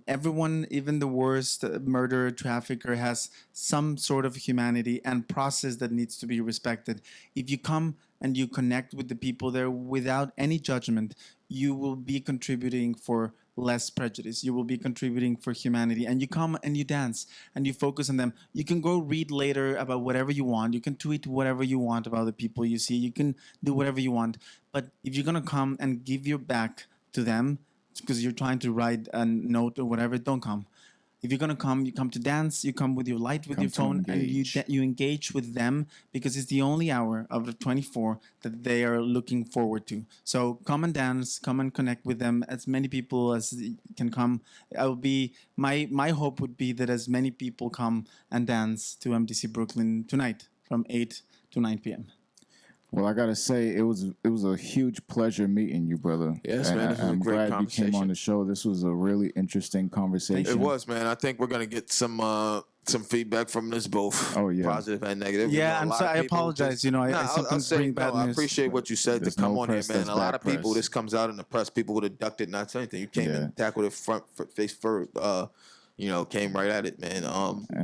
Everyone, even the worst murderer, trafficker, has some sort of humanity and process that needs to be respected. If you come and you connect with the people there without any judgment, you will be contributing for less prejudice. You will be contributing for humanity. And you come and you dance and you focus on them. You can go read later about whatever you want. You can tweet whatever you want about the people you see. You can do whatever you want. But if you're going to come and give your back to them because you're trying to write a note or whatever, don't come. If you're gonna come, you come to dance. You come with your light, with your phone, and you engage with them because it's the only hour of the 24 that they are looking forward to. So come and dance, come and connect with them. As many people as can come. I will be my hope would be that as many people come and dance to MTC Brooklyn tonight from 8 to 9 p.m. Well, I gotta say, it was a huge pleasure meeting you, brother. Yes, man. This was a great conversation. I'm glad you came on the show. This was a really interesting conversation. It was, man. I think we're gonna get some feedback from this both. Oh, yeah. Positive and negative. Yeah, I'm sorry. I apologize. I sometimes bring bad news. I appreciate what you said to come on here, man. A lot of people, press. this comes out in the press. People would have ducked it, not say anything. You came and tackled it face first. Came right at it, man.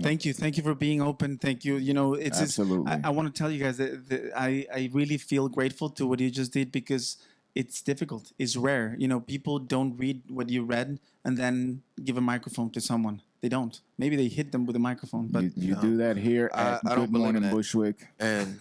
Thank you for being open. Thank you. It's Absolutely. I want to tell you guys that I really feel grateful to what you just did because it's difficult. It's rare. People don't read what you read and then give a microphone to someone. They don't. Maybe they hit them with a microphone. But you do that here at Good Morning Bushwick. And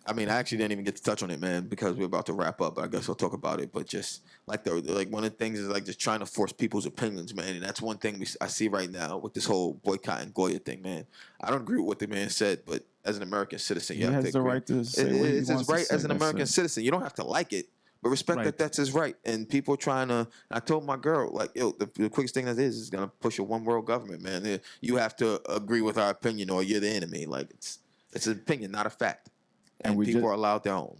I mean, I actually didn't even get to touch on it, man, because we're about to wrap up. But I guess we'll talk about it. But just like one of the things is like just trying to force people's opinions, man. And that's one thing I see right now with this whole boycott and Goya thing, man. I don't agree with what the man said, but as an American citizen, you have to agree. He has the right to say what he it's wants his to right say. as an American citizen. You don't have to like it, but respect that that's his right. And people are trying to. I told my girl, like, yo, the quickest thing that is gonna push a one world government, man. You have to agree with our opinion, or you're the enemy. Like it's an opinion, not a fact. And people are allowed their own.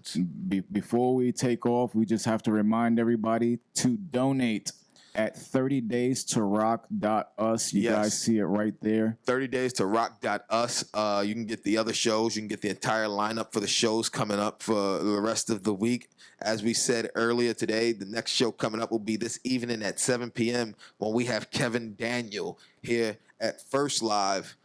Before we take off, we just have to remind everybody to donate at 30daystoRock.us. You guys see it right there. 30daystoRock.us. You can get the other shows. You can get the entire lineup for the shows coming up for the rest of the week. As we said earlier today, the next show coming up will be this evening at 7 p.m. when we have Kevin Daniel here at First Live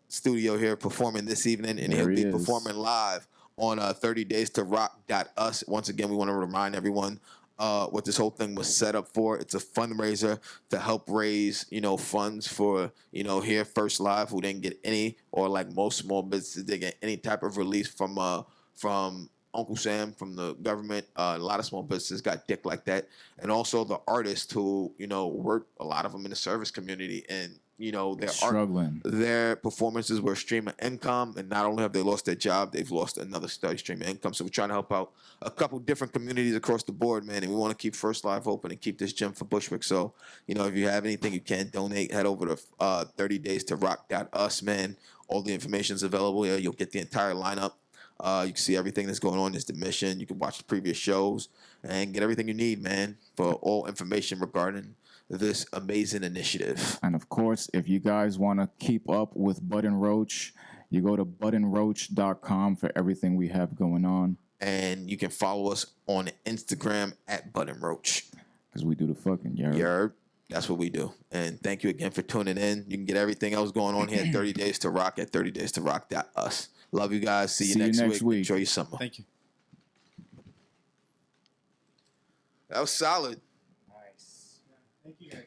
studio here performing this evening. And he'll be performing live on 30daystoRock.us. Once again, we want to remind everyone what this whole thing was set up for. It's a fundraiser to help raise, funds for, here First Live, who didn't get any, or like most small businesses, they get any type of release from Uncle Sam, from the government. A lot of small businesses got dick like that. And also the artists who, work, a lot of them in the service community, and they're struggling. Their performances were a stream of income, and not only have they lost their job, they've lost another steady stream of income. So we're trying to help out a couple different communities across the board, man, and we want to keep First Live open and keep this gym for Bushwick. So, if you have anything you can donate, head over to 30daystoRock.us, man. All the information is available here. You'll get the entire lineup. You can see everything that's going on. Is the mission. You can watch the previous shows and get everything you need, man, for all information regarding this amazing initiative. And of course, if you guys want to keep up with Bud and Roach, you go to budandroach.com for everything we have going on. And you can follow us on Instagram at Bud and Roach. Because we do the fucking yerb. That's what we do. And thank you again for tuning in. You can get everything else going on here at 30 Days to Rock at 30daystoRock.us. Love you guys. See you next week. Enjoy your summer. Thank you. That was solid. Nice. Thank you, guys.